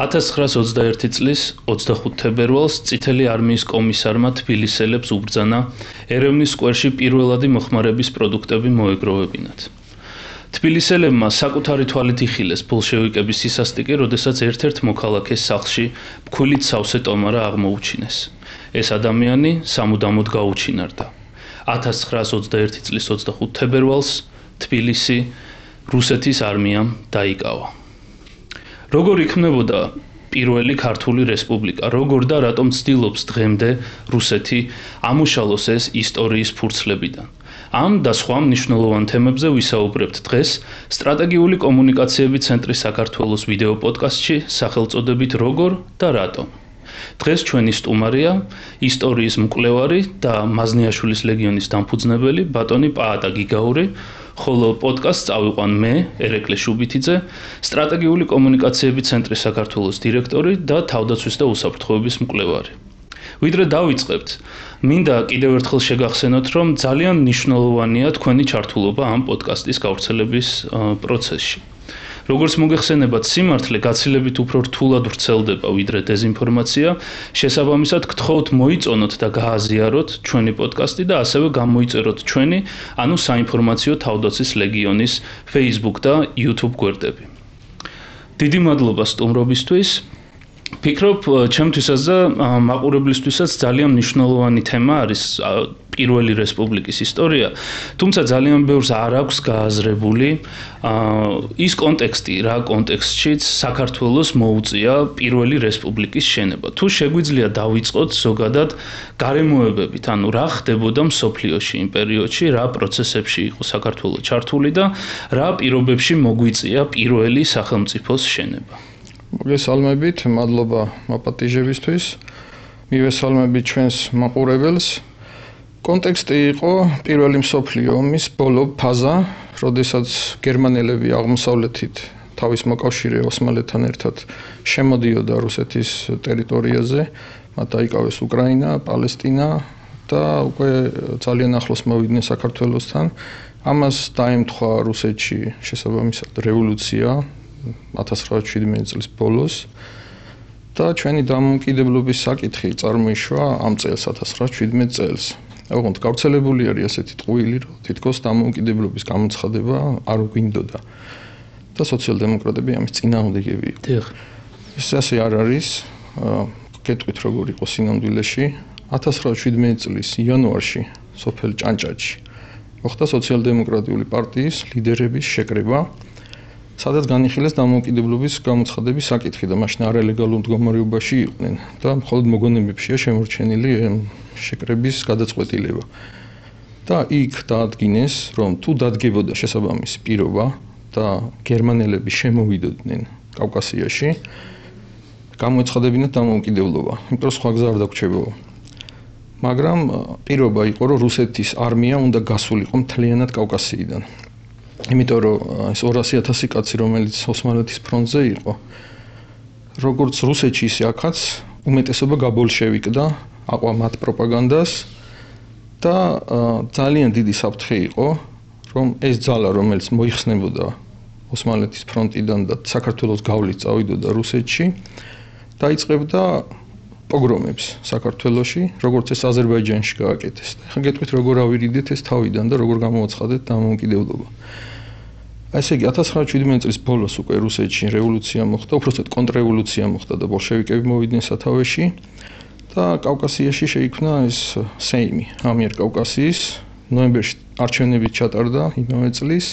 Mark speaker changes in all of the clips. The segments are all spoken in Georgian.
Speaker 1: 1921 წლის 25 თებერვალს წითელი არმიის კომისარმა თბილისელებს უბრძანა ერევნის სკვერში პირველადი მოხმარების პროდუქტები მოეგროვებინათ. თბილისელებმა საკუთარი თვალით იხილეს ბოლშევიკების სისასტიკე, როდესაც ერთ-ერთ მოქალაქეს სახლში მქვილით სავსე ტომარა აღმოუჩინეს. ეს ადამიანი სამუდამოდ გაუჩინარდა. 1921 წლის 25 თებერვალს თბილისი რუსეთის არმიამ დაიკავა. როგორ იქმნებოდა პირველი ქართული რესპუბლიკა, როგორ და რატომ ცდილობს დღემდე რუსეთი ამუშალოს ეს ისტორიის ფურცლებიდან. ამ და სხვა მნიშვნელოვან თემებზე ვისაუბრებთ დღეს სტრატეგიული კომუნიკაციების ცენტრის საქართველოს ვიდეო პოდკასტში სახელწოდებით როგორ და რატომ. დღეს ჩვენი სტუმარია ისტორიის მკვლევარი და მაზნიაშვილის ლეგიონის დამფუძნებელი ბატონი პაატა გიგაური, ხოლო პოდკასტს წავიყვან მე, ერეკლე შუბითიძე, სტრატეგიული კომუნიკაციების ცენტრის საქართველოს დირექტორი და თავდაცვის და უსაფრთხოების მკვლევარი. ვიდრე დავიწყებთ, მინდა კიდევ ერთხელ შეგახსენოთ, რომ ძალიან მნიშვნელოვანია თქვენი ჩართულობა ამ პოდკასტის გავრცელების პროცესში. როგორც მოგეხსენებათ, სიმართლე გაცილებით უფრო რთულად ვრცელდება ვიდრე დეზინფორმაცია, შესაბამისად გთხოვთ მოიწონოთ და გააზიაროთ ჩვენი პოდკასტი და ასევე გამოიწეროთ ჩვენი, ანუ საინფორმაციო თავდაცვის ლეგიონის Facebook და YouTube გვერდები. დიდი მადლობა სტუმრობისთვის. ფიქრობ, ჩემთვისაც და მაყურებლისთვისაც ძალიან მნიშვნელოვანი თემა არის პირველი რესპუბლიკის ისტორია, თუმცა ძალიან ბევრს არ აქვს გააზრებული ის კონტექსტი, რა კონტექსტშიც საქართველოს მოუწია პირველი რესპუბლიკის შენება. თუ შეგვიძლია დავიწყოთ ზოგადად გარემოებებით, ანუ რა ხდებოდა მსოფლიოში იმ პერიოდში, რა პროცესებში იყო საქართველო ჩართული და რა პირობებში მოგვიწია პირველი სახელმწიფოს შენება.
Speaker 2: მოგესალმებით, მადლობა მოპატიჟებისთვის. მივესალმებით ჩვენს მაყურებელს. კონტექსტი იყო პირველი მსოფლიო ომის ბოლო ფაზა, როდესაც გერმანელები აღმოსავლეთით თავის მოკავშირე ოსმალეთთან ერთად შემოდიოდა რუსეთის ტერიტორიაზე, მათ დაიკავეს უკრაინა, პალესტინა და უკვე ძალიან ახლოს მოვიდნენ საქართველოსთან. ამას დაემთხვა რუსეთში შესაბამისად რევოლუცია 1917 წლის ბოლოს და ჩვენი დამოუკიდებლობის საკითხი წარმოიშვა ამ წელს 1917 წელს. ოღონდ გავრცელებული არის ასეთი ტყუილი, რომ თითქოს დამოუკიდებლობის გამოცხადება არ გვინდოდა და სოციალ-დემოკრატები ამის წინააღმდეგები იყვნენ. ეს ასე არ არის, გეტყვით როგორ იყო სინამდვილეში. 1917 წლის იანვარში სოფელ ჭანჭაჭში მოხდა სოციალ-დემოკრატიული პარტიის ლიდერების შეკრება, სადაც განიხილეს დამოუკიდებლობის გამოცხადების საკითხი და მაშინ არალეგალურ მდგომარეობაში იყვნენ და მხოლოდ მოგონებებშია შემორჩენილი შეკრების გადაწყვეტილება. და იქ დაადგინეს, რომ თუ დადგებოდა შესაბამისი პირობა და გერმანელები შემოვიდოდნენ კავკასიაში, გამოეცხადებინათ დამოუკიდებლობა, იმიტომ რომ სხვა გზა არ დაგვრჩებოდა. მაგრამ პირობა იყო, რომ რუსეთის არმია უნდა გასულიყო მთლიანად კავკასიიდან. იმიტომ რომ ეს 200,000 კაცი, რომელიც ოსმალეთის ფრონტზე იყო, როგორც რუსეთში ისე აქაც უმეტესობა გაბოლშევიკდა, აყვა მათ პროპაგანდას და ძალიან დიდი საფრთხე იყო, რომ ეს ძალა, რომელიც მოიხსნებოდა ოსმალეთის ფრონტიდან და საქართველოს გავლით წავიდოდა რუსეთში, დაიწყებდა პოგრომებს საქართველოში, როგორც ეს აზერბაიჯანში გააკეთეს. ახლა გეტყვით როგორ ავირიდეთ ეს თავიდან და როგორ გამოაცხადეთ დამოუკიდებლობა. ესე იგი 1917 წლის ბოლოს უკვე რუსეთში რევოლუცია მოხდა, უпроსტად კონტრრევოლუცია მოხდა და ბოლშევიკები მოვიდნენ სათავეში და კავკასიაში შეიქმნა ეს სეიმი, ამიერკავკასიის, ნოემბერში არჩევნებით ჩატარდა იმავე წლის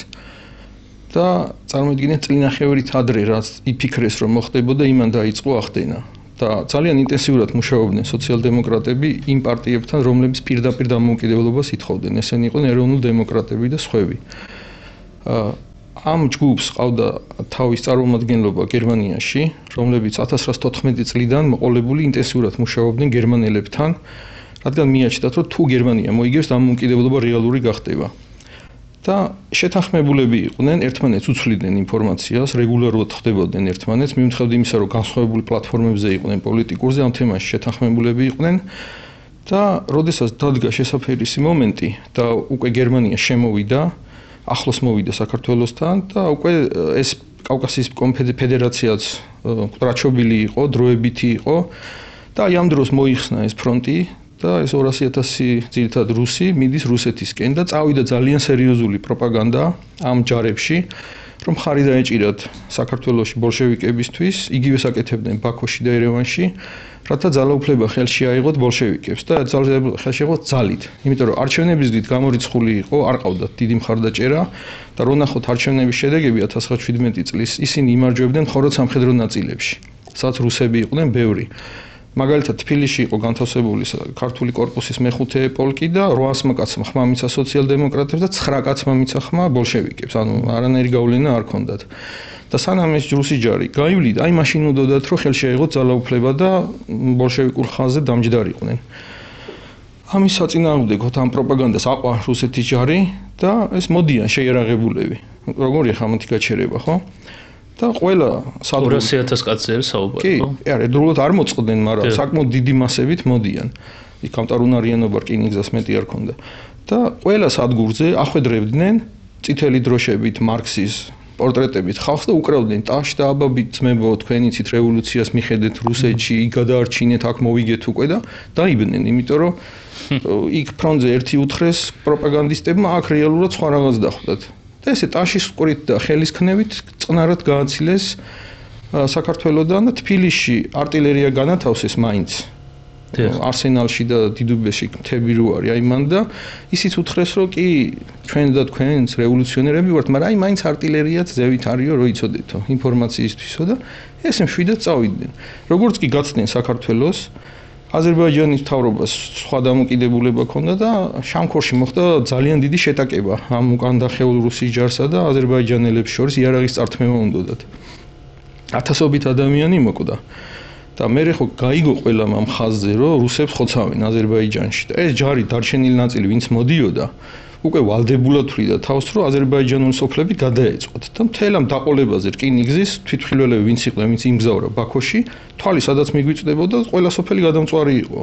Speaker 2: და წარმოიდგინეთ წლინახევრით ადრე რაც იფიქრეს რომ მოხდებოდა, იმან დაიწყო ახდენა. და ძალიან ინტენსიურად მუშაობდნენ სოციალ-დემოკრატები იმ პარტიებთან, რომლებიც პირდაპირ დამოუკიდებლობას ითხოვდნენ. ესენი იყვნენ ეროვნულ დემოკრატები და სხვები. ამ ჯგუფს ყავდა თავის წარმომადგენლობა გერმანიაში, რომლებიც 1914 წლიდან მოყოლებული ინტენსიურად მუშაობდნენ გერმანელებთან, რადგან მიაჩნდათ, რომ თუ გერმანია მოიგებს, დამოუკიდებლობა რეალური გახდება. და შეთანხმებულები იყვნენ, ერთმანეთს უცვლიდნენ ინფორმაციას, რეგულარულად ხდებოდნენ ერთმანეთს, მიუხედავად იმისა, რომ განსხვავებული პლატფორმებზე იყვნენ პოლიტიკურზე, ამ თემაში შეთანხმებულები იყვნენ და როდესაც დადგა შესაფერისი მომენტი და უკვე გერმანია შემოვიდა, ახლოს მოვიდა საქართველოსთან და უკვე ეს კავკასიის კონფედერაციაც კვდრაჩობილი იყო, დროებითი იყო და აი ამ დროს მოიხსნა ეს ფრონტი და ეს 200,000 ძირითადად რუსი მიდის რუსეთისკენ და წავიდა ძალიან სერიოზული პროპაგანდა ამ ჯარებში, რომ ხარი დაეჭირათ საქართველოში ბოლშევიკებისთვის, იგივე საკეთებდნენ ბაქოში და ერევანში, რათა ძალაუფლება ხელში აიღოთ ბოლშევიკებს და ძალაუფლება ხელში აიღოთ ძალით. იმიტომ რომ არჩევნების დიდ გამორიცხული იყო, არ ყავდათ დიდი მხარდაჭერა და რო ნახოთ არჩევნების შედეგები 1917 წლის, ისინი იმარჯვებდნენ მხოლოდ სამხედრო ნაწილებში, სადაც რუსები იყვნენ ბევრი. მაგალითად თბილისში იყო განთავსებული ქართული კორპუსის მეხუთე პოლკი და 800 კაცმა ხმა მიცა სოციალ-დემოკრატებს და 9 კაცმა მიცა ხმა ბოლშევიკებს. ანუ არანაირი გავლენა არ ჰქონდათ. და სანამ ეს რუსი ჯარი გაივლიდა, აი მაშინ უნდათ რომ ხელში აიღოთ ძალაუფლება და ბოლშევიკურ ხაზზე დამჯდარიყვნენ. ამის საწინააღმდეგოდ ამ პროპაგანდას აყვა რუსეთის ჯარი და ეს მოდიან შეიარაღებულები. როგორია ხამათი გაჩერება, ხო? და ყველა
Speaker 1: 200,000 კაცზე საუბარი, ხო?
Speaker 2: კი, არა, ერთდროულად არ მოწყდნენ, მაგრამ საკმაოდ დიდი მასებით მოდიან. იქ ამტარუნარიანობა რკინიგზას მეტი არ ქონდა. და ყველა სადგურზე ახვედრებდნენ წითელი დროშებით მარქსის პორტრეტებით ხალხს და უკრავდნენ ტაშ და აბაბი ძმებო, თქვენ იცით რევოლუციას მიხედეთ რუსეთში, იქ გადაარჩინეთ, აქ მოვიგეთ უკვე და დაიბნენ, იმიტომ რომ იქ ფრონტზე ერთი უთხრეს პროპაგანდისტებმა, აქ რეალურად სხვა რაღაც დახვდათ. და ესე ტაშის ყვრით და ხელისქნევით წნარად გააცილეს საქართველოდან და თბილისში артиლერია განათავსეს მაინც. არსენალში და დიდუბეში მთები რო არის აი მან და ისიც უთხრეს რომ კი ჩვენ და თქვენს რევოლუციონერები ვართ, მაგრამ აი მაინც артиლერიაც ზევით არისო რო იცოდეთო ინფორმაციისთვისო და ესე მშვიდად წავიდნენ. როგორც კი გაცდნენ საქართველოს აზერბაიჯანის მთავრობას სხვა დამოკიდებულება ჰქონდა და შამქორში მოხდა ძალიან დიდი შეტაკება ამ უკან დახეულ რუსის ჯარსა და აზერბაიჯანელებს შორის იარაღის წართმევა უნდათ. ათასობით ადამიანი მოკვდა. და მე ხო გაიგო ყველამ ამ ხაზზე რომ რუსებს ხოცავენ აზერბაიჯანში და ეს ჯარი დარჩენილი ნაწილი ვინც მოდიოდა უკვე ვალდებულად თვლიდა თავს რომ აზერბაიჯანული სოფლები გადაეწყვათ და მთელ ამ დაყოლებაზე რკინიგზის თვითმხილველები ვინც იყვნენ ვინც იმგზავრა ბაქოში თვალი სადაც მიგვიწდებოდა ყველა სოფელი გადამწვარი იყო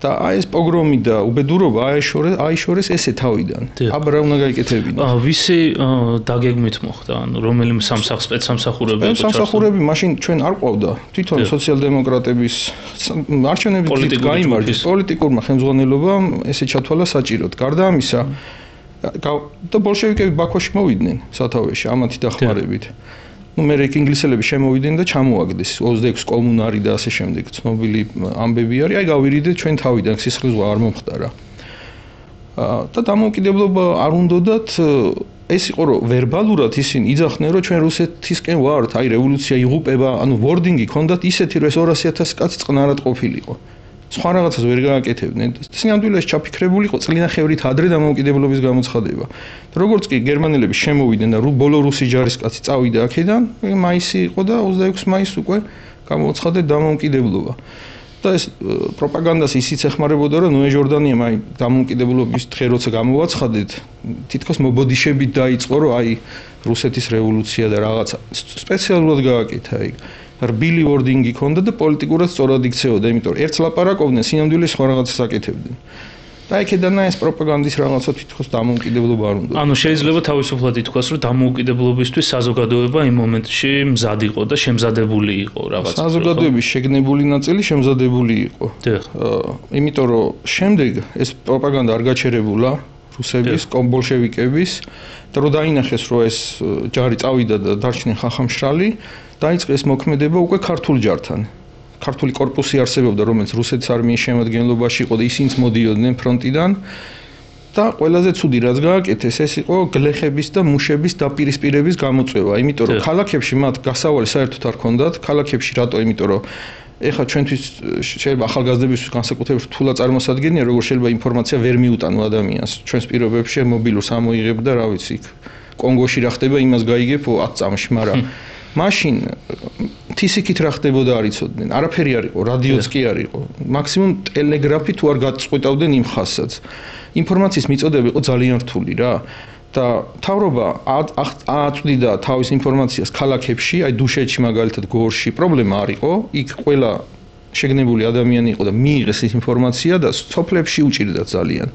Speaker 2: და აი ეს პოგრომი და უბედურობა აიშორეს ესე თავიდან აბა რა უნდა გაიკეთებინა
Speaker 1: ვისი დაგეგმით მოხდა ანუ რომელიმე სპეცსამსახურები იყო
Speaker 2: სამსახურები მაშინ ჩვენ არ ყავდა თვითონ სოციალ-დემოკრატების არჩევნები გაიმარჯვეს პოლიტიკურმა ხელმძღვანელობამ ესე ჩათვალა საჭიროდ გარდა ამისა და ბოლშევიკები ბაქოში მოვიდნენ სათავეში ამათი დახმარებით ну მე რეკ ინგლისელები შემოვიდნენ და ჩამოაგდეს 26 კომუნარი და ასე შემდეგ ცნობილი ამბები არის აი გავირიდეთ ჩვენ თავიდან სისხლიზღვა არ მომხდარა და დამოუკიდებლობა არ უნდათ ეს იყო რომ ვერბალურად ისინი იძახდნენ რომ ჩვენ რუსეთისკენ ვართ აი რევოლუცია იღუპება ანუ ვორდინგი ქონდათ ისეთი რომ ეს 200,000 კაცი წყნარად ყოფილიყო სხვა რაღაცას ვერ გააკეთებდნენ. სინამდვილეში ჩაფიქრებული იყო წლინახევრით ადრე დამოუკიდებლობის გამოცხადება. როგორც კი გერმანელები შემოვიდნენ და ბოლო რუსი ჯარისკაცი წავიდა აქედან, მაისი იყო და 26 მაისს უკვე გამოცხადდა დამოუკიდებლობა. და ეს პროპაგანდას ისიც ეხმარებოდა რომ ნოე ჟორდანიამ აი დამოუკიდებლობის დღე როცა გამოვაცხადეთ, თითქოს მობოდიშებით დაიწყო რომ აი რუსეთის რევოლუცია და რაღაცა სპეციალურად გააკეთა იქ. რბილი ვორდინგი ქონდა და პოლიტიკურად სწორად იქცეოდა, იმიტომ რომ ერთს ლაპარაკობდნენ, სინამდვილეში სხვა რაღაცას აკეთებდნენ. და იქედან ეს პროპაგანდის რაღაცა თითქოს დამოუკიდებლობა არ უნდა.
Speaker 1: ანუ შეიძლება თავისუფლად ითქვას, რომ დამოუკიდებლობისთვის საზოგადოება იმ მომენტში მზად იყო და შემზადებული იყო რაღაცა.
Speaker 2: საზოგადოების შეგნებული ნაწილი შემზადებული იყო. იმიტომ რომ შემდეგ ეს პროპაგანდა არ გაჩერებულა რუსების, ბოლშევიკების და რომ დაინახეს რომ ეს ჯარი წავიდა და დარჩნენ ხახამშრალი დაიწყეს მოქმედება უკვე ქართულ ჯართან. ქართული კორპუსი არსებობდა, რომელიც რუსეთის არმიის შემადგენლობაში იყო და ისინიც მოდიოდნენ ფრონტიდან და ყველაზე ცუდი რაც გააკეთეს, ეს იყო გლეხების და მუშების დაპირისპირების გამოწვევა, იმიტომ რომ ქალაქებში მათ გასავალი საერთოდ არ ჰქონდათ, ქალაქებში რატო? იმიტომ რომ ეხლა ჩვენთვის შეიძლება ახალგაზრდებისთვის განსაკუთრებით რთულა წარმოსადგენია, როგორ შეიძლება ინფორმაცია ვერ მიუტანო ადამიანს. ჩვენს პირობებში მობილურს ამოიღებ და რა ვიცი, კონგოში რა ხდება, იმას გაიგებ 10 წამში, მაგრამ მაშინ თისიქით რა ხდებოდა არ იცოდნენ. არაფერი არ იყო, რადიოც კი არ იყო. მაქსიმუმ ტელეგრაფი თუ არ გაწყვეტავდნენ იმ ხაზსაც. ინფორმაციის მიწოდება იყო ძალიან რთული რა. და თავრობა აწვდიდა თავის ინფორმაციას ქალაქებში, აი დუშეთში მაგალითად გორში, პრობლემა არ იყო. იქ ყველა შეგნებული ადამიანი იყო და მიიღეს ეს ინფორმაცია და სოფლებში უჭირდა ძალიან.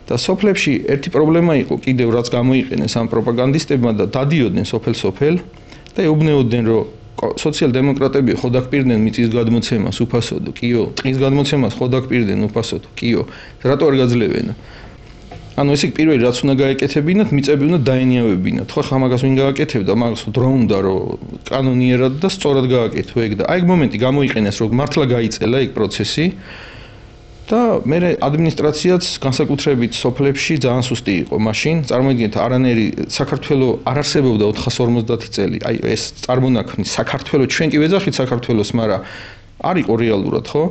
Speaker 2: და სოფლებში ერთი პრობლემა იყო კიდევ რაც გამოიყენეს ამ პროპაგანდისტებმა და დადიოდნენ სოფელ-სოფელ და ეუბნეოდნენ, რომ სოციალ-დემოკრატები ხო დაგპირდნენ მიწის გადმოცემას უფასოდ, კიო, ტყის გადმოცემას ხო დაგპირდნენ უფასოდ, კიო, რატო არ გაძლევენ? ანუ ესე პირველი რაც უნდა გაეკეთებინათ, მიწები უნდა დაენიავებინათ. ხო, ხა მაგას ვინ გააკეთებდა, მაგას დრო უნდა რომ კანონიერად და სწორად გააკეთო ეგ და აი ეგ მომენტი გამოიყენეს, რომ მართლა გაიწელა ეგ პროცესი და მე ადმინისტრაციაც განსაკუთრებით სოფლებში ძალიან სუსტი იყო მაშინ. წარმოიდგინეთ, არანაირი საქართველოს არ არსებობდა 450 წელი. აი ეს წარმონაქმნი საქართველოს ჩვენ კი ვეძახით საქართველოს, მაგრამ არ იყო რეალურად, ხო?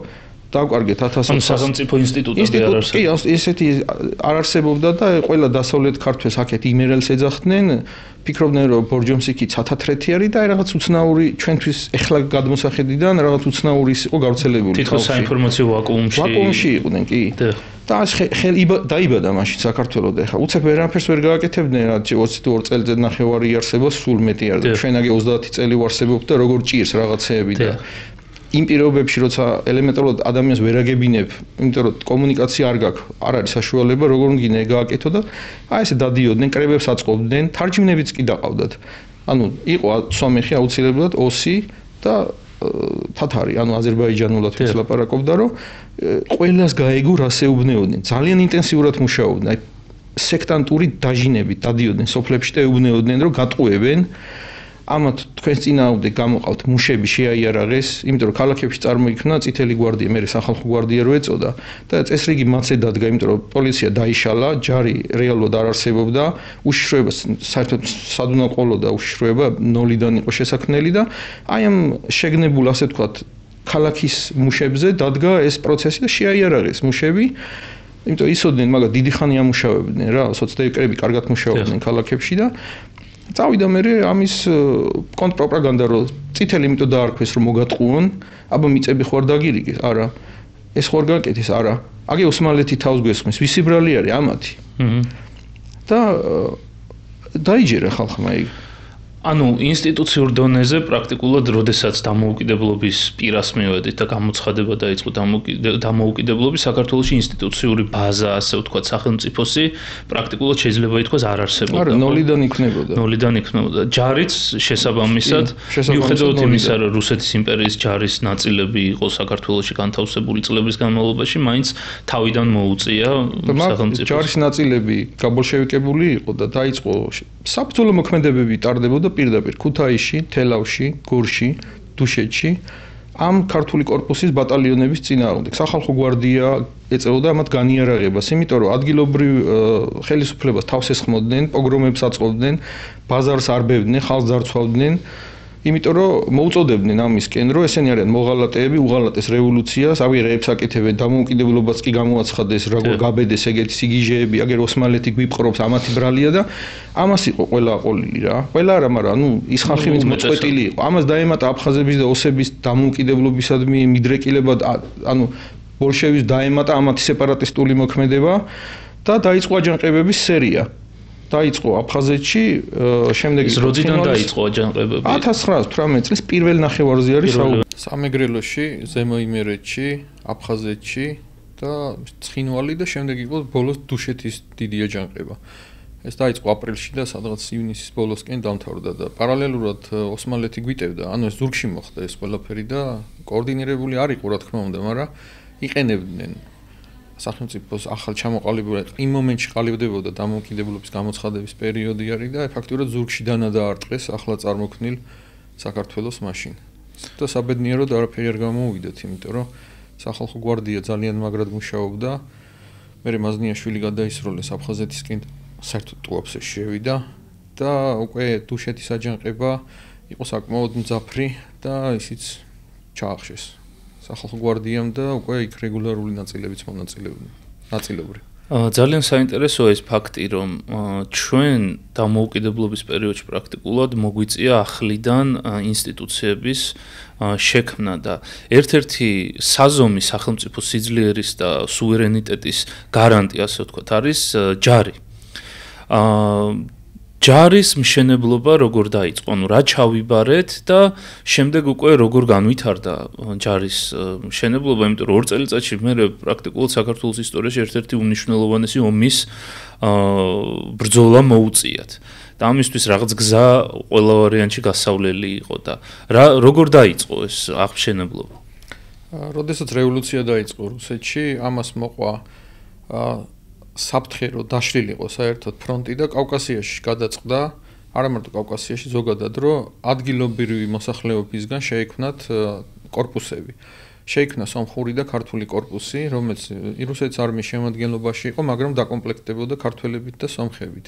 Speaker 2: დავკარგეთ 1000
Speaker 1: სახელმწიფო ინსტიტუტები არ არსებობდა.
Speaker 2: კი, ესეთი არ არსებობდა და ყველა დასავლეთ ქართველს აქეთ იმერელს ეძახდნენ, ფიქრობდნენ რომ ბორჯომსიკი ცათათრეთი არის და აი რაღაც უცნაური ჩვენთვის ეხლა გადმოსახედიდან რაღაც უცნაური იყო გავრცელებული.
Speaker 1: თითქოს საინფორმაციო ვაკუუმში
Speaker 2: იყვნენ, კი. და ხელ დაიბადა მაშინ საქართველოს და ეხლა უცებ ვერაფერს ვერ გააკეთებდნენ, რაც 22 წელიწად ნახევარი იარსებობს, სულ მეტი არ და ჩვენაგე 30 წელი ვარსებობთ და როგორ ჭირს რაღაცეები და იმ პირობებში, როცა ელემენტარულად ადამიანს ვერ აგებინებ, იმიტომ რომ კომუნიკაცია არ გაქვს, არ არის საშუალება, როგორ უნდა გააკეთო და აი ესე დადიოდნენ, კრებებს აწყობდნენ, თარჯმნებიც კი დაყავდათ. ანუ იყო სომეხი აუცილებლად ოსი და თათარი, ანუ აზერბაიჯანულად ვინც ლაპარაკობდა, რომ ყველას გაეგო რას ეუბნეოდნენ. ძალიან ინტენსიურად მუშაობდნენ. აი სექტანტური დაჟინებით დადიოდნენ სოფლებში და ეუბნეოდნენ, რომ გატყუებენ ამათ თქვენს წინააღმდეგ გამოყავთ მუშები შეაიარაღეს, იმიტომ რომ ქალაქებში წარმოიქმნა წითელი გვარდია, მე სახალხო გვარდია რო ეწოდა და წესრიგი მათზე დადგა, იმიტომ რომ პოლიცია დაიშალა, ჯარი რეალურად არ არსებობდა, უშიშროება საერთოდ სად უნდა ყოლოდა უშიშროება, ნოლიდან იყო შესაქმნელი და აი ამ შეგნებულ ასე ვთქვათ ქალაქის მუშებზე დადგა ეს პროცესი და შეაიარაღეს მუშები. იმიტომ ისოდნენ, მაგრამ დიდი ხანი ამუშავებდნენ რა, სოცდემოკრატები კარგად მუშაობდნენ ქალაქებში და წავიდა მე ამის კონტრპროპაგანდა რომ წითელი იმიტომ დაარქვეს რომ მოგატყუონ, აბა მიწები ხო არ დაგირიგეს? არა. ეს ხო არ გააკეთეს? არა. აგე ოსმალეთი თავს გესხმის, ვისი ბრალი არის ამათი? და დაიჯერა ხალხმა ეგ.
Speaker 1: ანუ ინსტიტუციურ დონეზე პრაქტიკულად როდესაც დამოუკიდებლობის პირას მივედით და გამოცხადება დაიწყო დამოუკიდებლობის საქართველოში ინსტიტუციური ბაზა, ასე ვთქვათ, სახელმწიფოსი პრაქტიკულად შეიძლება ითქვას არ არსებობდა.
Speaker 2: არა, ნოლიდან იქნებოდა.
Speaker 1: ნოლიდან იქნებოდა. ჯარიც შესაბამისად, მიუხედავად იმისა, რომ რუსეთის იმპერიის ჯარის ნაწილები იყო საქართველოში განთავსებული წლების განმავლობაში, მაინც თავიდან მოუწია სახელმწიფოს.
Speaker 2: ჯარის ნაწილები გაბოლშევიკებული იყო და დაიწყო საბრძოლო მოქმედებები ტარდებოდა პირდაპირ ქუთაისში, თელავში, გორში, დუშეთში ამ ქართული კორპუსის ბატალიონების წინააღმდეგ. სახალხო გვარდია ეწეოდა მათ განიარაღებას, იმიტომ რომ ადგილობრივ ხელისუფლებას თავს ესხმოდნენ, პოგრომებს აწყობდნენ, ბაზარს არბევდნენ, ხალხს ძარცვავდნენ. იმიტომ რომ მოუწოდებდნენ ამისკენ, რომ ესენი არიან მოღალატეები, უღალატეს რევოლუციას, ავიერებს აკეთებენ, დამოუკიდებლობას კი გამოაცხადეს, როგორ გაბედეს ეგეთი სიგიჟეები, აგერ ოსმალეთი გვიპყრობს, ამათი ბრალია და ამას იყო ყველა აყოლილი რა. ყველა არა, მაგრამ ანუ ის ხალხი ვინც მოწყვეტილი იყო. ამას დაემატა აფხაზების და ოსების დამოუკიდებლობისადმი მიდრეკილება, ანუ ბოლშევის დაემატა ამათი სეპარატისტული მოქმედება და დაიწყო აჯანყებების სერია. დაიწყო აფხაზეთში, შემდეგ
Speaker 1: ის როდიდან დაიწყო აჯანყებები?
Speaker 2: 1918 წლის პირველ ნახევარზე არის საუბარი. სამეგრელოში, ზემო იმერეთში, აფხაზეთში და ცხინვალი და შემდეგ იყო ბოლოს დუშეთის დიდი აჯანყება. ეს დაიწყო აპრილში და სადღაც ივნისის ბოლოსკენ დამთავრდა და პარალელურად ოსმალეთი გვიტევდა, ანუ ეს ზურგში მოხდა ეს ყველაფერი და კოორდინირებული არ იყო რა თქმა უნდა, მაგრამ იყენებდნენ სახელმწიფოს ახალ ჩამოყალიბება იმ მომენტში ყალიბდებოდა დამოუკიდებლობის გამოცხადების პერიოდი არის და ფაქტობრივად ზურგში დაარტყეს ახლა წარმოქმნილ საქართველოს მაშინ. და საბედნიეროდ არაფერი არ გამოუვიდათ, იმიტომ რომ სახალხო გვარდია ძალიან მაგრად მუშაობდა. მერე მაზნიაშვილი გადაისროლეს აფხაზეთისკენ, საერთოდ ტუაფსეში შევიდა და უკვე დუშეთის აჯანყება იყო საკმაოდ მძაფრი და ისიც ჩაახშეს. სახალხო გვარდიამ და უკვე იქ რეგულარული ნაწილებიც მონაწილეობდნენ. ნაწილობრივ.
Speaker 1: ძალიან საინტერესოა ეს ფაქტი, რომ ჩვენ დამოუკიდებლობის პერიოდში პრაქტიკულად მოგვიწია ახლიდან ინსტიტუციების შექმნა და ერთ-ერთი საზომი სახელმწიფო სიძლიერის და სუვერენიტეტის გარანტი, ასე ვთქვათ, არის ჯარი. ჯარის მშენებლობა როგორ დაიწყო, ანუ რა ჩავიბარეთ და შემდეგ უკვე როგორ განვითარდა ჯარის მშენებლობა, იმიტომ რომ 2 წელიწადში მე პრაქტიკულად საქართველოს ისტორიაში ერთ-ერთი უმნიშვნელოვანესი ომის ბრძოლა მოუწიათ. და ამისთვის რაღაც გზა ყველა ვარიანტში გასავლელი იყო და როგორ დაიწყო ეს აღმშენებლობა?
Speaker 2: როდესაც რევოლუცია დაიწყო რუსეთში, ამას მოყვა საფრთხე რომ დაშლილიყო საერთოდ ფრონტი და კავკასიაში გადაწყდა, არა მარტო კავკასიაში, ზოგადად რომ ადგილობრივი მოსახლეობისგან შეიქმნათ კორპუსები. შეიქმნა სომხური და ქართული კორპუსი, რომელიც რუსეთის არმიის შემადგენლობაში იყო, მაგრამ დაკომპლექტდებოდა ქართველებით და სომხებით.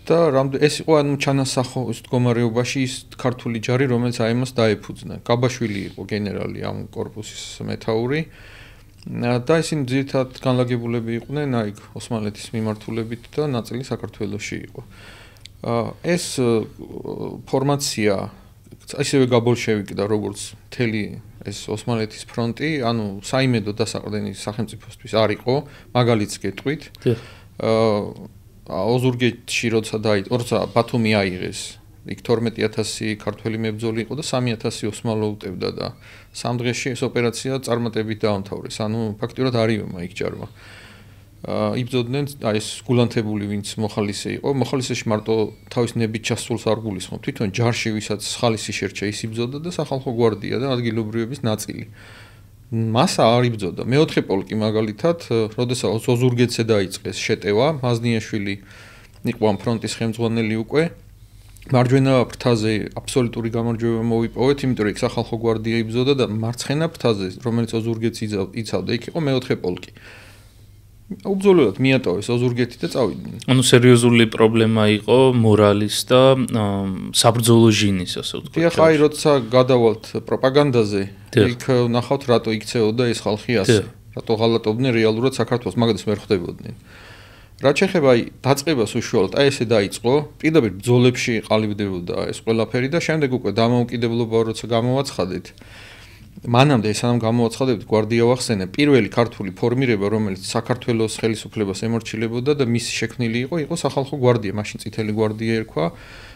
Speaker 2: და ეს იყო ჩანასახო მდგომარეობაში ის ქართული ჯარი, რომელიც აიმას დაეფუძნა. გაბაშვილი იყო გენერალი ამ კორპუსის მეთაური. და ისინი ძირითადად განლაგებულები იყვნენ აიგ ოსმალეთის მიმართულებით და ნაწილი საქართველოში იყო. ეს ფორმაცია ისევე გაბოლშევიკდა როგორც მთელი ეს ოსმალეთის ფრონტი, ანუ საიმედო დასაყრდენი სახელმწიფოსთვის არ იყო, მაგალითს გეტყვით. ოზურგეთში როცა ბათუმი აიღეს, იქ 12000 ქართველი მებრძოლი იყო და 3000 ოსმალო უტევდა და 3 დღეში ეს ოპერაცია წარმატებით დაამთავრეს. ანუ ფაქტიურად არივემა იქ ჯარმა. იბრძოდნენ ეს გულანთებული ვინც მოხალისე იყო. მოხალისეში მარტო თავის ნებით ჩასულს არ გულისხმობ. თვითონ ჯარში ვისაც ხალისი შერჩა ის იბრძოდა და სახალხო გვარდია და ადგილობრივების ნაწილი. მასა არ იბრძოდა. მეოთხე პოლკი მაგალითად, როდესაც ოზურგეთზე დაიწყეს შეტევა, მაზნიაშვილი იყო ამ ფრონტის ხელმძღვანელი უკვე. მარჯვენა ფრთაზე აბსოლუტური გამარჯვება მოიპოვეთ, იმიტომ რომ იქ სახალხო გვარდია იბრძოდა და მარცხენა ფრთაზე, რომელიც ოზურგეთს იცავდა, იქ იყო მეოთხე პოლკი. უბრძოლველად მიატოვეს ოზურგეთი და წავიდნენ.
Speaker 1: ანუ სერიოზული პრობლემა იყო მორალის და საბრძოლო ჟინის, ასე ვთქვათ.
Speaker 2: დიახ, აი როცა გადავალთ პროპაგანდაზე, იქ ნახავთ რატო იქცეოდა ეს ხალხი ასე. რატო ღალატობდნენ რეალურად საქართველოს, მაგას ვერ ხვდებოდნენ. რაც შეეხება დაწყებას უშუალოდ, აი ესე დაიწყო, პირდაპირ ბრძოლებში ყალიბდებოდა ეს ყველაფერი და შემდეგ უკვე დამოუკიდებლობა როცა გამოვაცხადეთ. მანამდე სანამ გამოვაცხადებთ გვარდია ვახსენე, პირველი ქართული ფორმირება, რომელიც საქართველოს ხელისუფლებას ემორჩილებოდა და მისი შექმნილი იყო სახალხო გვარდია, მაშინ წითელი გვარდია ერქვა,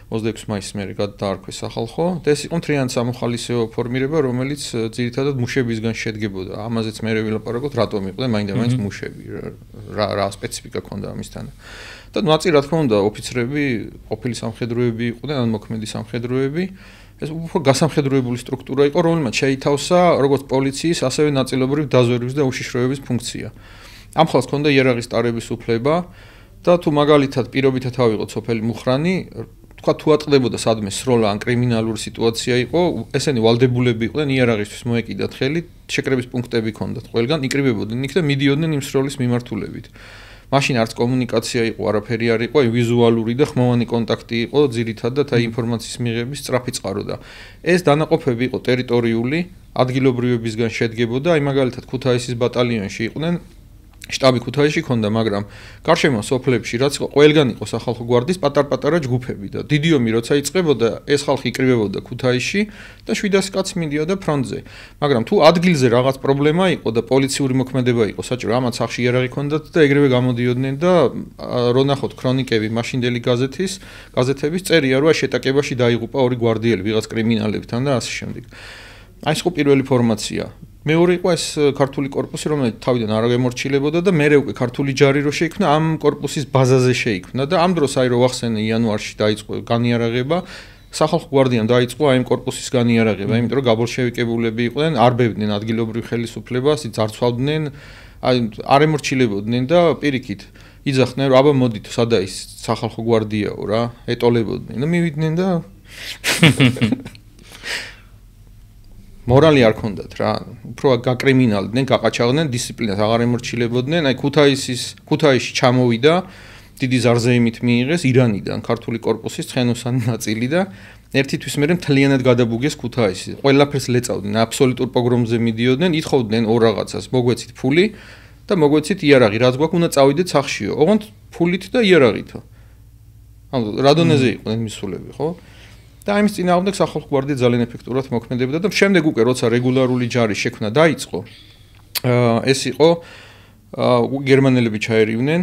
Speaker 2: 26 მაისს მერე დაარქვეს სახალხო და ეს იყო მთლიანი სამოხალისეო ფორმირება, რომელიც ძირითადად მუშებისგან შედგებოდა. ამაზეც მერე ვილაპარაკოთ, რატომ იყვნენ მაინდა-მაინც მუშები, რა სპეციფიკა ჰქონდა ამისთან. და ნაწილი რა თქმა უნდა, ოფიცრები, ყოფილი სამხედროები იყვნენ, ან მოქმედი სამხედროები. ეს უფრო გასამხედროებული სტრუქტურა იყო, რომელმაც შეითავსა როგორც პოლიციის, ასევე ნაწილობრივ დაზვერვის და უშიშროების ფუნქცია. ამ ხალხს ჰქონდა იარაღის ტარების უფლება და თუ მაგალითად პირობითად ავიღოთ სოფელი მუხრანი, თქვა თუ ატყდებოდა სადმე სროლა ან კრიმინალური სიტუაცია იყო, ესენი ვალდებულები იყვნენ იარაღისთვის მოეკიდათ ხელი, შეკრების პუნქტები ჰქონდათ ყველგან, იკრიბებოდნენ იქ და მიდიოდნენ იმ სროლის მიმართულებით. მაშინ არც კომუნიკაცია იყო, არაფერი არ იყო, ვიზუალური და ხმოვანი კონტაქტი იყო, ძირითადად აი ინფორმაციის მიღების სწრაფი წყარო და ეს დანაყოფები იყო ტერიტორიული, ადგილობრივებისგან შედგებოდა, აი მაგალითად ქუთაისის ბატალიონში იყვნენ შტაბი ქუთაისში ქონდა, მაგრამ გარშემო სოფლებში რაც ყველგან იყო სახალხო გვარდიის პატარ-პატარა ჯგუფები და დიდი ომი როცა იწყებოდა, ეს ხალხი იკრიბებოდა ქუთაისში და 700 კაცი მიდიოდა ფრონტზე. მაგრამ თუ ადგილზე რაღაც პრობლემა იყო და პოლიციური მოქმედება იყო საჭირო, ამათ სახში იარაღი ჰქონდათ და ეგრევე გამოდიოდნენ და რო ნახოთ ქრონიკები მაშინდელი გაზეთების წერია, რომ შეტაკებაში დაიღუპა 2 გვარდიელი ვიღაც კრიმინალებთან და ასე შემდეგ. აი ეს იყო პირველი ფორმაცია. მეორე იყო ეს ქართული კორპუსი, რომელიც თავიდან არ გამორჩილებოდა და მერე უკვე ქართული ჯარი რო შეიქმნა, ამ კორპუსის ბაზაზე შეიქმნა და ამ დროს აი რო ვახსენე იანვარში დაიწყო განიარაღება, სახალხო გვარდიამ დაიწყო აი ამ კორპუსის განიარაღება, იმიტომ რომ გაბოლშევიკებულები იყვნენ, არბევდნენ ადგილობრივ ხელისუფლებას, ძარცვავდნენ, აი არ ემორჩილებოდნენ და პირიქით იძახდნენ, რომ აბა მოდით, სადა ის სახალხო გვარდიაო რა, ეტოლებოდნენ და მივიდნენ და მორალი არ ქონდათ რა, უფრო გაკრიმინალდნენ, გაყაჩაღდნენ, დისციპლინას აღარ ემორჩილებოდნენ, აი ქუთაისში ჩამოვიდა, დიდი ზარზეიმით მიიღეს ირანიდან ქართული კორპუსის ცხენოსანი ნაწილი და ერთი თვის მერე მთლიანად გადაბუგეს ქუთაისი. ყველაფერს ლეწავდნენ, აბსოლუტურ პოგრომზე მიდიოდნენ, ითხოვდნენ ორ რაღაცას, მოგვეცით ფული და მოგვეცით იარაღი, რაც გვაქვს, უნდა წავიდეთ სახშიო. ოღონდ ფულით და იარაღითო. ანუ რა დონეზე იყვნენ მისულები, ხო? და ამის წინააღმდეგ სახალხო გვარდია ძალიან ეფექტურად მოქმედებდა და შემდეგ უკვე როცა რეგულარული ჯარი შექმნა დაიწყო, ეს იყო გერმანელები ჩაერივნენ,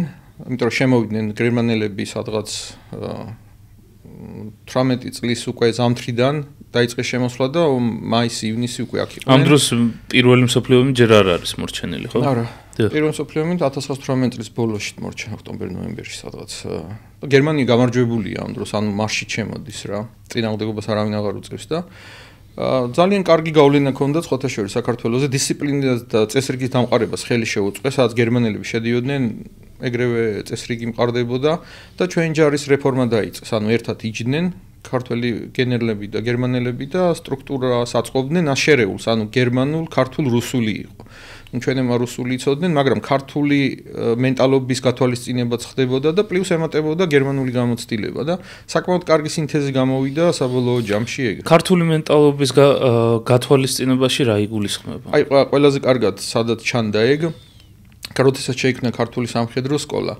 Speaker 2: იმიტომ რომ შემოვიდნენ გერმანელები სადღაც 18 წლის უკვე ზამთრიდან დაიწყეს შემოსვლა და მაისი-ივნისი უკვე აქ იყვნენ.
Speaker 1: ამ დროს პირველი მსოფლიო ომი ჯერ არ არის მორჩენილი, ხო?
Speaker 2: არა. პირველი მსოფლიო ომი 1918 წლის ბოლოში მორჩა ოქტომბერ-ნოემბერში სადღაც გერმანია გამარჯვებულია ამ დროს, ანუ მარში ჩემოდის რა. წინააღმდეგობას არავინ აღარ უწევს და ძალიან კარგი გავლენა ჰქონდა სხვათა შორის საქართველოზე დისციპლინას და წესრიგის დამყარებას ხელი შეუწყეს, სადაც გერმანელები შედიოდნენ, ეგრევე წესრიგი მყარდებოდა და ჩვენი ჯარის რეფორმა დაიწყეს. ანუ ერთად იჯდნენ ქართველი გენერლები და გერმანელები და სტრუქტურას აწყობდნენ აშერეულს, ანუ გერმანულ, ქართულ, რუსული იყო. ჩვენ ემა რუსული იცოდნენ, მაგრამ ქართული მენტალობის გათვალისწინებაც ხდებოდა და პლუს ემატებოდა გერმანული გამოცდილება და საკმაოდ კარგი სინთეზი გამოვიდა საბოლოო ჯამში ეგ.
Speaker 1: ქართული მენტალობის გათვალისწინებაში რა იგულისხმება?
Speaker 2: აი ყველაზე კარგად სადაც ჩანდა ეგ, როდესაც შეიქმნა ქართული სამხედრო სკოლა.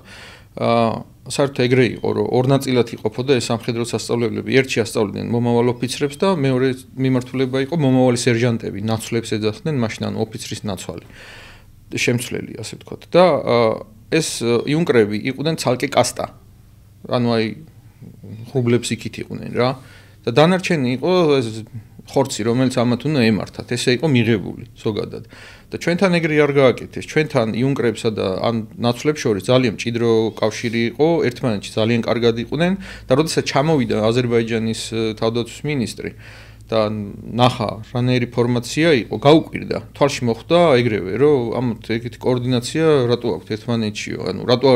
Speaker 2: საერთოდ ეგრე იყო, რომ ორ ნაწილად იყოფოდა ეს სამხედრო სასწავლებლები. ერთში ასწავლიდნენ მომავალ ოფიცრებს და მეორე მიმართულება იყო მომავალი სერჟანტები, ნაცვლებს ეძახდნენ, მაშინ ანუ ოფიცრის ნაცვალი. შემცვლელი, ასე ვთქვათ. და ეს იუნკრები იყვნენ ცალკე კასტა. ანუ აი ღრუბლებს იქით იყვნენ რა. და დანარჩენი იყო ეს ხორცი, რომელიც ამათ უნდა ემართათ. ესე იყო მიღებული ზოგადად. და ჩვენთან ეგრე არ გააკეთეს. ჩვენთან იუნკრებსა და ან ნაცვლებს შორის ძალიან მჭიდრო კავშირი იყო, ერთმანეთში ძალიან კარგად იყვნენ და როდესაც ჩამოვიდა აზერბაიჯანის თავდაცვის მინისტრი და ნახა რანაირი ფორმაცია იყო, გაუკვირდა. თვალში მოხვდა ეგრევე, რომ ამათ ეგეთი კოორდინაცია რატო აქვს ერთმანეთშიო, ანუ რატო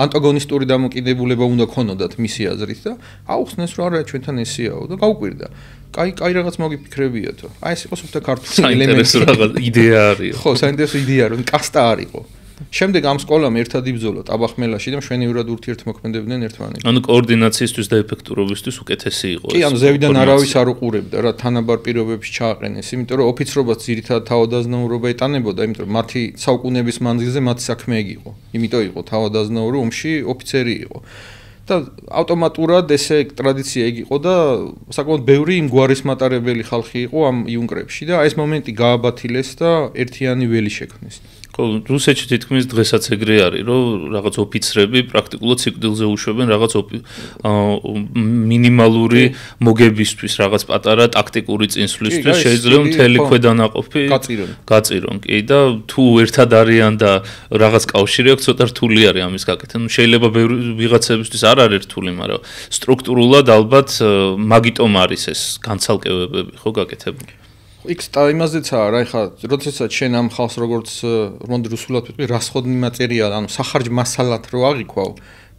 Speaker 2: ანტაგონისტური დამოკიდებულება უნდა ქონოდათ მისი აზრით და აუხსნეს რომ არა ჩვენთან ესეაო და გაუკვირდა. კაი რაღაც მოგიფიქრებიათო. აი ეს იყო სუფთა ქართული ელემენტი.
Speaker 1: საინტერესო რაღაც იდეა არის.
Speaker 2: ხო, საინტერესო იდეა რომ კასტა არისო. შემდეგ ამ სკოლამ ერთად იბრძოლა ტაბახმელაში და მშვენივრად ურთიერთმოქმედებდნენ ერთმანეთს.
Speaker 1: ანუ კოორდინაციისთვის და ეფექტურობისთვის უკეთესი იყო ეს.
Speaker 2: კი, ანუ ზევიდან არავის არ უყურებდა რა თანაბარ პირობებში ჩააყენეს, იმიტომ რომ ოფიცრობას ძირითადად თავადაზნაურობა ეტანებოდა, იმიტომ რომ მათი საუკუნეების მანძილზე მათი საქმე ეგ იყო. იმიტომ იყო თავადაზნაური ომში ოფიცერი იყო. და ავტომატურად ესე ტრადიცია ეგ იყო და საკმაოდ ბევრი იმ გვარის მატარებელი ხალხი იყო ამ იუნკრებში და ეს მომენტი გააბათილეს და ერთიანი ველი შექმნეს.
Speaker 1: ხო, რუსეთში თითქმის დღესაც ეგრე არის, რომ რაღაც ოფიცრები პრაქტიკულად სიკვდილზე უშვებენ რაღაც მინიმალური მოგებისთვის, რაღაც პატარა ტაქტიკური წინსვლისთვის, შეიძლება მთელი ქვედანაყოფი გაწირონ. კი, და თუ ერთად არიან და რაღაც კავშირი აქვს, ცოტა რთული არის ამის გაკეთება. ნუ შეიძლება ბევრი ვიღაცებისთვის არ არის რთული, მაგრამ სტრუქტურულად ალბათ მაგიტომ არის ეს განცალკევებები, ხო, გაკეთებული.
Speaker 2: იქ იმაზეც არა, ეხლა როდესაც შენ ამ ხალხს როგორც რომდ რუსულად ვიტყვი, расходный материал, ანუ სახარჯ მასალად რო აღიქვავ,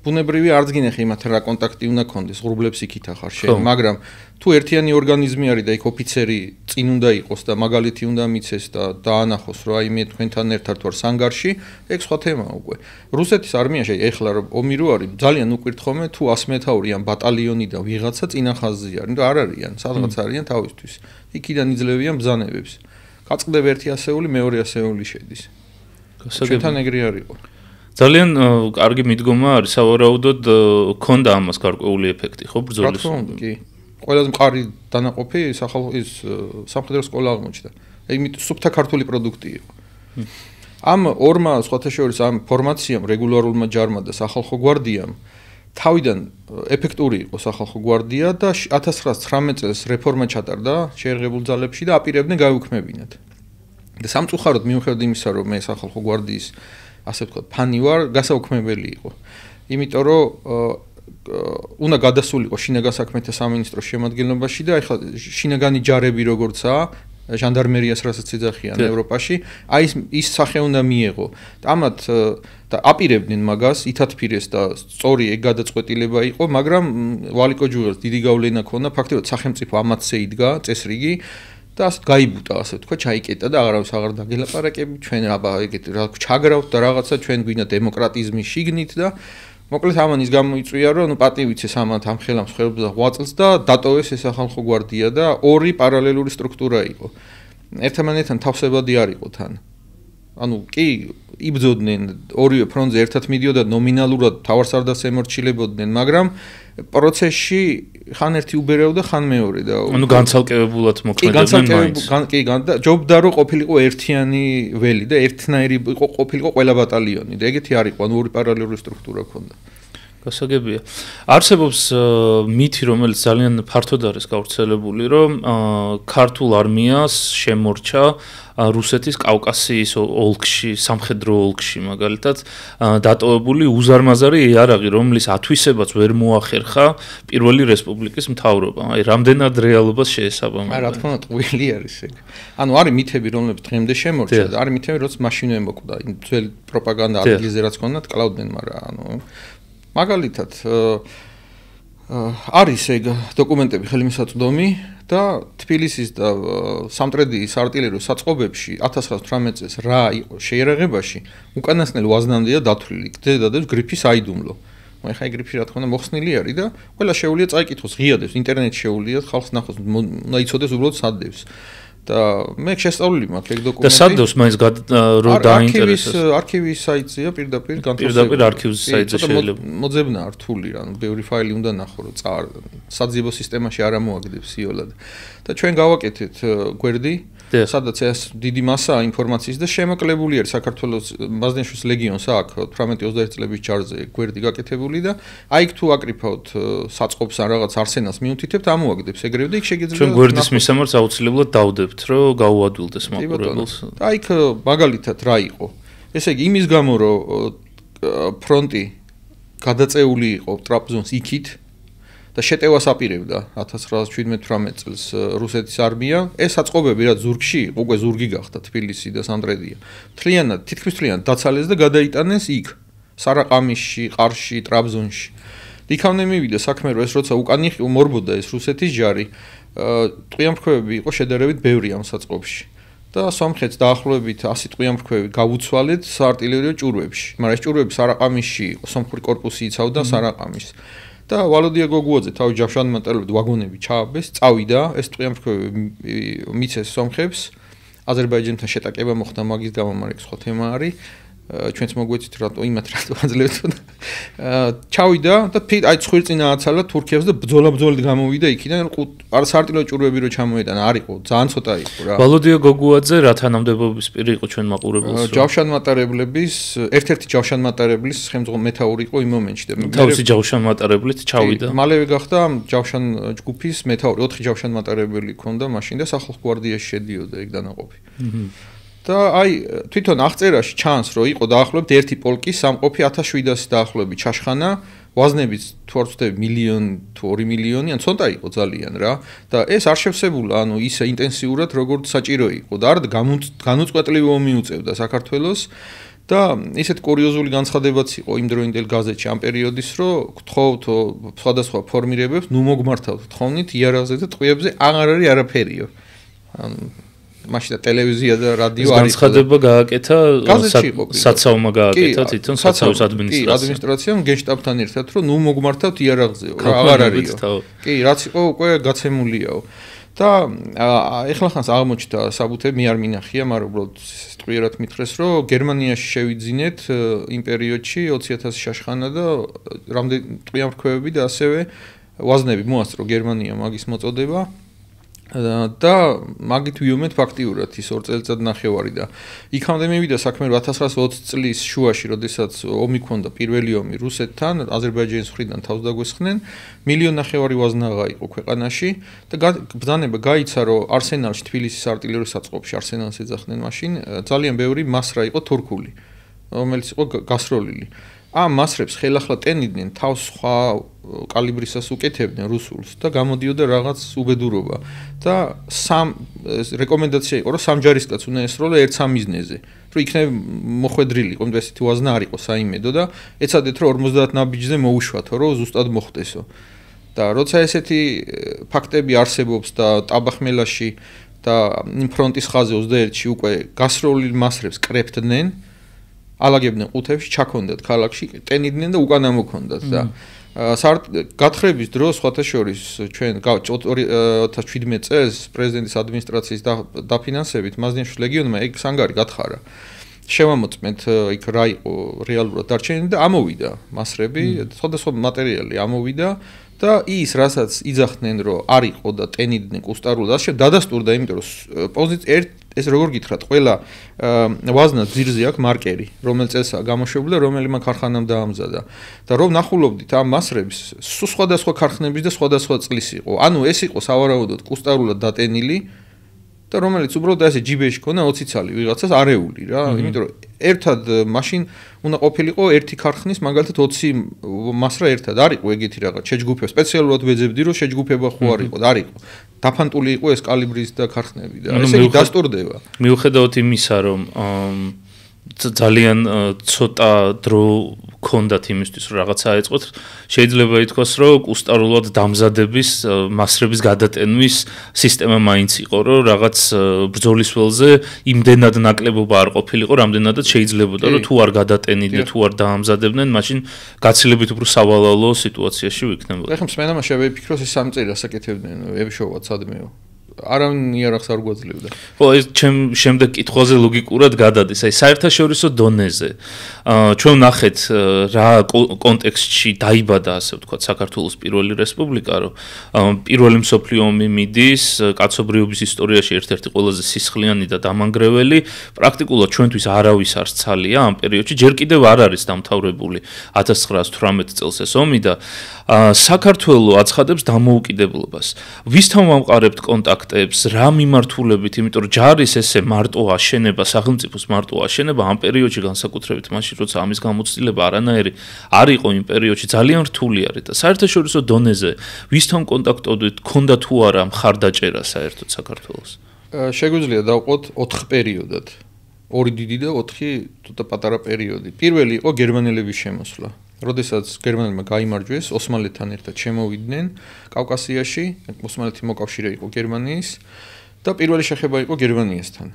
Speaker 2: ბუნებრივი არც გინახი იმათ რა კონტაქტი უნდა კონდეს, ღრუბლებს იქით ახარ შენ, მაგრამ თუ ერთიანი ორგანიზმი არის და იქ ოფიცერი წინ უნდა იყოს და მაგალითი უნდა მიცეს და დაანახოს, რომ აი მე თქვენთან ერთად ვარ სანგარში, ეგ სხვა თემაა უკვე. რუსეთის არმიაში ეხლა რომ ომი რო არის, ძალიან უკვირთ ხოლმე თუ 100 მეთაური ან ბატალიონი და ვიღაცა წინა ხაზზე არის, და არ არიან, სადღაც არიან თავისთვის. იქიდან იძლევიან ბრძანებებს. გაწყდება ერთი ასეული, მეორე ასეული შედის. ჩვენთან ეგრე არ იყო.
Speaker 1: ძალიან კარგი მიდგომა არის, სავარაუდოდ ქონდა ამას გარკვეული ეფექტი, ხო, ბრძოლის?
Speaker 2: რა თქმა უნდა, კი. ყველაზე მყარი დანაყოფი სამხედრო სკოლა აღმოჩნდა. ეგ სუფთა ქართული პროდუქტი იყო. ამ ორმა სხვათა შორის ამ ფორმაციამ, რეგულარულმა ჯარმა და სახალხო გვარდიამ თავიდან ეფექტური იყო სახალხო გვარდია და 1919 წელს რეფორმა ჩატარდა შეერღებულ ძალებში და აპირებდნენ გაეუქმებინათ. და სამწუხაროდ მიუხედავად იმისა, რომ მე სახალხო გვარდიის ასე ვთქვათ, ფანი ვარ, გასაუქმებელი იყო. იმიტომ რომ უნდა გადასულიყო შინაგან საქმეთა სამინისტროს შემადგენლობაში და ეხლა შინაგანი ჯარები როგორცაა, ჟანდარმერიას რასაც ეძახიან ევროპაში, აი ის სახე უნდა მიეღო. ამათ და აპირებდნენ მაგას, ითათფირეს და სწორი ეგ გადაწყვეტილება იყო, მაგრამ ვალიკო ჯუღელს დიდი გავლენა ჰქონდა, ფაქტობრივად სახელმწიფო ამათზე იდგა წესრიგი და ასე გაიბუტა, ასე ვთქვა, ჩაიკეტა და აღარავის აღარ დაგელაპარაკები, ჩვენ აბა ეგეთ რა ჩაგრავთ და რაღაცა ჩვენ გვინდა დემოკრატიზმის შიგნით და მოკლედ ამან ის გამოიწვია, რომ ნუ პატივიცეს ამათ ამ ხელამს ხელბზა ღვაწლს და დატოვეს ეს სახალხო გვარდია და ორი პარალელური სტრუქტურა იყო. ერთმანეთთან თავსებადი არ იყო თან. ანუ კი იბრძოდნენ ორივე ფრონტზე ერთად მიდიოდა ნომინალურად თავარსარდას ემორჩილებოდნენ, მაგრამ პროცესში ხან ერთი უბერევდა, ხან მეორე და
Speaker 1: ანუ განცალკევებულად მოქმედებდნენ მაინც.
Speaker 2: კი, ჯობდა რომ ყოფილიყო ერთიანი ველი და ერთნაირი ყოფილიყო ყველა ბატალიონი და ეგეთი არ იყო, ანუ ორი პარალელური სტრუქტურა ჰქონდა.
Speaker 1: გასაგებია. არსებობს მითი, რომელიც ძალიან ფართოდ არის გავრცელებული, რომ ქართულ არმიას შემორჩა რუსეთის კავკასიის ოლქში, სამხედრო ოლქში, მაგალითად, დატოვებული უზარმაზარი იარაღი, რომლის ათვისებაც ვერ მოახერხა პირველი რესპუბლიკის მთავრობა. აი, რამდენად რეალობას შეესაბამება.
Speaker 2: რა თქმა უნდა, ტყუილი არის ეგ. ანუ არის მითები, რომლებიც დღემდე შემორჩა და არის მითები, როცა მაშინვე მოკვდა. იმ ძველი პროპაგანდა ადგილზე რაც ქონდათ, კლავდნენ, მაგრამ ანუ მაგალითად არის ეგ დოკუმენტები ხელმისაწვდომი და თბილისის და სამტრედიის არტილერიულ საწყობებში 1918 წელს რა იყო შეიარაღებაში უკანასკნელი ვაზნამდეა დათვლილი. დედადებს გრიფის აიდუმლო. ეხლა ეგ გრიფი რა თქმა უნდა მოხსნილი არის და ყველა შეუძლია წაიკითხოს, ღიადებს, ინტერნეტში შეუძლია ხალხს ნახოს, უნდა იცოდეს უბრალოდ სადევს. და მე შესწავლილი მაქვს ეგ დოკუმენტი.
Speaker 1: და სადოს მაინც რო დაინტერესებს.
Speaker 2: არქივის საიტზეა პირდაპირ განთავსებული.
Speaker 1: პირდაპირ არქივის საიტზე შეიძლება.
Speaker 2: მოძებნა რთული რა, ბევრი ფაილი უნდა ნახო, რომ საძიებო სისტემაში არ ამოაგდებს იოლად. და ჩვენ გავაკეთეთ გვერდი, სადაც ეს დიდი მასაა ინფორმაციის და შემოკლებული არის საქართველოს მაზნეშვის ლეგიონს აქვს 18-21 წლების ჯარზე გვერდი გაკეთებული და აი თუ აკრიფავთ საწყობს ან რაღაც არსენალს მიუთითებთ ამოაგდებს ეგრევე და იქ შეგიძლიათ
Speaker 1: ჩვენ გვერდის მისამართს აუცილებლად დავდებთ რომ გაუადვილდეს მაყურებელს.
Speaker 2: აი იქ მაგალითად რა იყო. ესე იგი იმის გამო რომ ფრონტი გადაწეული იყო ტრაპზონს იქით და შეტევას აპირებდა 1917-18 წელს რუსეთის არმია, ეს საწყობები რა ზურგში იყო, უკვე ზურგი გახდა თბილისი და სამტრედია. თითქმის მთლიანად დაცალეს და გადაიტანეს იქ, სარაყამისში, ყარში, ტრაბზონში. იქამდე მივიდა საქმე, რომ ეს როცა უკან მორბოდა ეს რუსეთის ჯარი, ტყვიამფრქვევები იყო შედარებით ბევრი ამ საწყობში. და სომხეთს დაახლოებით 100 ტყვიამფრქვევი გაუცვალეთ საარტილერიო ჭურვებში. მაგრამ ეს ჭურვები სარაყამისში იყო, სომხური კორპუსი იცავდა სარაყამის. და ვალოდია გოგუაძე თავის ჯავშანმატარებლად ვაგონები ჩააბეს, წავიდა, ეს ტყვიამფრქვევი მიცეს სომხებს, აზერბაიჯანთან შეტაკება მოხდა მაგის გამო, მაგრამ ეს ხო თემა არის. ჩვენც მოგვეცით რატო იმათ რატო აძლევთ და ჩავიდა და აი ცხვირწინა აცალა თურქებს და ბძოლა-ბძოლით გამოვიდა იქიდან არ საარტილერიო ჭურვები რო ჩამოეტანა არ იყო ძალიან ცოტა იყო რა.
Speaker 1: ვალოდია გოგუაძე რა თანამდებობის პირი იყო ჩვენ მაყურებელს?
Speaker 2: ჯავშანმატარებლების ერთ-ერთი ჯავშანმატარებლის ხელმძღვანელი მეთაური იყო იმ მომენტში და
Speaker 1: თავისი ჯავშანმატარებლით ჩავიდა.
Speaker 2: მალევე გახდა ჯავშან ჯგუფის მეთაური, 4 ჯავშანმატარებელი ჰქონდა მაშინ და სახალხო გვარდიაში შედიოდა ეგ დანაყოფი. და აი თვითონ აღწერაში ჩანს რომ იყო დაახლოებით 1 პოლკი სამყოფი 1700 დაახლოებით ჩაშხანა ვაზნებით თუ არ ვცდები მილიონი თუ 2 მილიონი ან ცოტა იყო ძალიან რა და ეს არ შევსებულა ანუ ისე ინტენსიურად როგორც საჭირო იყო და არ განუწყვეტლივ ომი უწევდა საქართველოს და ისეთ კურიოზული განცხადებაც იყო იმ დროინდელ გაზეთში ამ პერიოდის რომ გთხოვთ სხვადასხვა ფორმირებებს ნუ მოგმართავთ თხოვნით იარაღზე და ტყვიებზე აღარ არის არაფერიო ანუ მაშინ ტელევიზია და რადიო არის
Speaker 1: განცხადება გააკეთა საცავმა გააკეთა თვითონ საცავის
Speaker 2: ადმინისტრაციამ გენშტაბთან ერთად რომ ნუ მოგმართავთ იარაღზეო რა აღარ არისო კი რაც იყო უკვე გაცემულიაო და ეხლახანს აღმოჩნდა საბუთები მე არ მინახია მაგრამ უბრალოდ სტყვიერად მითხრეს რომ გერმანიაში შევიძინეთ იმ პერიოდში 20000 შაშხანა და რამდენი ტყვიამფრქვევები და ასევე ვაზნები მოასწრო გერმანია მაგის მოწოდება და მაგით ვიომეთ ფაქტიურად ის 2 წელიწად ნახევარი და იქამდე მივიდა საქმე 1920 წლის შუაში, როდესაც ომი ქონდა პირველი ომი რუსეთთან, აზერბაიჯანის მხრიდან თავს დაგვესხნენ, 1.5 მილიონი ვაზნაღა იყო ქვეყანაში და ბრძანება გაიცა, რომ არსენალში თბილისის არტილერიის საწყობში არსენალს ეძახდნენ მაშინ, ძალიან ბევრი მასრა იყო თურქული, რომელიც იყო გასროლილი. ამ მასრებს ხელახლა ტენიდნენ თავს სხვა კალიბრისას უკეთებდნენ რუსულს და გამოდიოდა რაღაც უბედურობა და რეკომენდაცია იყო რომ სამჯარისკაც უნდა ესროლა ერთ სამიზნეზე რომ იქნებ მოხვედრილი იყო ესეთი ვაზნა არ იყო საიმედო და ეცადეთ რომ 50 ნაბიჯზე მოუშვათო რომ ზუსტად მოხდესო და როცა ესეთი ფაქტები არსებობს და ტაბახმელაში და იმ ფრონტის ხაზზე 21-ში უკვე გასროლილ მასრებს კრებდნენ ალაგებდნენ ყუთებში, ჩაქონდათ ქალაქში, ტენიდნენ და უკან ამოქონდათ და გათხრების დროს სხვათა შორის ჩვენ 2017 წელს პრეზიდენტის ადმინისტრაციის დაფინანსებით მაზნეშვის ლეგიონმა ეგ სანგარი გათხარა. შევამოწმეთ იქ რა იყო რეალურად დარჩენილი და ამოვიდა მასრები, სხვადასხვა მატერიალი ამოვიდა და ის რასაც იძახდნენ რომ არ იყო და ტენიდნენ კუსტარულად, ასე დადასტურდა, იმიტომ რომ ეს როგორ გითხრათ, ყველა ვაზნად ძირზე აქვს მარკერი, რომელიც წელსაა გამოშვებული და რომელიმე ქარხანამ დაამზადა. და რომ ნახულობდით ამ მასრებს, სხვადასხვა ქარხნების და სხვადასხვა წლის იყო. ანუ ეს იყო სავარაუდოდ კუსტარულად დატენილი და რომელიც უბრალოდ ასე ჯიბეში ქონა 20 წალი ვიღაცას არეული რა. იმიტომ რომ ერთად მაშინ უნდა ყოფილიყო ერთი ქარხნის მაგალითად 20 მასრა ერთად. არ იყო ეგეთი რაღაც შეჯგუფება, სპეციალურად ვეძებდი რომ შეჯგუფება ხო არ იყო, არ იყო. დაფანტული იყო ეს კალიბრის და ქარხნები და ესე იგი დასტურდება.
Speaker 1: მიუხედავად იმისა, რომ ძალიან ცოტა დრო ქონდათ იმისთვის რომ რაღაცა აეწყოთ, შეიძლება ითქვას, რომ კუსტარულად დამზადების მასრების გადატენვის სისტემა მაინც იყო, რომ რაღაც ბრძოლის ველზე იმდენად ნაკლებობა არ ყოფილიყო, რამდენადაც შეიძლებოდა, რომ თუ არ გადატენიდნენ, თუ არ დაამზადებდნენ, მაშინ გაცილებით უფრო სავალალო სიტუაციაში ვიქნებოდა.
Speaker 2: ეხლა მსმენელმა შევიფიქროს ეს სამწერი ასაკეთებდნენ, ებშოვად სადმეო. არავინ იარაღს არ გვაძლევდა.
Speaker 1: ხო, ეს შემდეგ კითხვაზე ლოგიკურად გადადის. აი საერთაშორისო დონეზე ჩვენ ნახეთ რა კონტექსტში დაიბადა, ასე ვთქვათ, საქართველოს პირველი რესპუბლიკა, რომ პირველი მსოფლიო ომი მიდის კაცობრიობის ისტორიაში ერთ-ერთი ყველაზე სისხლიანი და დამანგრეველი, პრაქტიკულად ჩვენთვის არავის არ სცალია ამ პერიოდში, ჯერ კიდევ არ არის დამთავრებული 1918 წელს ეს ომი და საქართველოს აცხადებს დამოუკიდებლობას. ვისთან ვამყარებთ კონტაქტებს, რა მიმართულებით, იმიტომ რომ ჯარის ესე მარტო აშენება, სახელმწიფოს მარტო აშენება ამ პერიოდში განსაკუთრებით მაშინ როცა ამის გამოცდილება არანაირი არ იყო იმ პერიოდში ძალიან რთული არის და საერთაშორისო დონეზე ვისთან კონტაქტობდით, ქონდა თუ არა მხარდაჭერა საერთოდ საქართველოს?
Speaker 2: შეგვიძლია დავყოთ 4 პერიოდად. 2 დიდი და 4 ცოტა პატარა პერიოდი. პირველი იყო გერმანელების შემოსვლა. როდესაც გერმანელებმა გაიმარჯვეს, ოსმალეთთან ერთად შემოვიდნენ კავკასიაში, ოსმალეთი მოკავშირე იყო გერმანიის და პირველი შეხება იყო გერმანიასთან.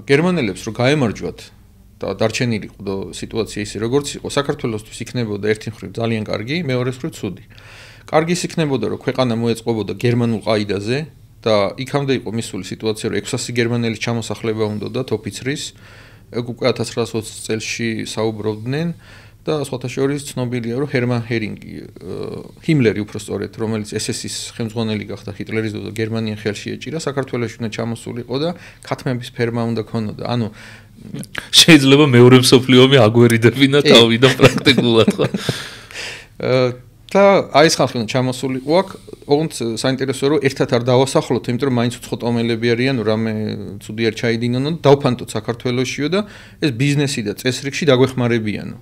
Speaker 2: გერმანელებს რო გაემარჯვათ და დარჩენილიყო სიტუაცია ისე როგორც იყო, საქართველოსთვის იქნებოდა ერთი მხრივ ძალიან კარგი, მეორე მხრივ ცუდი. კარგი ის იქნებოდა, რომ ქვეყანა მოეწყობოდა გერმანულ ყაიდაზე და იქამდე იყო მისული სიტუაცია, რომ 600 გერმანელის ჩამოსახლება უნდათ ოფიცრის, უკვე 1920 წელსში საუბრობდნენ. და სხვათა შორის ცნობილია, რომ ჰერმან ჰერინგი, ჰიმლერი უბრალოდ, რომელიც SS-ის ხელმძღვანელი გახდა ჰიტლერის და გერმანიამ ხელში ეჭირა, საქართველოში უნდა ჩამოსულიყო და ქათმების ფერმა უნდა ქონოდა. ანუ
Speaker 1: შეიძლება მეორე მსოფლიო ომი აგვერიდებინა თავიდან პრაქტიკულად ხო?
Speaker 2: და აი ეს ხალხი ჩამოსულიყო აქ, ოღონდ საინტერესოა, რომ ერთად არ დავასახლოთ, იმიტომ რომ მაინც უცხო ტომელები არიან, რამე ცუდი არ ჩაიდინონო, დავფანტოთ საქართველოშიო და ეს ბიზნესი და წესრიგში დაგვეხმარებიანო.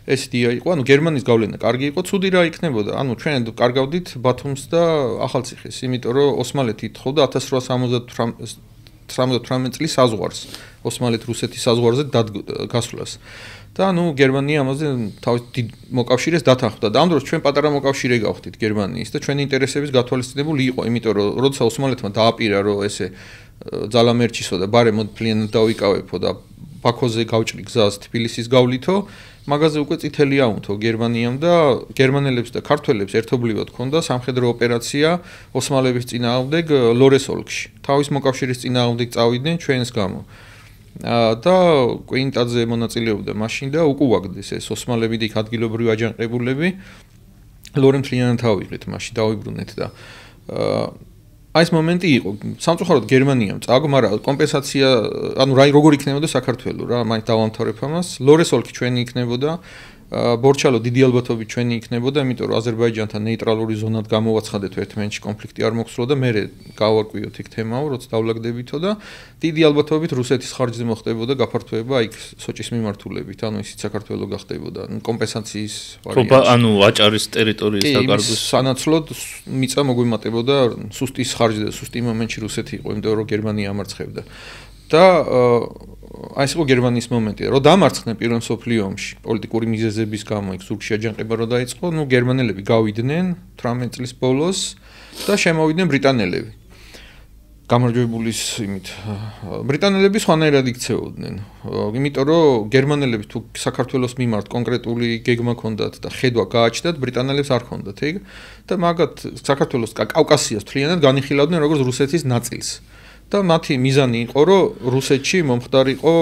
Speaker 2: ეს იდეა იყო, ანუ გერმანიის გავლენა კარგი იყო, ცუდი რა იქნებოდა. ანუ ჩვენ კარგავდით ბათუმს და ახალციხეს, იმიტომ რომ ოსმალეთი ითხოვდა 1878 წლის საზღვარს, ოსმალეთ-რუსეთის საზღვარზე გასვლას. და ანუ გერმანია ამაზე თავის დიდ მოკავშირეს დათანხმდა. და ამ დროს ჩვენ პატარა მოკავშირე გავხდით გერმანიის და ჩვენი ინტერესების გათვალისწინებული იყო, იმიტომ რომ როცა ოსმალეთმა დააპირა, რომ ესე ძალამერჩისო და ბარე მოდფლიანად დავიკავებო და ბაქოზე გავჭრი გზას თბილისის გავლითო, მაგაზე უკვე წითელი აუნთო გერმანიამ და გერმანელებს და ქართველებს ერთობლივად ჰქონდა სამხედრო ოპერაცია ოსმალების წინააღმდეგ ლორეს ოლქში. თავის მოკავშირის წინააღმდეგ წავიდნენ ჩვენს გამო. და კვინტაძე მონაწილეობდა მაშინ და უკუვაგდეს ეს ოსმალები და იქ ადგილობრივი აჯანყებულები ლორემ მთლიანად ავიღეთ მაშინ დავიბრუნეთ და აი ეს მომენტი იყო სამწუხაროდ გერმანიამ წააგო, მაგრამ კომპენსაცია, ანუ როგორ იქნებოდა საქართველოს რა, მაინც დავამთავრებ ამას. ლორეს ოლქი ჩვენი იქნებოდა, ბორჩალო დიდი ალბათობით ჩვენი იქნებოდა, იმიტომ რომ აზერბაიჯანთან ნეიტრალური ზონად გამოვაცხადეთ ერთმანეთში კონფლიქტი არ მოხსრო და მე გავარკვიოთ იქ თემაო, როცა დავლაგდებითო და დიდი ალბათობით რუსეთის ხარჯზე მოხდებოდა გაფართოება იქ სოჭის მიმართულებით, ანუ ისიც საქართველოს გახდებოდა, კომპენსაციის
Speaker 1: ვარიანტი. ანუ აჭარის ტერიტორიის დაკარგვის
Speaker 2: სანაცვლოდ მიწა მოგვიმატებოდა სუსტის ხარჯზე და სუსტი მომენტში რუსეთი იყო, იმიტომ რომ გერმანია ამარცხებდა. და აი ეს იყო გერმანიის მომენტი, რომ დამარცხდნენ პირველ მსოფლიო ომში პოლიტიკური მიზეზების გამო, იქ ზურგში აჯანყება რო დაიწყო, ნუ გერმანელები გავიდნენ 18 წლის ბოლოს და შემოვიდნენ ბრიტანელები. გამარჯვებულის იმით ბრიტანელები სხვანაირად იქცეოდნენ, იმიტომ რომ გერმანელებს თუ საქართველოს მიმართ კონკრეტული გეგმა ჰქონდათ და ხედვა გააჩნდათ, ბრიტანელებს არ ჰქონდათ ეგ და მაგათ საქართველოს კავკასიას მთლიანად განიხილავდნენ როგორც რუსეთის ნაწილს. და მათი მიზანი იყო, რომ რუსეთში მომხდარიყო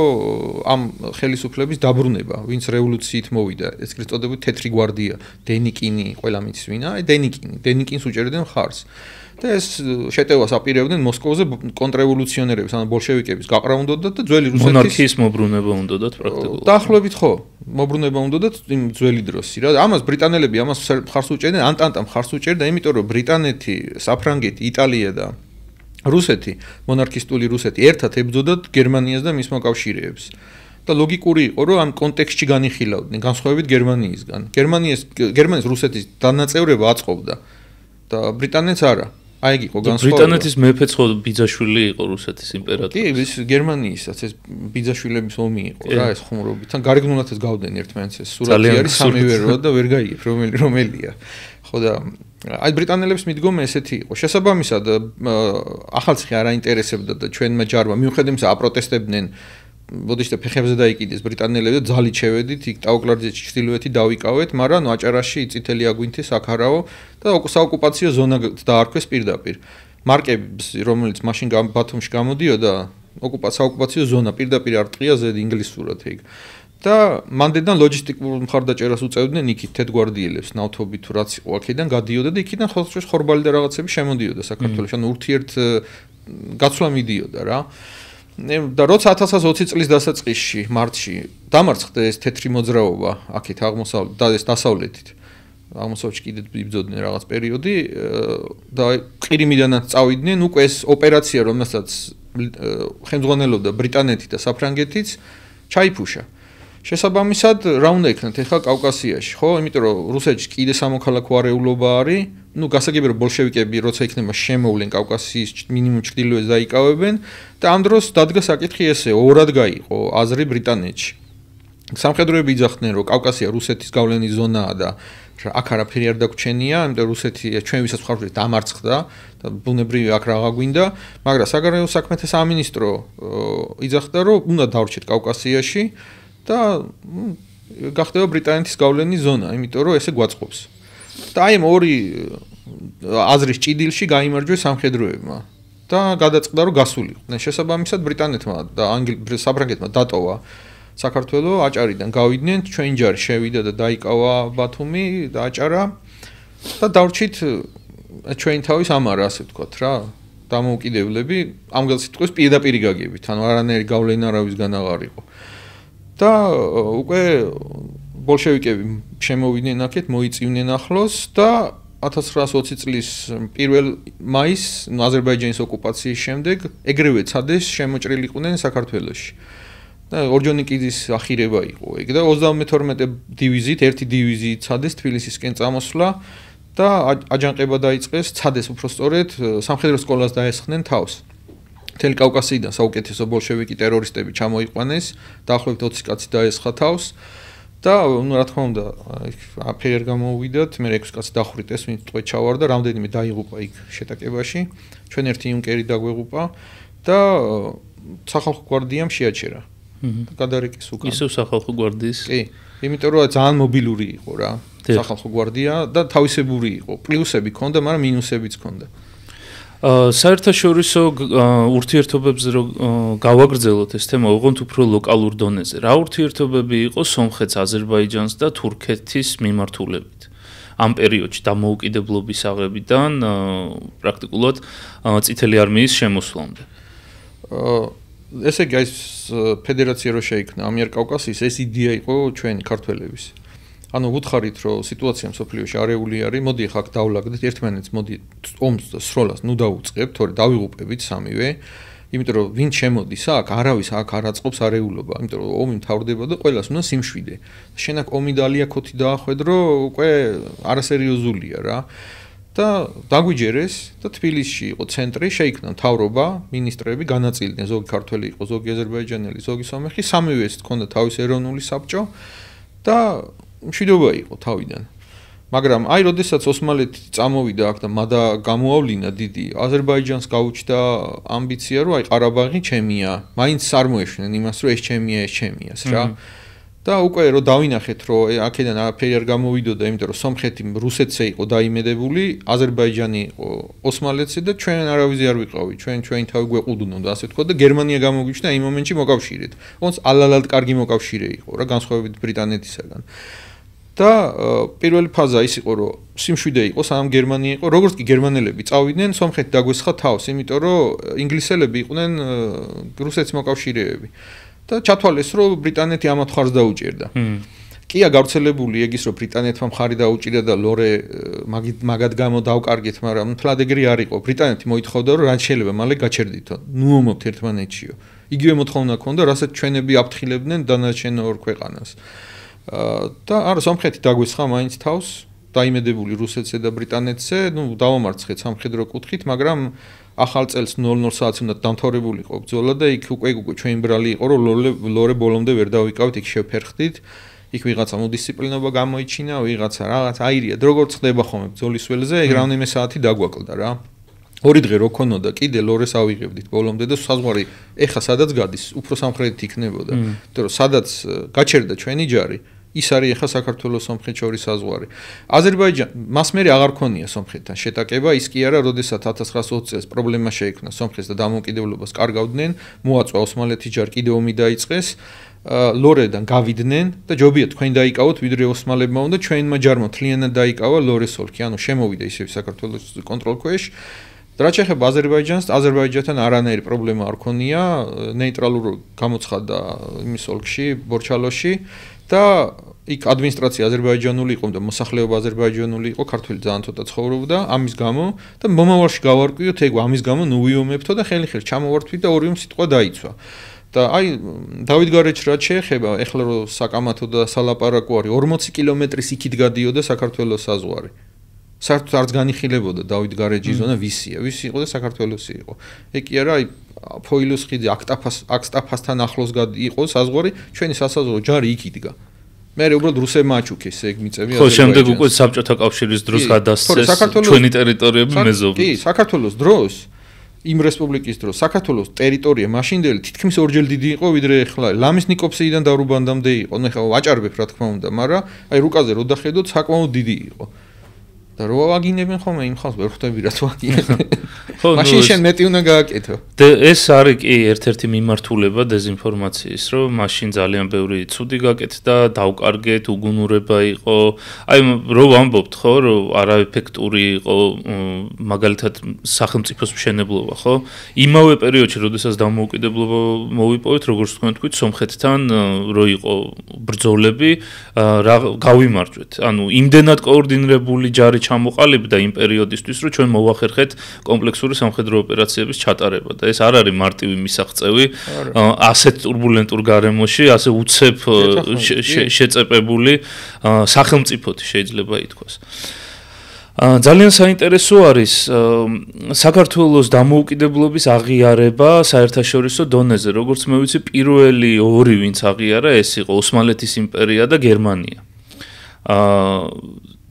Speaker 2: ამ ხელისუფლების დაბრუნება, ვინც რევოლუციით მოვიდა, ეს კი წოდებული თეთრი გვარდია, დენიკინი, ყველა მის ვინა, აი დენიკინს უჭერდნენ მხარს. და ეს შეტევას აპირებდნენ მოსკოვზე კონტრრევოლუციონერების, ანუ ბოლშევიკების გაყრა უნდოდათ და ძველი რუსეთის
Speaker 1: მონარქიის მობრუნება უნდოდათ პრაქტიკულად.
Speaker 2: დაახლოებით ხო, მობრუნება უნდოდათ იმ ძველი დროსი რა. ამას ბრიტანელები ამას ხარს უჭერდნენ, ანტანტამ ხარს უჭერდა, იმიტომ რომ ბრიტანეთი, საფრანგეთი, იტალია და რუსეთი, მონარქისტული რუსეთი ერთად ებრძოდათ გერმანიას და მის მოკავშირეებს. და ლოგიკური იყო, რომ ამ კონტექსტში განიხილავდნენ, განსხვავებით გერმანიისგან. გერმანიის რუსეთის დანაწევრება აწყობდა და ბრიტანეთს არა. აი ეგ იყო განსხვავება.
Speaker 1: ბრიტანეთის მეფეც ხო ბიძაშვილი იყო რუსეთის იმპერატორი.
Speaker 2: კი, ეს გერმანიისაც ეს ბიძაშვილების ომი იყო რა, ეს ხუმრობით. თან გარეგნულად ეს გავდნენ ერთმანეთს ეს სურათი არის სამივე და ვერ გაიგებ რომელია. ხო და აი ბრიტანელებს მიდგომა ესეთი იყო. შესაბამისად ახალციხე არ აინტერესებდა და ჩვენმა ჯარმა მიუხედავად იმისა აპროტესტებდნენ ბოდიშთა ფეხებზე დაიკიდეს ბრიტანელები და ძალით შევედით იქ ტაუკლარჯეთში ჩრდილოეთი დავიკავეთ, მაგრამ აჭარაში წითელი აგვინთი საქარავო და საოკუპაციო ზონა დაარქვეს პირდაპირ. მარკებს, რომელიც მაშინ ბათუმში გამოდიოდა, საოკუპაციო ზონა პირდაპირ არ ტყია ზედ ინგლისურად ეგ. და მანდედან ლოჯისტიკურ მხარდაჭერას უწევდნენ იქით თეთრგვარდიელებს, ნავთობი თუ რაც იყო აქედან გადიოდა და იქიდან ხორბალი და რაღაცები შემოდიოდა საქართველოში, ანუ ურთიერთ გაცვლა მიდიოდა რა. და როცა 1020 წლის დასაწყისში მარტში დამარცხდა ეს თეთრი მოძრაობა აქეთ აღმოსავლეთ და ეს დასავლეთით აღმოსავლეთში კიდე იბრძოდნენ რაღაც პერიოდი და ყირიმიდანაც წავიდნენ უკვე ეს ოპერაცია რომელსაც ხელმძღვანელობდა ბრიტანეთი და საფრანგეთიც ჩაიფუშა შესაბამისად რა უნდა იქნათ ახლა კავკასიაში ხო იმიტომ რომ რუსეთში კიდე სამოქალაქო არეულობა არის ну გასაგებია რომ ბოლშევიკები როცა იქნება შემოვლენ კავკასიის მინიმუმ ჩრდილოეთს დაიკავებენ და ამ დროს დადგა საკითხი ესე ორად გაიყო აზრი ბრიტანეთში სამხედროები იძახდნენ რომ კავკასია რუსეთის გავლენის ზონაა და აქ არაფერი არ დაგვრჩენია იმიტომ რუსეთი ჩვენ ვისაც ხართ დამარცხდა და ბუნებრივი აქ რაღა გვინდა მაგრამ საგარეო საქმეთა სამინისტრო იძახდა რომ უნდა დავრჩეთ კავკასიაში და გახდება ბრიტანეთის გავლენის ზონა იმიტომ რომ ესე გვაწყობს და აი ამ ორი აზრის ჭიდილში გაიმარჯვეს სამხედროებმა და გადაწყდა რომ გასულიყვნენ შესაბამისად ბრიტანეთმა და საფრანგეთმა დატოვა საქართველოს აჭარიდან გავიდნენ ჩვენ ჯარი შევიდა და დაიკავა ბათუმი და აჭარა და დავრჩით ჩვენ თავის ამარა ასე ვთქვათ რა დამოუკიდებლები ამ გასიტყვის პირდაპირ გაგებით ანუ არანაირი გავლენა არავისგან აღარ იყო და უკვე ბოლშევიკები შემოვიდნენ აქეთ მოიწივნენ ახლოს და 1920 წლის 1 მაისს აზერბაიჯანის ოკუპაციის შემდეგ ეგრევე ცადეს შემოჭრილიყვნენ საქართველოში და ორჯონიკიძის ახირება იყო ეგ და 32 დივიზიით ერთი დივიზიით ცადეს თბილისისკენ წამოსვლა და აჯანყება დაიწყეს ცადეს უფრო სწორედ სამხედრო სკოლას დაესხნენ თავს მთელი კავკასიიდან საუკეთესო ბოლშევიკი ტერორისტები ჩამოიყვანეს დაახლოებით 20 კაცი დაესხა თავს და ну რა თქმა უნდა აფერი არ გამოუვიდათ მე 6 კაცი დახვრიტეს ვინც ტყვე ჩავარდა რამდენიმე დაიღუპა იქ შეტაკებაში ჩვენ ერთი იუნკერი დაგვეღუპა და სახალხო გვარდიამ შეაჩერა გადარეკეს უკან
Speaker 1: ისევ სახალხო გვარდიის
Speaker 2: კი იმიტომ რომ ძალიან მობილური იყო რა სახალხო გვარდია და თავისებური იყო პლუსები ჰქონდა მაგრამ მინუსებიც ჰქონდა
Speaker 1: საერთაშორისო ურთიერთობებზე რომ გავაგრძელოთ ეს თემა ოღონდ უფრო ლოკალურ დონეზე რა ურთიერთობები იყო სომხეთს აზერბაიჯანს და თურქეთის მიმართულებით ამ პერიოდში დამოუკიდებლობის აღებიდან პრაქტიკულად წითელი არმიის შემოსვლამდე
Speaker 2: ესე იგი ეს ფედერაცია რო შეიქმნა ამიერკავკასიის ეს იდეა იყო ჩვენი ქართველების ანუ ვუთხარით რომ სიტუაცია მსოფლიოში არეული არის მოდი ახლა დავლაგდეთ ერთმანეთს მოდი ომს და სროლას ნუ დაუწყებთ თორე დავიღუპებით სამივე იმიტომ რომ ვინ შემოდის აქ არავის აქ არ აწყობს არეულობა იმიტომ რომ ომი მთავრდება და ყველას უნდა სიმშვიდე შენ აქ ომი დალიაქოთი დაახვედრო უკვე არასერიოზულია რა და დაგვიჯერეს და თბილისში იყო ცენტრი შეიქმნა მთავრობა მინისტრები განაწილდნენ ზოგი ქართველი იყო ზოგი აზერბაიჯანელი ზოგი სომეხი სამივეს ჰქონდა თავის ეროვნული საბჭო და მშვიდობა იყო თავიდან მაგრამ აი როდესაც ოსმალეთი წამოვიდა აქ და მადა გამოავლინა დიდი აზერბაიჯანს გაუჩნდა ამბიცია რომ აი ყარაბაღი ჩემია მაინც არ მოეშვნენ იმას რომ ეს ჩემიას რა და უკვე რომ დავინახეთ რომ აქედან არაფერი არ გამოვიდოდა იმიტომ რომ სომხეთი რუსეთზე იყო დაიმედებული აზერბაიჯანი იყო ოსმალეთზე და ჩვენ არავის არ ვიყავით ჩვენ თავი გვეყუდუნო და ასე თქვა და გერმანია გამოგვიჩნდა იმ მომენტში მოკავშირედ. ოღონდ ალალად კარგი მოკავშირე იყო რა განსხვავებით ბრიტანეთისაგან. და პირველი ფაზა ის იყო, რომ სიმშვიდე იყო, სანამ გერმანია იყო, როგორც კი გერმანელები წავიდნენ, სომხეთი დაგვესხა თავს, იმიტომ რომ ინგლისელები იყვნენ რუსეთის მოკავშირეები. და ჩათვალეს, რომ ბრიტანეთი ამათ ხარს დაუჭერდა. კია გავრცელებული ეგის, რომ ბრიტანეთმა მხარი დაუჭირდა და ლორე მაგად გამო დავკარგეთ, მაგრამ მთლად ეგრე არ იყო. ბრიტანეთი მოითხოვდა, რომ რაც შეიძლება მალე გაჩერდითო. ნუ ომობთ ერთმანეთშიო. იგივე მოთხოვნა ჰქონდა, რასაც ჩვენები აფრთხილებდნენ დანარჩენ ორ ქვეყანას. და არა სომხეთი დაგვესხა მაინც თავს, დაიმედებული რუსეთზე და ბრიტანეთზე, ნუ დავამარცხეთ სამხედრო კუთხით, მაგრამ ახალ წელს 00 საათს უნდა დამთავრებულიყო ბრძოლა და იქ უკვე ჩვენ ბრალი იყო, რომ ლორე ბოლომდე ვერ დავიკავით, იქ შევფერხდით. იქ ვიღაცა მოდისციპლინობა გამოიჩინა, ვიღაცა რაღაც აირია, როგორც ხდება ხოლმე ბრძოლის ველზე, ეგ რამდენიმე საათი დაგვაკლდა რა. ორი დღე რო ქონოდა, კიდე ლორეს ავიღებდით ბოლომდე და საზღვარი ეხა სადაც გადის, უფრო სამხრეთით იქნებოდა. იმიტომ რომ სადაც გაჩერდა ჩვენი ჯარი, ის არის ეხა საქართველოს სომხეთ შორის საზღვარი. მას მერე აღარ ქონია სომხეთთან შეტაკება, ის კი არა, როდესაც 1920 წელს პრობლემა შეექმნა სომხეთს და დამოუკიდებლობას კარგავდნენ, მოაწვა ოსმალეთის ჯარ კიდე ომი დაიწყეს. ლორედან გავიდნენ და ჯობია თქვენ დაიკავოთ, ვიდრე ოსმალებმა უნდა ჩვენმა ჯარმა მთლიანად დაიკავა ლორეს ოლქი, ანუ შემოვიდა ისევ საქართველოს კონტროლქვეშ. რაც შეეხება აზერბაიჯანს, აზერბაიჯანთან არანაირი პრობლემა არ ქონია, ნეიტრალურ გამოცხადდა იმის ოლქში, ბორჩალოში და იქ ადმინისტრაცია აზერბაიჯანული იყო და მოსახლეობა აზერბაიჯანული იყო, ქართველი ძალიან ცოტა ცხოვრობდა, ამის გამო და მომავალში გავარკვიოთ, ეგ ამის გამო ნუ ვიომებთო და ხელი-ხელი ჩამოვართვით და ორივემ სიტყვა დაიცვა. და აი დავითგარეჯს რაც შეეხება, ეხლა რომ საკამათო და სალაპარაკო არის 40 კილომეტრის იქით გადიოდა საქართველოს საზღვარი. საერთოდ არც განიხილებოდა დავითგარეჯის ზონა ვისი იყო და საქართველოსი იყო. ეგ კი არა, აი ფოილოს ხიდი აქტაფასთან ახლოს იყო საზღვარი, ჩვენი სასაზღვრო ჯარი იქ იდგა. მე უბრალოდ რუსებმა აჩუქეს ეგ მიწები
Speaker 1: აზერბაიჯანს. ხო, შემდეგ უკვე საბჭოთა კავშირის დროს გადასცეს ჩვენი ტერიტორიები მეზობლად.
Speaker 2: კი, საქართველოს დროს იმ რესპუბლიკის დროს საქართველოს ტერიტორია მაშინდელი თითქმის ორჯერ დიდი იყო, ვიდრე ახლა ლამის ნიკოპსიიდან და რუბანდამდე იყო. ნუ ახლა ვაჭარბებ რა თქმა უნდა, მაგრამ აი რუკაზე რო დახედოთ, საკმაოდ დიდი იყო. და რო აგინებენ ხოლმე იმ ხალხს ვერ ხვდები რა თუ აგინებენ. მაშინ შენ მეტი უნდა გააკეთო.
Speaker 1: ეს არის კი ერთ-ერთი მიმართულება დეზინფორმაციის, რომ მაშინ ძალიან ბევრი ცუდი გაკეთდა, დავკარგეთ, უგუნურება იყო. აი რო ვამბობთ ხო, რომ არაეფექტური იყო მაგალითად სახელმწიფოს მშენებლობა, ხო? იმავე პერიოდში, როდესაც დამოუკიდებლობა მოვიპოვეთ, როგორც თქვით, სომხეთთან რო იყო ბრძოლები, გავიმარჯვეთ. ანუ იმდენად კოორდინირებული ჯარი ჩამოყალიბდა იმ პერიოდისთვის, რომ ჩვენ მოვახერხეთ კომპლექსური სამხედრო ოპერაციების ჩატარება და ეს არ არის მარტივი მისაღწევი ასეთ турბულენტურ გარემოში, ასე უცებ შეწეპებული სახელმწიფოთი შეიძლება ითქვას. ძალიან საინტერესო არის საქართველოს დამოუკიდებლობის აღიარება საერთაშორისო დონეზე, როგორც მე ვიცი, პირველი ორი ვინც აღიარა, ეს იყო ოსმალეთის იმპერია და გერმანია.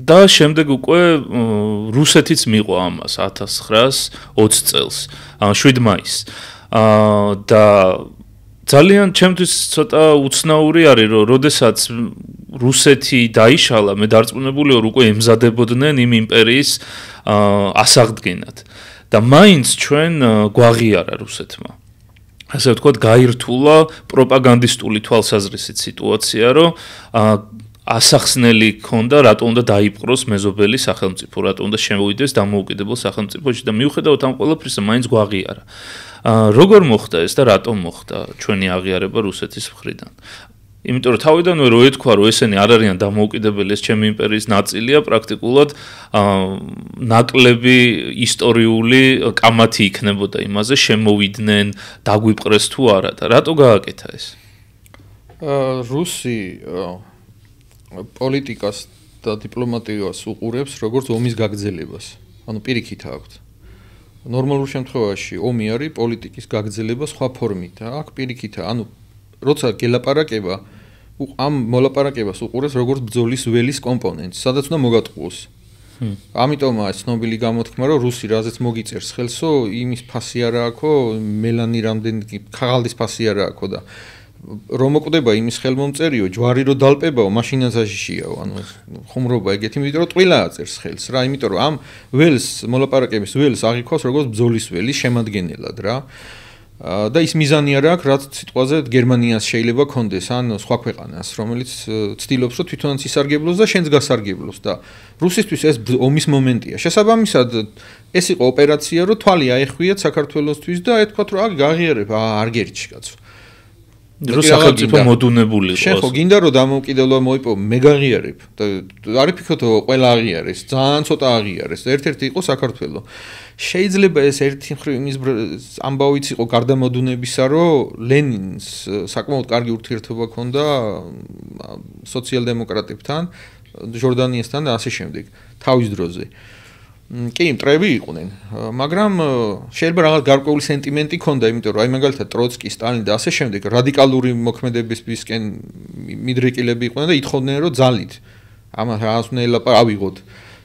Speaker 1: და შემდეგ უკვე რუსეთიც მიყვა ამას 1920 წელს, 7 მაისს. და ძალიან ჩემთვის ცოტა უცნაური არის, რომ როდესაც რუსეთი დაიშალა, მე დარწმუნებული ვარ, უკვე ემზადებოდნენ იმ იმპერიის ასაღდგენად. და მაინც ჩვენ გვაღიარა რუსეთმა. ასე ვთქვათ, გაირთულა პროპაგანდისტული თვალსაზრისით სიტუაცია, რომ ასახსნელი ქონდა, რატო უნდა დაიპყროს მეზობელი სახელმწიფო, რატო უნდა შემოვიდეს დამოუკიდებელ სახელმწიფოში და მიუხედავად ამ ყველაფრისა, მაინც გვაღიარა. როგორ მოხდა ეს და რატომ მოხდა ჩვენი აღიარება რუსეთის მხრიდან? იმიტომ რომ თავიდანვე რო ეთქვა, რომ ესენი არ არიან დამოუკიდებელი, ეს ჩემი იმპერიის ნაწილია, პრაქტიკულად ნაკლები ისტორიული კამათი იქნებოდა იმაზე, შემოვიდნენ, დაგვიპყრეს თუ არა და რატო გააკეთა ეს?
Speaker 2: რუსი პოლიტიკას და დიპლომატიას უყურებს როგორც ომის გაგრძელებას. ანუ პირიქით აქვთ. ნორმალურ შემთხვევაში ომი არის პოლიტიკის გაგრძელება სხვა ფორმით. აქ პირიქითა, ანუ როცა გელაპარაკება, ამ მოლაპარაკებას უყურებს როგორც ბრძოლის ველის კომპონენტს, სადაც უნდა მოგატყუოს. ამიტომაა ეს ცნობილი გამოთქმა, რომ რუსი რაზეც მოგიწერს ხელსო, იმის ფასი არა აქო, მელანი რამდენი ქაღალდის ფასი არა აქო და რომ მოკვდება იმის ხელმომწერიო, ჯვარი რო დალპებაო, მაშინაც აშიშიაო, ანუ ხუმრობა ეგეთი, იმიტომ რომ ტყილა აწერს ხელს რა, იმიტომ რომ ამ ველს, მოლაპარაკების ველს აღიქვას როგორც ბრძოლის ველი შემადგენელად რა. და ის მიზანი არ აქვს, რაც სიტყვაზე გერმანიას შეიძლება კონდეს, ან სხვა ქვეყანას, რომელიც ცდილობს, რომ თვითონაც ისარგებლოს და შენც გასარგებლოს და რუსისთვის ეს ომის მომენტია. შესაბამისად, ეს იყო ოპერაცია, რომ თვალი აეხვიათ საქართველოსთვის და ეთქვათ, რომ აი გაღიარებ, არ გერიჩი კაცო.
Speaker 1: რომ სახელმწიფო მოდუნებული იყოს.
Speaker 2: შენ ხო გინდა რომ დამოუკიდებლობა მოიპოვო, მე გაღიარებ და არ ვფიქრობ რომ ყველა აღიარეს, ძალიან ცოტა აღიარეს. ერთ-ერთი იყო საქართველო. შეიძლება ეს ერთი მხრივ იმის ამბავიც იყო გარდამოდუნებისა, რომ ლენინს საკმაოდ კარგი ურთიერთობა ჰქონდა სოციალ-დემოკრატებთან, ჟორდანიასთან და ასე შემდეგ, თავის დროზე. კი, მტრები იყვნენ, მაგრამ შეიძლება რაღაც გარკვეული სენტიმენტი ჰქონდა, იმიტომ რომ აი მაგალითად ტროცკი, სტალინი და ასე შემდეგ რადიკალური მოქმედებისკენ მიდრეკილები იყვნენ და ითხოვდნენ რომ ძალით ამას რაღაცნაირად ავიღოთ.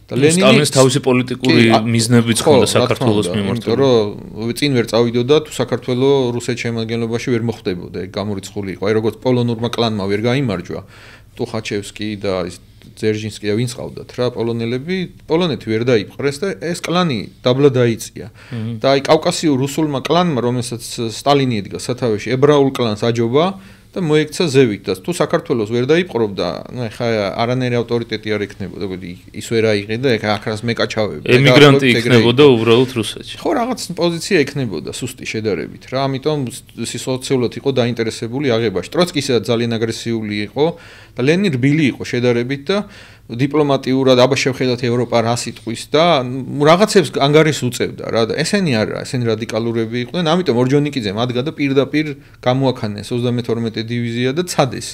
Speaker 2: და ლენინი
Speaker 1: სტალინის თავისი პოლიტიკური მიზნებიც ჰქონდა საქართველოს მიმართ.
Speaker 2: იმიტომ რომ წინ ვერ წავიდოდა თუ საქართველოს რუსეთის შემადგენლობაში ვერ მოხვდებოდა, ეგ გამორიცხული იყო. აი როგორც პოლონურმა კლანმა ვერ გაიმარჯვა, ტუხაჩევსკი და ის ძერჟინსკი და ვინც ყავდათ რა პოლონელები, პოლონეთი ვერ დაიპყრეს და ეს კლანი დაბლა დაიწია. და აი კავკასიურ რუსულმა კლანმა, რომელსაც სტალინი ედგა სათავეში, ებრაულ კლანს აჯობა და მოექცა ზევით და თუ საქართველოს ვერ დაიპყრობდა, ну ეხა არანაირი ავტორიტეტი არ ექნებოდა, ის ვერ აიღე და ეხა აქ რას მეკაჩავები.
Speaker 1: ემიგრანტი იქნებოდა უბრალოდ რუსეთში.
Speaker 2: ხო, რაღაც პოზიცია ექნებოდა სუსტი შედარებით რა, ამიტომ სოციალურად იყო დაინტერესებული აღებაში. ტროცკისა ძალიან აგრესიული იყო და ლენინი რბილი იყო შედარებით და დიპლომატიურად აბა შევხედოთ ევროპა რა სიტყვის და რაღაცებს ანგარიშს უწევდა რა და ესენი არა, ესენი რადიკალურები იყვნენ, ამიტომ ორჯონიკიძემ ადგა და პირდაპირ გამოაქანეს 32 დივიზია და ცადეს.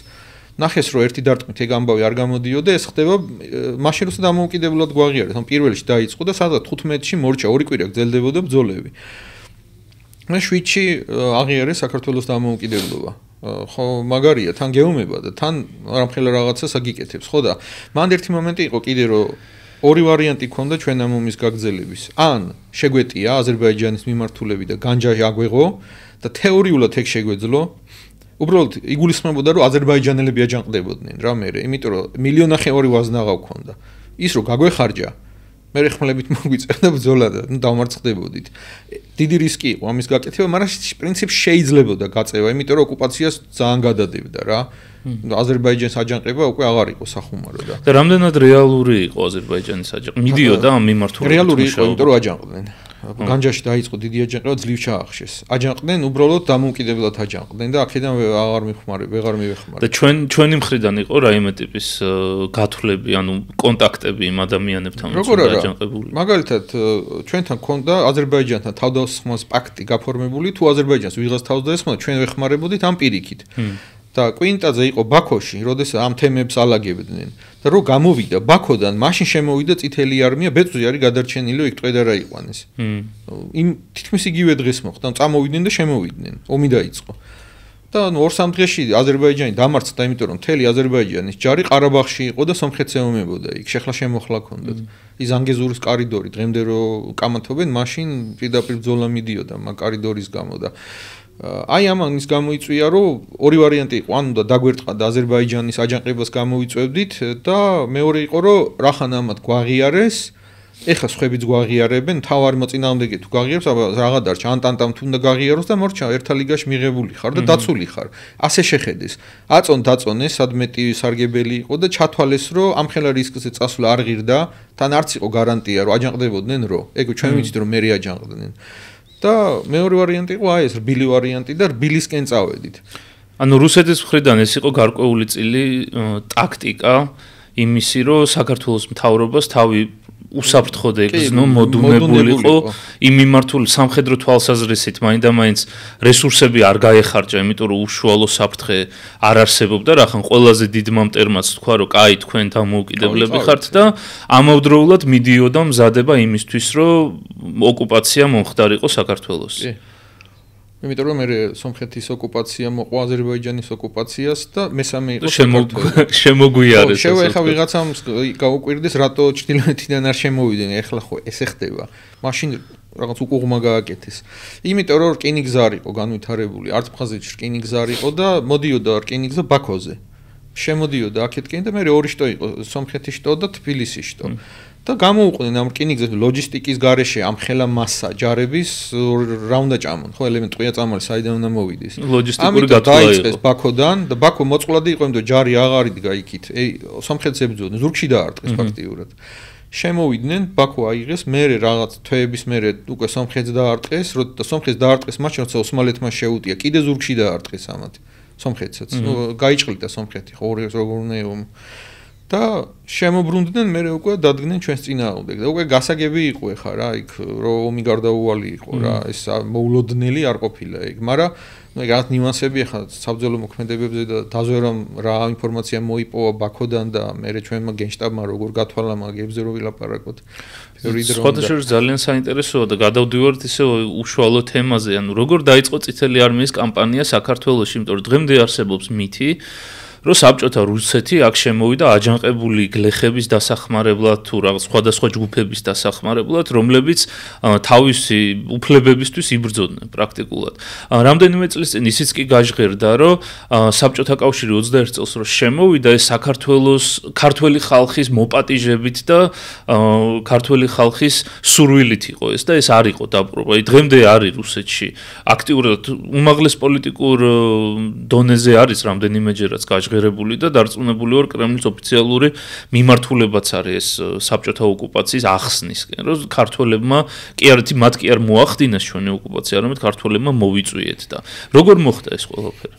Speaker 2: ნახეს რომ ერთი დარტყმით ეგ ამბავი არ გამოდიოდა, ეს ხდება მაშინ როცა დამოუკიდებლად გვაღიარეს, ან პირველში დაიწყო და სადღაც 15-ში მორჩა, ორი კვირა გრძელდებოდა ბრძოლები. მე 7-ში აღიარეს საქართველოს დამოუკიდებლობა. ხო, მაგარია, თან გეომება და თან არამხელა რაღაცას აგიკეთებს, ხო და მან ერთი მომენტი იყო კიდე რომ ორი ვარიანტი ქონდა ჩვენ ამ ომის გაგრძელების. ან შეგვეტია აზერბაიჯანის მიმართულები და განჯაში აგვეღო და თეორიულად ეგ შეგვეძლო. უბრალოდ იგულისხმებოდა რომ აზერბაიჯანელები აჯანყდებოდნენ რა მე, იმიტომ რომ მილიონახე ორი ვაზნაღა ქონდა. ის რომ გაგვეხარჯა მე ხმლებით მოგვიწერდა ბრძოლა და დავმარცხდებოდით. დიდი რისკი იყო ამის გაკეთება, მაგრამ პრინციპში შეიძლებოდა გაწევა, იმიტომ რომ ოკუპაციას ძალიან გადადებდა რა. აზერბაიჯანის აჯანყება უკვე აღარ იყო სახუმარო და.
Speaker 1: და რამდენად რეალური იყო აზერბაიჯანის აჯანყება? მიდიოდა ამ მიმართულებით.
Speaker 2: რეალური იყო, იმიტომ რომ აჯანყდნენ. განჯაში დაიწყო დიდი აჯანყება, ძლივ ჩაახშეს. აჯანყდნენ უბრალოდ დამოუკიდებლად აჯანყდნენ და აქედან აღარ მივეხმარებ.
Speaker 1: და ჩვენი მხრიდან იყო რაიმე ტიპის გათვლები, ანუ კონტაქტები იმ ადამიანებთან,
Speaker 2: როგორ აჯანყებული. მაგალითად, ჩვენთან ქონდა აზერბაიჯანთან თავდასხმის პაქტი გაფორმებული, თუ აზერბაიჯანს ვიღაც თავს დაესხმოდა, ჩვენ ვეხმარებოდით ამ პირიქით. და კვინტაძე იყო ბაქოში, როდესაც ამ თემებს ალაგებდნენ. და რო გამოვიდა ბაქოდან, მაშინ შემოვიდა წითელი არმია, ბეწვი არის გადარჩენილი, იქ ტყედარა იყვანეს. იმ თითქმის იგივე დღეს მოხდა, წამოვიდნენ და შემოვიდნენ. ომი დაიწყო. და 2-3 დღეში აზერბაიჯანი დამარცხდა, იმიტომ რომ მთელი აზერბაიჯანის ჯარი ყარაბაღში იყო და სომხეთს ეომებოდა. იქ შეხლა შემოხლა ჰქონდათ. ის ანგეზურის კორიდორი, დღემდე რო კამათობენ, მაშინ პირდაპირ ბრძოლა მიდიოდა მაგ კორიდორის გამო და აი ამის გამოიწვია რომ ორი ვარიანტი იყო, ანუ და დაგვერტყა და აზერბაიჯანის აჯანყებას გამოიწვევდით და მეორე იყო რომ რახან ამათ გვაღიარეს, ეხლა სხვებიც გვაღიარებენ, თავარი მოწინააღმდეგე თუ გაღიარებს, აბა რაღა დარჩა, ანტანტამ თუ უნდა გაღიაროს და მორჩა ერთა ლიგაში მიღებული ხარ და დაცული ხარ. ასე შეხედეს. დაწონეს, სადმეტი სარგებელი იყო და ჩათვალეს რომ ამხელა რისკზე წასვლა არ ღირდა, თან არც იყო გარანტია რომ აჯანყდებოდნენ რომ. ეგ ჩვენ ვიცით რომ მერე აჯანყდნენ. და მეორე ვარიანტი იყო აი ეს რბილი ვარიანტი და რბილისკენ წავედით.
Speaker 1: ანუ რუსეთის მხრიდან ეს იყო გარკვეული წილი ტაქტიკა იმისი, რომ საქართველოს მთავრობას თავი უსაფრთხოდ ეგზნო, მოდუნებულიყო იმ მიმართული სამხედრო თვალსაზრისით მაინდა-მაინც რესურსები არ გაეხარჯა, იმიტომ რომ უშუალო საფრთხე არ არსებობდა, რახან ყველაზე დიდმა მტერმაც თქვა, რომ კაი თქვენ დამოუკიდებლები ხართ და ამავდროულად მიდიოდა მზადება იმისთვის, რომ ოკუპაცია მომხდარიყო საქართველოს.
Speaker 2: იმიტომ რომ მე სომხეთის ოკუპაცია მოყვა აზერბაიჯანის ოკუპაციას და მესამე იყო
Speaker 1: შემოგვიარეს.
Speaker 2: შევა ეხა ვიღაცამ გაუკვირდეს რატო ჩრდილოეთიდან არ შემოვიდნენ, ეხლა ხო ესე ხდება. მაშინ რაღაც უკუღმა გააკეთეს. იმიტომ რომ რკინიგზა არ იყო განვითარებული, არც მხაზეთში რკინიგზა არ იყო და მოდიოდა რკინიგზა ბაქოზე. შემოდიოდა აქეთკენ და მე ორი შტო იყო, სომხეთის შტო და თბილისის შტო. და გამოუყვნენ ამ რკინიგზის ლოჯისტიკის გარეშე ამ ხელა მასა ჯარების რა უნდა ჭამონ ხო ელემენტარია წამალი საიდან უნდა მოვიდეს
Speaker 1: ლოჯისტიკური გათვლა
Speaker 2: დაიწყეს ბაქოდან და ბაქო მოწყვლადი იყო იმიტომ ჯარი აღარ იდგა იქით სომხეთს ებრძოდნენ ზურგში დაარტყეს ფაქტიურად შემოვიდნენ ბაქო აიღეს მერე რაღაც თვეების მერე უკვე სომხეთს დაარტყეს და სომხეთს დაარტყეს მაშინ როცა ოსმალეთმა შეუტია კიდე ზურგში დაარტყეს ამათ სომხეთსაც გაიჭყლიდა სომხეთი ხო როგორ უნდა იყო და შემოbrunდნენ მე უკვე დადგნენ ჩვენს წინააღმდეგ და უკვე გასაგები იყო ხა რა იქ რომ ომი გარდაუვალი იყო რა ეს მოულოდნელი არ ყოფილა იქ მაგრამ ნუ რაღაც ნიუანსები ხა საბრძოლო მოქმედებებზე და დაზვერამ რა ინფორმაცია მოიპოვა ბაქოდან და მე ჩვენმა გენშტაბმა როგორ გათვალა მაგებზე რო ვილაპარაკოთ
Speaker 1: სხვადასხვა ძალიან საინტერესოა და გადავდივართ ისე უშუალო თემაზე ანუ როგორ დაიწყო წითელი არმიის კამპანია საქართველოში იმიტომ რომ დღემდე არსებობს მითი რომ საბჭოთა რუსეთი აქ შემოვიდა აჯანყებული გლეხების დასახმარებლად თუ რაღაც სხვადასხვა ჯგუფების დასახმარებლად, რომლებიც თავისი უფლებებისთვის იბრძოდნენ პრაქტიკულად. რამდენიმე წლის წინ ისიც კი გაჟღერდა, რომ საბჭოთა კავშირი 21 წელს რო შემოვიდა, ეს საქართველოს ქართველი ხალხის მოპატიჟებით და ქართველი ხალხის სურვილით იყო ეს და ეს არ იყო დაპყრობა. დღემდე არის რუსეთში აქტიურად უმაღლეს პოლიტიკურ დონეზე არის რამდენიმეჯერაც გაჟღერებული და დარწმუნებული ვარ კრემლის ოფიციალური მიმართულებაც არის ეს საბჭოთა ოკუპაციის ახსნისკენ, რომ ქართველებმა კი არეთი მათ კი არ მოახდინეს ჩვენი ოკუპაცია, არამედ ქართველებმა მოვიწვიეთ და როგორ მოხდა ეს ყველაფერი?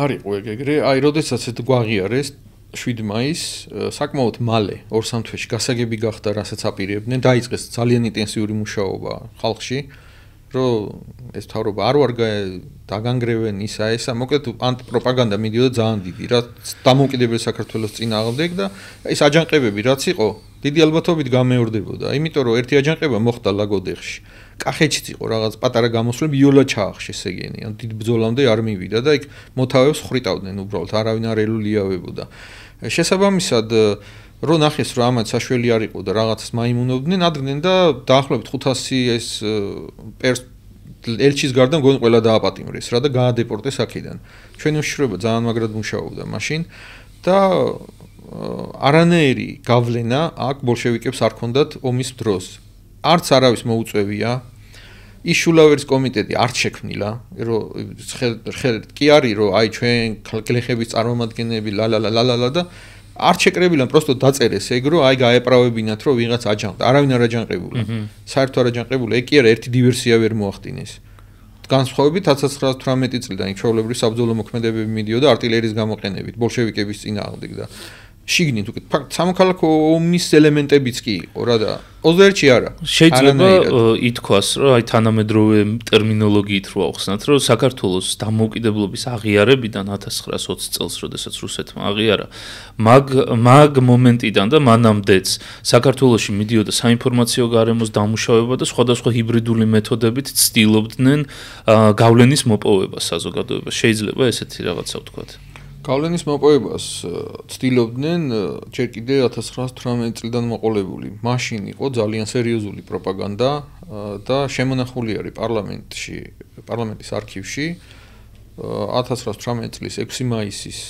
Speaker 2: არისო ეგრე, აი, როდესაც ეს გვაღიარეს 7 მაისს საკმაოდ მალე 2-3 თვეში გასაგები გახდა, რასაც აპირებდნენ, დაიწყეს ძალიან ინტენსიური მუშაობა ხალხში, რომ ეს თავრობა არ ვარ დაგანგრევენ ისა ესა, მოკლედ ანტიპროპაგანდა მიდიოდა ძალიან დიდი, რაც დამოუკიდებელ საქართველოს წინააღმდეგ და ეს აჯანყებები რაც იყო, დიდი ალბათობით გამეორდებოდა, იმიტომ რომ ერთი აჯანყება მოხდა ლაგოდეხში. კახეთშიც იყო რაღაც პატარა გამოსვლები იოლა ჩაახშეს ეგენი, ან დიდ ბრძოლამდე არ მივიდა და იქ მოთავებს ხრიტავდნენ უბრალოდ, არავინ არ ელულიავებოდა. შესაბამისად რო ნახეს რომ ამათ საშველი არ იყო და რაღაცას მაიმუნობდნენ, ადგნენ და დაახლოებით 500 ეს ელჩის გარდა მგონი ყველა დააპატიმრეს რა და გაადეპორტეს აქედან. ჩვენი უშიშროება ძალიან მაგრად მუშაობდა მაშინ და არანაირი გავლენა აქ ბოლშევიკებს არ ქონდათ ომის დროს. არც არავის მოუწევია. ის შულავერის კომიტეტი არც შექმნილა, რომ კი არის რომ აი ჩვენ გლეხების წარმომადგენლები ლა და არ შეკრებილან პროსტო დაწერეს ეგ რომ აი გაეპრავებინათ რომ ვიღაც აჯანყდა. არავინ არ აჯანყებულა. საერთოდ არ აჯანყებულა. ეგ კი არა ერთი დივერსია ვერ მოახდინეს. განსხვავებით 1918 წლიდან იქ ჩვეულებრივი საბრძოლო მოქმედებები მიდიოდა არტილერიის გამოყენებით ბოლშევიკების წინააღმდეგ და შიგნით უკვე ფაქტ სამოქალაქო ომის ელემენტებიც კი იყო რა და 21-ში არა.
Speaker 1: შეიძლება ითქვას, რომ აი თანამედროვე ტერმინოლოგიით რო ახსნათ, რომ საქართველოს დამოუკიდებლობის აღიარებიდან 1920 წელს, როდესაც რუსეთმა აღიარა, მაგ მომენტიდან და მანამდეც საქართველოში მიდიოდა საინფორმაციო გარემოს დამუშავება და სხვადასხვა ჰიბრიდული მეთოდებით ცდილობდნენ გავლენის მოპოვებას საზოგადოებას. შეიძლება ესეთი რაღაცა ვთქვათ.
Speaker 2: გავლენის მოპოვებას ცდილობდნენ ჯერ კიდე 1918 წლიდან მოყოლებული. მაშინ იყო ძალიან სერიოზული პროპაგანდა და შემონახული არის პარლამენტის არქივში 1918 წლის 6 მაისის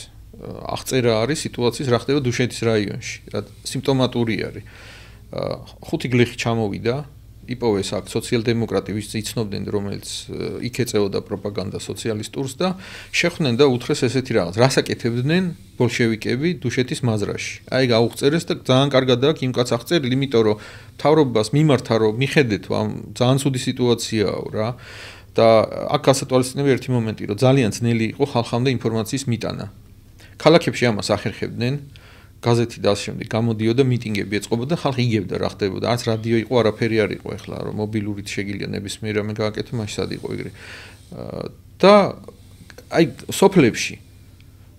Speaker 2: აღწერა არის სიტუაციის რა ხდება დუშეთის რაიონში. რა სიმპტომატური არის. 5 გლეხი ჩამოვიდა იპოვეს აქ სოციალ-დემოკრატი ვის იცნობდნენ რომელიც იქ ეწეოდა პროპაგანდა სოციალისტურს და შეხვდნენ და უთხრეს ესეთი რაღაც რას აკეთებდნენ ბოლშევიკები დუშეთის მაზრაში. აი გაუღწერეს და ძალიან კარგად აქვს იმ კაც აღწერილი, იმიტომ რომ მთავრობას მიმართა რომ მიხედეთ ამ ძალიან ცუდი სიტუაციაა რა და აქ გასატვალისწინებია ერთი მომენტი რომ ძალიან ძნელი იყო ხალხამდე ინფორმაციის მიტანა. ქალაქებში ამას ახერხებდნენ გაზეთი და ასე შემდეგ გამოდიოდა მიტინგები ეწყობოდა ხალხი იგებდა რა ხდებოდა არც რადიო იყო არაფერი არ იყო ეხლა რომ მობილურით შეგიძლია ნებისმიერ რამე გააკეთო მაშინ სად იყო ეგრე და აი სოფლებში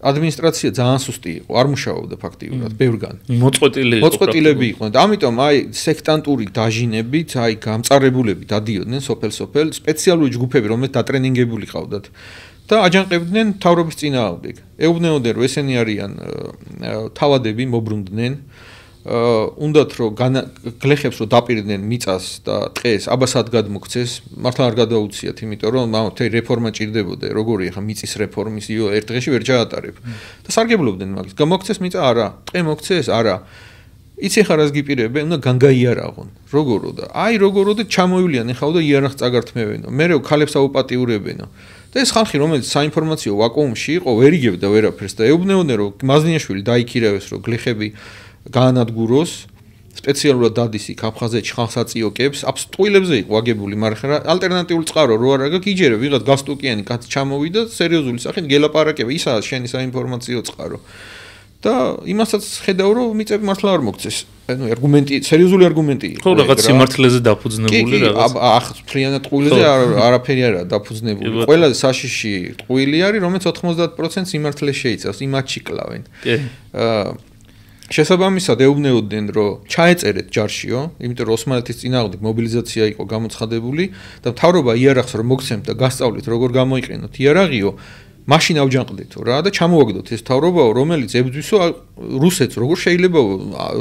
Speaker 2: ადმინისტრაცია ძალიან სუსტი იყო არ მუშაობდა ფაქტიურად ბევრგან მოწყვეტილები იყვნენ და ამიტომ აი სექტანტური დაჟინებით აი გამწარებულები დადიოდნენ სოფელ-სოფელ სპეციალური ჯგუფები რომელიც დატრენინგებული ყავდათ და აჯანყებდნენ მთავრობის წინააღმდეგ. ეუბნებოდნენ რომ ესენი არიან თავადები მოbrunდნენ. უნდათ რომ გლეხებს რომ დაპირდნენ მიწას და ტყეს აბასად გადმოქცეს, მართლა არ გადაუციათ, იმიტომ რომ თეი რეფორმა ჭირდებოდა. როგორია ხა მიწის რეფორმის ერთ დღეში ვერ ჩაატარებ. და სარგებლობდნენ მაგის. გამოქცეს მიწა არა, ტყე მოქცეს არა. იცი ხარ რას გიპირებენ, უნდა განგაიარაღონ. როგორო და აი როგორო და ჩამოივლიან ეხლა და იარაღს წაგართმევენო. მერე ქალებს აუპატიურებენო. და ეს ხალხი რომელიც საინფორმაციო ვაკუუმში იყო, ვერ იგებდა ვერაფერს და ეუბნეოდნენ რომ მაზნიაშვილი დაიქირავეს რომ გლეხები გაანადგუროს, სპეციალურად დადის იქ აფხაზეთში ხალხს აწიოკებს, აბსტუილებზე იყო აგებული, მაგრამ ალტერნატიული წყარო რო არ აგა გიჯერე ვიღაც გასტუკიანი კაცი ჩამოვიდა სერიოზული სახით გელაპარაკება, ისაა შენი საინფორმაციო წყარო. და იმასაც ხედავ რომ მიწები მართლა არ მოგცეს. ანუ არგუმენტი, სერიოზული არგუმენტი იყო.
Speaker 1: ხო, რაღაც სიმართლეზე დაფუძნებული რაღაც.
Speaker 2: ახ ფრიანად ტყუილზე არაფერი არაა დაფუძნებული. ყველა საშიში ტყუილი არის, რომელიც 90% სიმართლეს შეიცავს, იმათში კლავენ.
Speaker 1: კი.
Speaker 2: შესაბამისად ეუბნეოდნენ რომ ჩაეწერეთ ჯარშიო, იმიტომ რომ ოსმალეთის წინააღმდეგ მობილიზაცია იყო გამოცხადებული და მთავრობა იარაღს რომ მოგცემთ და გასწავლით როგორ გამოიყენოთ იარაღიო, მაშინ ავჯანყდეთო რა და ჩამოვაგდოთ ეს მთავრობაო, რომელიც ებძვისო რუსეთს, როგორ შეიძლება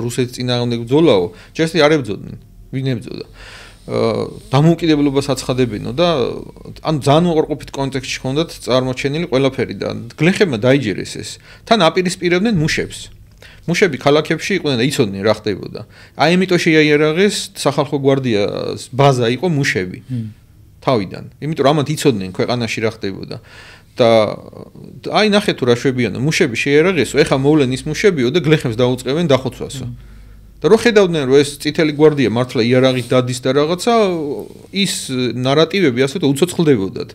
Speaker 2: რუსეთის წინააღმდეგ ბრძოლაო, ჯერ არ ებძოდნენ, ვინ ებძოდა. დამოუკიდებლობას აცხადებინო და ან ძალიან უყურყოფით კონტექსტში ხონდათ წარმოჩენილი ყველაფერი და გლეხებმა დაიჯერეს ეს. თან აპირისპირებდნენ მუშებს. მუშები ქალაქებში იყვნენ და იცოდნენ რა ხდებოდა. აი იმიტომ შეიარაღეს სახალხო გვარდიას ბაზა იყო მუშები. თავიდან. იმიტომ რომ ამათ იცოდნენ ქვეყანაში რა ხდებოდა. და აი ნახე თუ რა შვებიანო, მუშები შეიარაღესო, ეხა მოვლენ ის მუშებიო და გლეხებს დაუწყებენ დახოცვასო. და რო ხედავდნენ რომ ეს წითელი გვარდია მართლა იარაღით დადის და რაღაცა ის ნარატივები ასე და უცოცხლდებოდათ.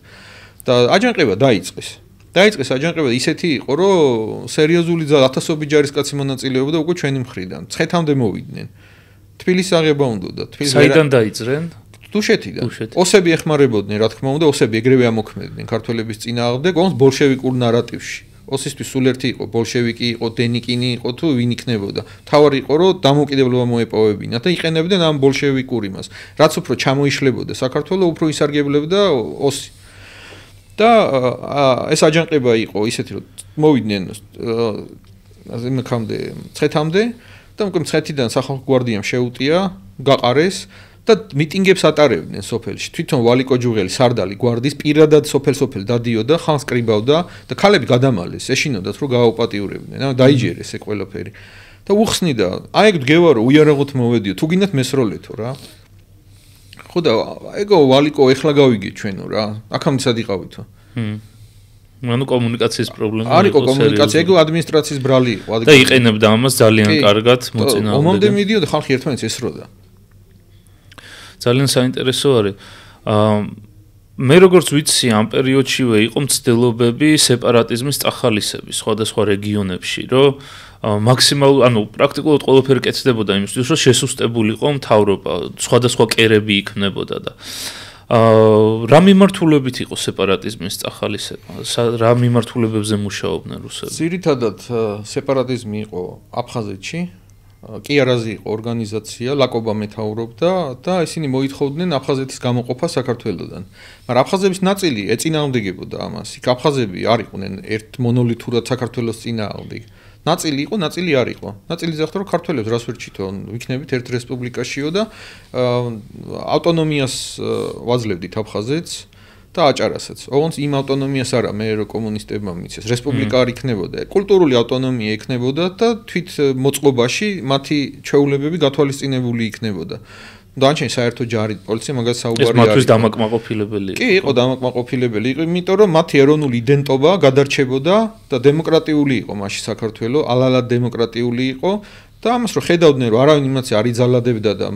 Speaker 2: და აჯანყება დაიწყეს. დაიწყეს აჯანყება ისეთი იყო, რომ სერიოზული ათასობით ჯარისკაცი მონაწილეობდა უკვე ჩვენი მხრიდან. ცხეთამდე მოვიდნენ. თბილისის აღება უნდოდა.
Speaker 1: საიდან დაიწყნენ?
Speaker 2: დუშეთიდან. ოსები ეხმარებოდნენ, რა თქმა უნდა, ოსები ეგრევე ამოქმედნენ ქართველების წინააღმდეგ, ოღონდ ბოლშევიკურ ნარატივში. ოსისთვის სულ ერთი იყო, ბოლშევიკი იყო, დენიკინი იყო თუ ვინ იქნებოდა. თავარი იყო, რომ დამოუკიდებლობა მოეპოვებინათ და იყენებდნენ ამ ბოლშევიკურ იმას. რაც უფრო ჩამოიშლებოდა საქართველოს, უფრო ისარგებლებდა ოსი. და ეს აჯანყება იყო ისეთი რომ მოვიდნენ იმქამდე ცხეთამდე და უკვე ცხეთიდან სახალხო გვარდიამ შეუტია გაყარეს და მიტინგებს ატარებდნენ სოფელში თვითონ ვალი კოჯუღელი სარდალი გვარდის პირადად სოფელ დადიოდა ხალხს კრიბავდა და ქალები გადამალეს ეშინოდათ რომ გააუპატიურებდნენ ანუ დაიჯერეს ეს ყველაფერი და უხსნიდა აი ეგ დგევა რომ უიარაღოთ მოვედიო თუ გინდათ მესროლეთო რა ხო და ეგო ვალიკო ეხლა გავიგე ჩვენო რა აქამდე სად იყავითო
Speaker 1: ანუ კომუნიკაციის პრობლემა
Speaker 2: არის კომუნიკაცია ეგო ადმინისტრაციის ბრალი იყო
Speaker 1: და იყენებდა ამას ძალიან კარგად მოწინააღმდეგე
Speaker 2: ომამდე მიდიოდა ხალხი ერთმანეთს ესროდა
Speaker 1: ძალიან საინტერესო არის მე როგორც ვიცი ამ პერიოდშივე იყო მცდელობები სეპარატიზმის წახალისების სხვადასხვა რეგიონებში რომ მაქსიმალურად ანუ პრაქტიკულად ყველაფერი კეთდებოდა იმისთვის რომ შესუსტებულიყო მთავრობა სხვადასხვა კერები იქმნებოდა და რა მიმართულებით იყო სეპარატიზმის წახალისება რა მიმართულებებზე მუშაობდნენ რუსები
Speaker 2: ძირითადად სეპარატიზმი იყო აფხაზეთში კიარაზი იყო ორგანიზაცია ლაკობა მეთაურობდა და ისინი მოითხოვდნენ აფხაზეთის გამოყოფა საქართველოსდან მაგრამ აფხაზების ნაწილი ეწინააღმდეგებოდა ამას იქ აფხაზები არ იყვნენ ერთ მონოლითურად საქართველოს წინააღმდეგ ნაწილი იყო, ნაწილი არ იყო. ნაწილი ზახდა რომ ქართველებს რას ვერ ჩითონ, ვიქნებით ერთ რესპუბლიკაშიო და ავტონომიას ვაძლევდით აფხაზეთს და აჭარასაც. ოღონდ იმ ავტონომიას არა მე რო კომუნისტებმა მიცეს. რესპუბლიკა არ იქნებოდა. კულტურული ავტონომია იქნებოდა და თვით მოწყობაში მათი ჩვეულებები გათვალისწინებული იქნებოდა. დანარჩენი საერთო ჯარი პოლიცია მაგას საუბარი არის.
Speaker 1: ეს მათთვის დამაკმაყოფილებელი იყო.
Speaker 2: კი, იყო დამაკმაყოფილებელი, იყო, იმიტომ რომ მათი ეროვნული იდენტობა გადარჩებოდა და დემოკრატიული იყო მაშინ საქართველოს, ალალად დემოკრატიული იყო და ამას რო ხედავდნენ რომ არავინ იმაცი არ იძალადებდა და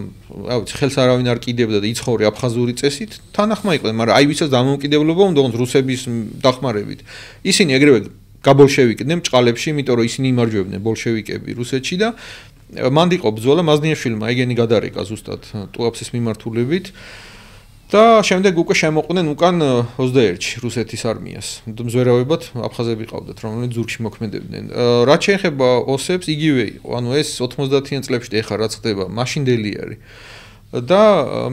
Speaker 2: რა ვიცი, ხელს არავინ არ კიდებდა და იცხოვრე აფხაზური წესით, თანახმა იყვნენ, მაგრამ აი ვისაც დამოუკიდებლობა უნდა ოღონდ რუსების დახმარებით. ისინი ეგრევე გაბოლშევიკდნენ ბჭყალებში, იმიტომ რომ ისინი იმარჯვებდნენ ბოლშევიკები რუსეთში და მანდ იყო ბრძოლა მაზნიაშვილმა ეგენი გადარეკა ზუსტად ტუაფსის მიმართულებით და შემდეგ უკვე შემოყვნენ უკან 21-ში რუსეთის არმიას. მზვერავებად აფხაზები ყავდათ, რომლებიც ზურგში მოქმედებდნენ. რაც შეეხება ოსებს, იგივე იყო. ანუ ეს 90-იან წლებში ეხა რაც ხდება, მაშინდელი არის. და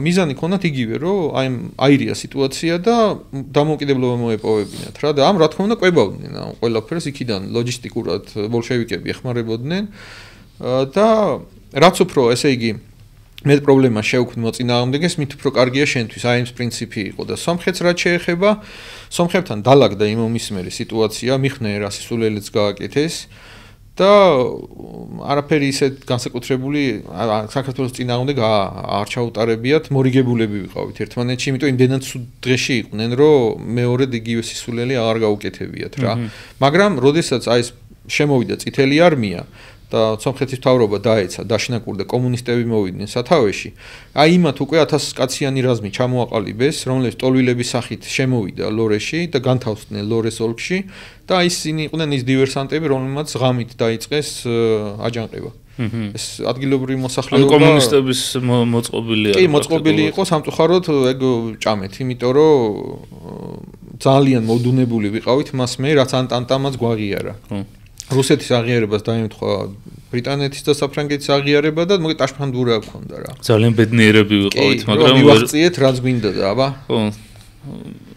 Speaker 2: მიზანი ქონათ იგივე, რომ აი აირია სიტუაცია და დამოუკიდებლობა მოეპოვებინათ რა და ამ რა თქმა უნდა ყვებავდნენ ამ ყველაფერს იქიდან ლოჯისტიკურად ბოლშევიკები ეხმარებოდნენ. და რაც უფრო ესე იგი მე პრობლემა შეუქმნ მოწინააღმდეგეს მით უფრო კარგია შენთვის აი ეს პრინციპი იყო და სომხეთს რაც შეეხება სომხებთან დალაგდა იმ ომის მერე სიტუაცია მიხნე რასისულელიც გააკეთეს და არაფერი ისეთ განსაკუთრებული საქართველოს წინააღმდეგ არ ჩაუტარებიათ, მორიგებულები ვიყავით ერთმანეთში, იმიტომ იმდენად სულ დღეში იყვნენ, რომ მეორედ იგივე სისულელი აღარ გაუკეთებიათ რა. მაგრამ როდესაც აი ეს შემოვიდა წითელი არმია და სომხეთის მთავრობა დაეცა, დაშნაკურდა, კომუნისტები მოვიდნენ სათავეში. აი იმათ უკვე 1000 კაციანი რაზმი ჩამოაყალიბეს, რომლებიც ტოლვილების სახით შემოვიდა ლორეში და განთავსდნენ ლორეს ოლქში და აი ისინი იყვნენ ის დივერსანტები, რომლებმაც ღამით დაიწყეს აჯანყება. ეს ადგილობრივი მოსახლეობა
Speaker 1: კომუნისტების მოწყობილი
Speaker 2: კი, მოწყობილი იყო სამწუხაროდ ეგ ჭამეთ, იმიტომ რომ ძალიან მოდუნებული ვიყავით მას მე, რაც ანტანტამაც გვაღიარა. რუსეთის აღიარებას დაემთხვა ბრიტანეთის და საფრანგეთის აღიარება და მოკლედ ტაშფანდურა გქონდა რა.
Speaker 1: ძალიან ბედნიერები ვიყავით, მაგრამ
Speaker 2: ვიღწიეთ რაც გვინდა და აბა.
Speaker 1: ხო.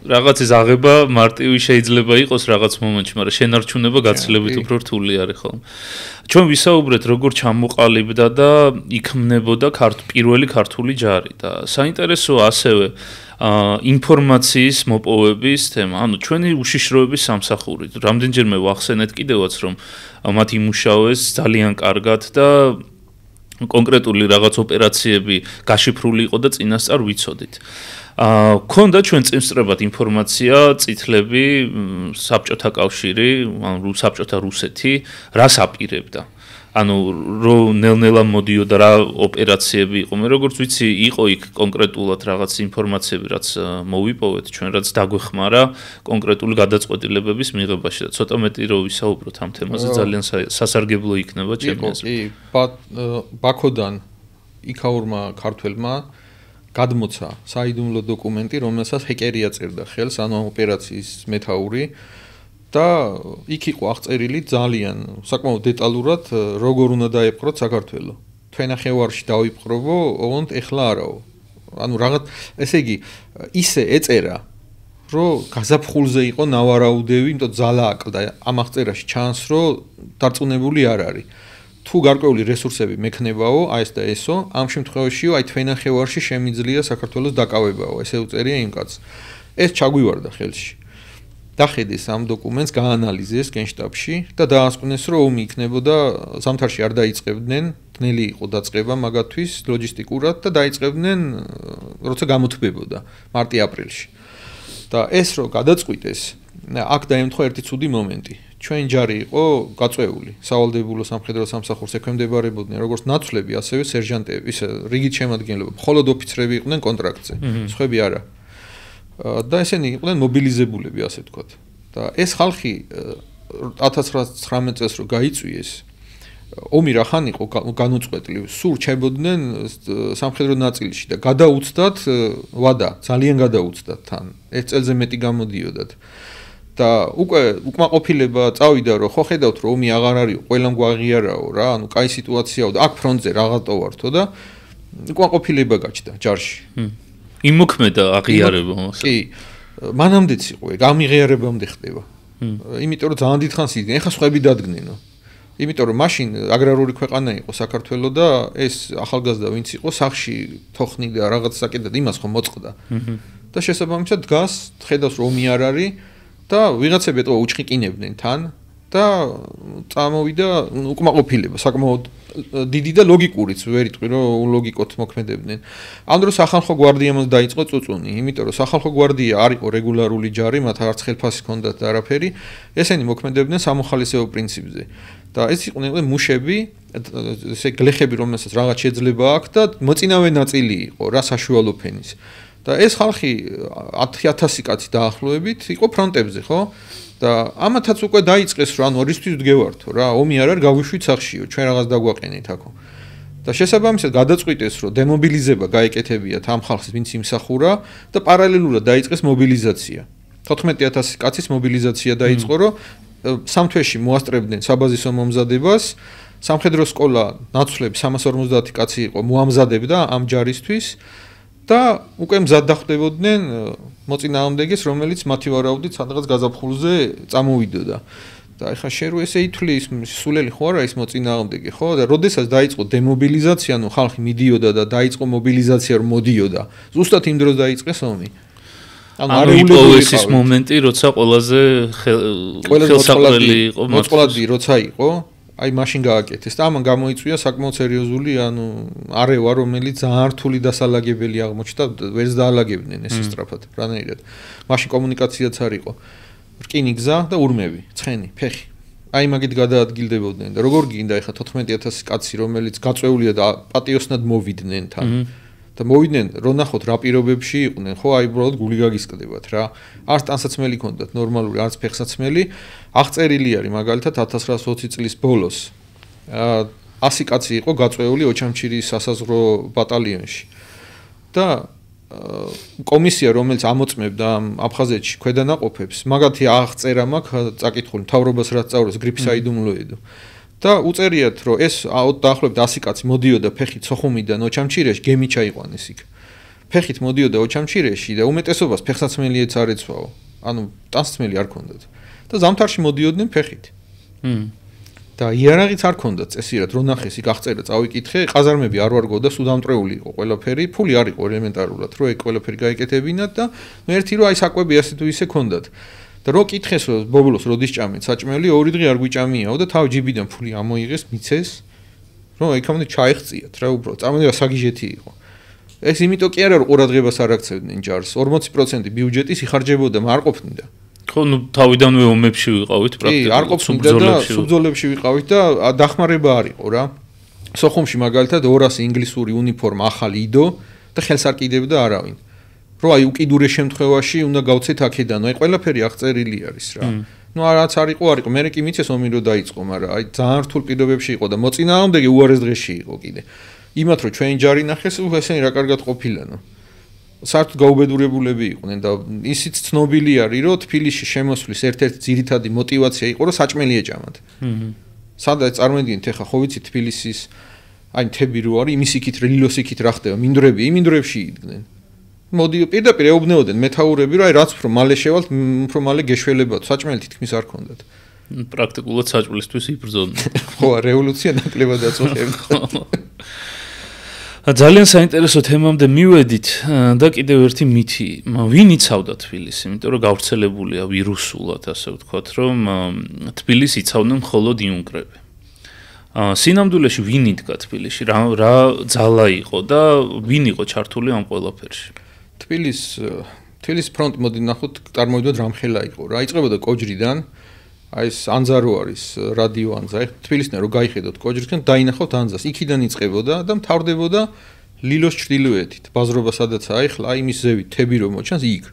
Speaker 1: რაღაცის აღება მარტივი შეიძლება იყოს რაღაც მომენტში, მაგრამ შენარჩუნება გაცილებით უფრო რთული არის ხოლმე. ჩვენ ვისაუბრეთ როგორ ჩამოყალიბდა და იქმნებოდა პირველი ქართული ჯარი და საინტერესოა ასევე ინფორმაციის მოპოვების თემა. ანუ ჩვენი უშიშროების სამსახური. რამდენჯერმე ვახსენეთ კიდევაც რომ მათ იმუშავეს ძალიან კარგად და კონკრეტული რაღაც ოპერაციები გაშიფრული იყო და წინასწარ ვიცოდით. ქონდა ჩვენ წინსწრებად ინფორმაცია, წითლები, საბჭოთა კავშირი, ანუ საბჭოთა რუსეთი რას აპირებდა. ანუ რომ ნელ-ნელა მოდიოდა რა ოპერაციები იყო. მე როგორც ვიცი, იყო იქ კონკრეტულად რაღაც ინფორმაციები, რაც მოვიპოვეთ ჩვენ, რაც დაგვეხმარა კონკრეტული გადაწყვეტილებების მიღებაში და ცოტა მეტი რომ ვისაუბროთ ამ თემაზე, ძალიან სასარგებლო იქნება ჩემი აზრით.
Speaker 2: კი, ბაქოდან იქაურმა ქართველმა გადმოცა საიდუმლო დოკუმენტი, რომელსაც ჰეკერია წერდა ხელს, ანუ ოპერაციის მეთაური და იქ იყო აღწერილი ძალიან საკმაოდ დეტალურად როგორ უნდა დაეპყროთ საქართველო. თვენახევარში დავიპყრობო, ოღონდ ეხლა არაო. ანუ რაღაც ესე იგი ისე ეწერა, რომ გაზაფხულზე იყო ნავარაუდევი, იმიტომ ძალა აკლდა ამ აღწერაში ჩანს, რომ დარწმუნებული არ არის. თუ გარკვეული რესურსები მექნებაო, აი ეს და ესო, ამ შემთხვევაშიო აი თვენახევარში შემიძლია საქართველოს დაკავებაო, ესე უწერია იმ კაცს. ეს ჩაგვივარდა ხელში. დახედეს ამ დოკუმენტს, გაანალიზეს გენშტაბში და დაასკვნეს, რომ ომი იქნებოდა ზამთარში არ დაიწყებდნენ, ძნელი იყო დაწყება მაგათთვის ლოჯისტიკურად და დაიწყებდნენ როცა გამოთბებოდა მარტი-აპრილში. და ეს რო გადაწყვიტეს, აქ დაემთხვა ერთი ცუდი მომენტი. ჩვენ ჯარი იყო გაწვეული, სავალდებულო სამხედრო სამსახურს ექვემდებარებოდნენ როგორც ნაცვლები, ასევე სერჟანტები, ისე რიგით შემადგენლობა. მხოლოდ ოფიცრები იყვნენ კონტრაქტზე, სხვები არა. და ესენი იყვნენ მობილიზებულები, ასე ვთქვათ. და ეს ხალხი 1919 წელს რო გაიწვიეს, ომი რახან იყო განუწყვეტლივ, სულ რჩებოდნენ სამხედრო ნაწილში და გადაუცდათ ვადა, ძალიან გადაუცდათ თან. ეს წელზე მეტი გამოდიოდათ. და უკვე უკმაყოფილება წავიდა, რომ ხო ხედავთ, რომ ომი აღარ არისო, ყველამ გვაღიარაო რა, ანუ კაი სიტუაციაო და აქ ფრონტზე რაღაცა ვართო და უკმაყოფილება გაჩნდა ჯარში.
Speaker 1: იმოქმედა აღიარება მას.
Speaker 2: კი, მანამდეც იყო, გამიღიარებამდე ხდება. იმიტომ რომ ძალიან დიდხანს იდგნენ, ეხლა სხვები დადგნენო. იმიტომ რომ მაშინ აგრარული ქვეყანა იყო საქართველო და ეს ახალგაზრდა ვინც იყო სახში თოხნი და რაღაც საკეთდა, იმას ხომ მოწყდა. და შესაბამისად დგას, ხედავს რომ ომი არ არის და ვიღაცები ეტყობა უჩხიკინებდნენ თან და წამოვიდა უკმაყოფილება, საკმაოდ დიდი და ლოგიკურიც, ვერ იტყვი რომ ულოგიკოთ მოქმედებდნენ. ამ დროს სახალხო გვარდიამაც დაიწყო წუწუნი, იმიტომ რომ სახალხო გვარდია არ იყო რეგულარული ჯარი, მათ არც ხელფასი ჰქონდათ და არაფერი, ესენი მოქმედებდნენ სამოხალისეო პრინციპზე. და ეს იყვნენ მუშები, ესე გლეხები, რომელსაც რაღაც შეიძლება აქვს და მოწინავე ნაწილი იყო რა საშუალო ფენის. და ეს ხალხი 10,000 კაცი დაახლოებით იყო ფრონტებზე, ხო? და ამათაც უკვე დაიწყეს რომ ანუ რისთვის ვდგევართო რა, ომი არ არის გავიშვით სახშიო, ჩვენ რაღაც დაგვაყენეთ აქო. და შესაბამისად გადაწყვიტეს რომ დემობილიზება გაეკეთებიათ ამ ხალხს, ვინც იმსახურა და პარალელურად დაიწყეს მობილიზაცია. 14,000 კაცის მობილიზაცია დაიწყო, რომ სამ თვეში მოასწრებდნენ საბაზისო მომზადებას, სამხედრო სკოლა ნაცვლები 350 კაცი იყო მოამზადებდა ამ ჯარისთვის. და უკვე მზად დახვდებოდნენ მოწინააღმდეგეს, რომელიც მათი ვარაუდით სადღაც გაზაფხულზე წამოვიდოდა. და ეხლა შენ რო ესე ითვლი ის სულელი ხო არა ის მოწინააღმდეგე, ხო? და როდესაც დაიწყო დემობილიზაცია, ანუ ხალხი მიდიოდა და დაიწყო მობილიზაცია რომ მოდიოდა. ზუსტად იმ დროს დაიწყეს ომი.
Speaker 1: ანუ იპოვეს ის მომენტი, როცა ყველაზე ხელსაყრელი იყო,
Speaker 2: მოწყვლადი როცა იყო, აი მაშინ გააკეთეს და ამან გამოიწვია საკმაოდ სერიოზული არევა, რომელიც ძალიან რთული დასალაგებელი აღმოჩნდა, ვერც დაალაგებდნენ ეს სწრაფად, რანაირად. მაშინ კომუნიკაციაც არ იყო. რკინი გზა და ურმები, ცხენი, ფეხი. აი მაგით გადაადგილდებოდნენ და როგორ გინდა ეხა 14000 კაცი, რომელიც გაწეულია და პატიოსნად მოვიდნენ თან. და მოვიდნენ, რომ ნახოთ რა პირობებში იყვნენ, ხო, აი უბრალოდ გული გაგისკდებათ რა. არც ტანსაცმელი ქონდათ ნორმალური, არც ფეხსაცმელი. აღწერილი არის მაგალითად 1920 წლის ბოლოს 100 კაცი იყო გაწეული ოჩამჩირის სასაზღვრო ბატალიონში. და კომისია, რომელიც ამოწმებდა აფხაზეთში ქვედანაყოფებს, მაგათი აღწერა მაქვს წაკითხული, მთავრობას რაც წავროს გრიფსაიდუმლოედო. და უწერიათ, რომ ეს დაახლოებით 100 კაცი მოდიოდა ფეხით სოხუმიდან ოჩამჩირეში, გემით ჩაიყვანეს იქ. ფეხით მოდიოდა ოჩამჩირეში და უმეტესობას ფეხსაცმელიეც არ ეცვაო. ანუ ტანსაცმელი არ ქონდათ. და ზამთარში მოდიოდნენ ფეხით. და იარაღიც არ ქონდათ წესიერ, რომ ნახეს იქ აღწერა, წავიკითხე, ყაზარმები არ ვარგო და სუდამტრეული იყო ყველაფერი, ფული არ იყო ელემენტარულად, რომ ეგ ყველაფერი გაეკეთებინათ და ერთი რომ აი საკვები ასე თუ ისე ქონდათ. და რო კითხეს რომ ბობლოს როდის ჭამეთ საჭმელი 2 დღე არ გვიჭამიაო და თავ ჯიბიდან ფული ამოიღეს მიცეს რომ იქამდე ჩაიხციათ რა უბრალოდ წარმოიდგინე საგიჟეთი იყო ეს იმიტომ კი არა რომ ყურადღებას არ აქცევდნენ ჯარს 40% ბიუჯეტის იხარჯებოდა მაგრამ არ ყოფნიდა
Speaker 1: ხო ნუ თავიდანვე ომებში ვიყავით პრაქტიკულად
Speaker 2: არ ყოფნიდა და სუბძოლებში ვიყავით და დახმარება არ იყო რა სოხუმში მაგალითად 200 ინგლისური უნიფორმა ახალი იდო და ხელს არ კიდევდა არავინ რო აი უკიდურეს შემთხვევაში უნდა გავცეთ აქედან, აი ყველაფერი აღწერილი არის რა. ნუ არაც არ იყო, მე კი მიცეს ომი რო დაიწყო, მაგრამ აი ძალიან რთულ პირობებში იყო და მოწინააღმდეგე უარეს დღეში იყო კიდე. იმათ რო ჩვენი ჯარი ნახეს, ესენი რა კარგად ყოფილანო. საერთოდ გაუბედურებულები იყვნენ და ისიც ცნობილი არის, რომ თბილისში შემოსვლის ერთ-ერთი ძირითადი мотиваცია იყო, რომ საჭმელი ეჭამათ. სადაც წარმოიდგინეთ ახლა ხო ვიცი თბილისის აი მთები რო არის, იმის იქით რილოსიქით რა ხდება, მინდვრები, იმ მინდვრებში იდგნენ. მოდი პირდაპირ ეუბნეოდნენ მეთაურები რომ აი რაც უფრო მალე შევალთ უფრო მალე გეშველებათ საჭმელი თითქმის არ ქონდათ
Speaker 1: პრაქტიკულად საჭმელისთვის იბრძოდნენ
Speaker 2: ხო რევოლუცია ნაკლებად აწუხებდა
Speaker 1: ძალიან საინტერესო თემამდე მივედით და კიდევ ერთი მითი ვინ იცავდა თბილისი იმიტომ რომ გავრცელებულია ვირუსულად ასე ვთქვათ რომ თბილისი იცავდნენ მხოლოდ იუნკრები სინამდვილეში ვინ იდგა თბილისში რა ძალა იყო და ვინ იყო ჩართული ამ ყველაფერში
Speaker 2: თბილისის ფრონტი მოდი ნახოთ წარმოვიდოდ რამხელა იყო რა იწყებოდა კოჯრიდან აი ეს ანზა რო არის რადიო ანზა თბილისიდან რო გაიხედოთ კოჯრისგან დაინახოთ ანზას იქიდან იწყებოდა და მთავრდებოდა ლილოს ჩრდილოეთით ბაზრობა სადაცაა ახლა აი მის ზევით თები რო მოჩანს იქ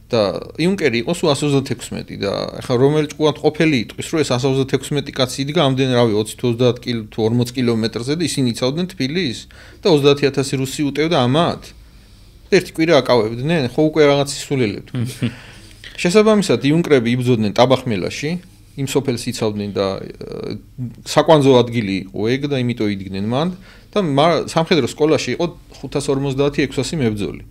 Speaker 2: და იუნკერი იყო სულ 136 და ახლა რომელიც ყუათ ყოფილი იტყვის რომ ეს 136 კაცი იდგა ამდენ რავი 20-30 კილო თუ 40 კილომეტრზე და ისინი იცავდნენ თბილისს და 30000 რუსი უტევდა ამათ ერთი კვირა აკავებდნენ ხო უკვე რაღაც ისულელებთ შესაბამისად იუნკრები იბრძოდნენ ტაბახმელაში იმ სოფელს იცავდნენ და საკვანძო ადგილი იყო ეგ და იმიტომ იდგნენ მან და სამხედრო სკოლაში იყო 550-600 მებრძოლი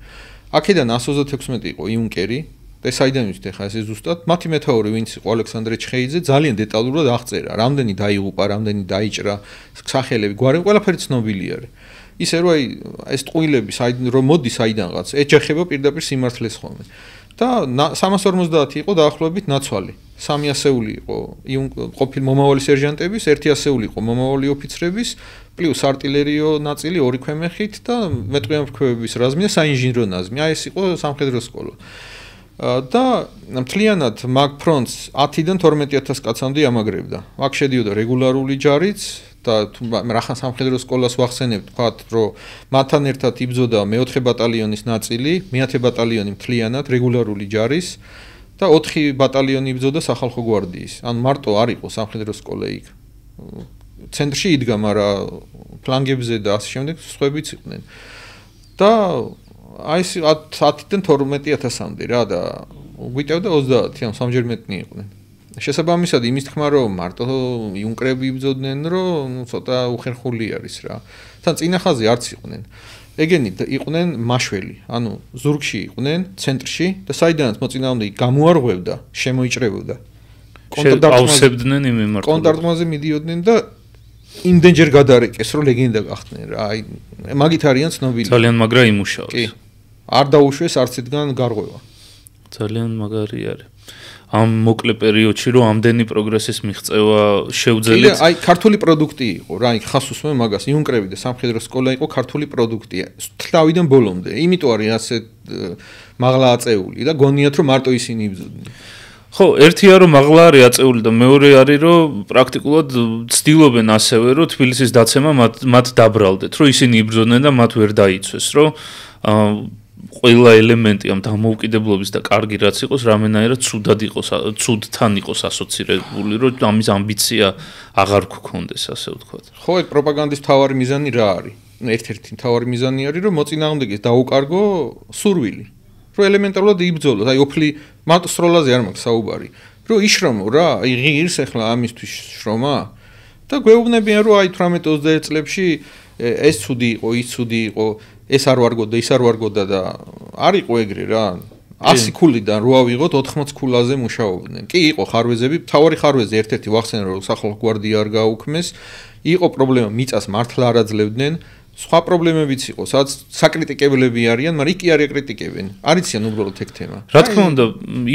Speaker 2: აქედან 136 იყო იუნკერი და საიდან ვიცით ახლა ეს ზუსტად მათი მეთაური ვინც იყო ალექსანდრე ჩხეიძე ძალიან დეტალურად აღწერა რამდენი დაიღუპა რამდენი დაიჭრა სახელები გვარი ყველაფერი ცნობილი არის ისე რომ აი ეს ტყუილები საიდან რომ მოდის საიდანღაც ეჯახება პირდაპირ სიმართლეს ხოლმე და 350 იყო დაახლოებით ნაცვალი 3 ასეული იყო ყოფილი მომავალი სერჟანტების 1 ასეული იყო მომავალი ოფიცრების პლუს артиლერიო ნაწილი 2 ქვემეხით და მეტყვიამფრქვევების რაზმი და საინჟინრო ნაზმი აი ეს იყო სამხედრო სკოლა და მთლიანად მაგ ფრონტს 10-დან 12000 კაცამდე ამაგრებდა აქ შედიოდა რეგულარული ჯარიც და რახან სამხედრო სკოლას ვახსენებთ ვთქვათ რომ მათთან ერთად იბრძოდა მე-4 ბატალიონის ნაწილი მე-10 ბატალიონი მთლიანად რეგულარული ჯარის და 4 ბატალიონი იბრძოდა სახალხო გვარდიის ანუ მარტო არ იყო სამხედრო სკოლა იქ ცენტრში იდგა მაგრამ ფლანგებზე და ასე შემდეგ სხვაებიც იყვნენ და აი ეს 10-დან 12000-მდე რა და გვიტევდა 30 ან სამჯერ მეტნი იყვნენ შესაბამისად იმის თქმა რომ მარტო იუნკრები იბრძოდნენ რომ ცოტა უხერხული არის რა თან წინახაზე არც იყვნენ ეგენი იყვნენ მაშველი ანუ ზურგში იყვნენ ცენტრში და საიდანაც მოწინააღმდეგე გამოარღვევდა შემოიჭრებოდა
Speaker 1: ავსებდნენ იმ მიმართულებით
Speaker 2: კონტრდმაზე მიდიოდნენ და იმდენჯერ გადარეკეს რომ ლეგენდა გახდნენ რა აი მაგით არიან ცნობილი
Speaker 1: ძალიან მაგრა იმუშაოს
Speaker 2: კი არ დაუშვეს არც ედგან გარღვევა
Speaker 1: ძალიან მაგარი არის ამ მოკლე პერიოდში რომ ამდენი პროგრესის მიღწევა შეუძლებელია.
Speaker 2: აი ქართული პროდუქტი იყო რა, აი ხას უსმენ მაგას, იუნკრები და სამხედრო სკოლა იყო ქართული პროდუქტი. თავიდან ბოლომდე. იმიტომ არის ასე მაღლა აწეული და გონიათ რომ მარტო ისინი იბრძოდნენ.
Speaker 1: ხო, ერთია რომ მაღლა არის აწეული და მეორე არის რომ პრაქტიკულად ცდილობენ ასევე რომ თბილისის დაცემა მათ დაბრალდეთ, რომ ისინი იბრძოდნენ და მათ ვერ დაიცვეს, რომ ყველა ელემენტი ამ დამოუკიდებლობის და კარგი რაც იყოს, რამენაირად ცუდთან იყოს ასოცირებული, რომ ამის ამბიცია აღარ გქონდეს, ასე ვთქვათ.
Speaker 2: ხო, ეგ პროპაგანდის მთავარი მიზანი რა არის? ერთ-ერთი მთავარი მიზანი არის, რომ მოწინააღმდეგეს დაუკარგო სურვილი. რომ ელემენტარულად იბრძოლოს, აი ოფლი მარტო სროლაზე არ მაქვს საუბარი. რომ იშრომო რა, აი ღირს ახლა ამისთვის შრომა და გვეუბნებიან რომ აი 18-21 წლებში ეს ცუდი იყო, ის ცუდი იყო, ეს არ ვარგოდა, ის არ ვარგოდა და არ იყო ეგრე რა. 100 ქულიდან რო ავიღოთ 80 ქულაზე მუშაობდნენ. კი იყო ხარვეზები, თავარი ხარვეზი ერთ-ერთი ვახსენე რომ სახალხო გვარდია არ გააუქმეს. იყო პრობლემა მიწას მართლა არ აძლევდნენ. სხვა პრობლემებიც იყო, სადაც საკრიტიკებლები არიან, მაგრამ იქ კი არ ეკრიტიკებენ. არიციან უბრალოდ ეგ თემა.
Speaker 1: რა თქმა უნდა,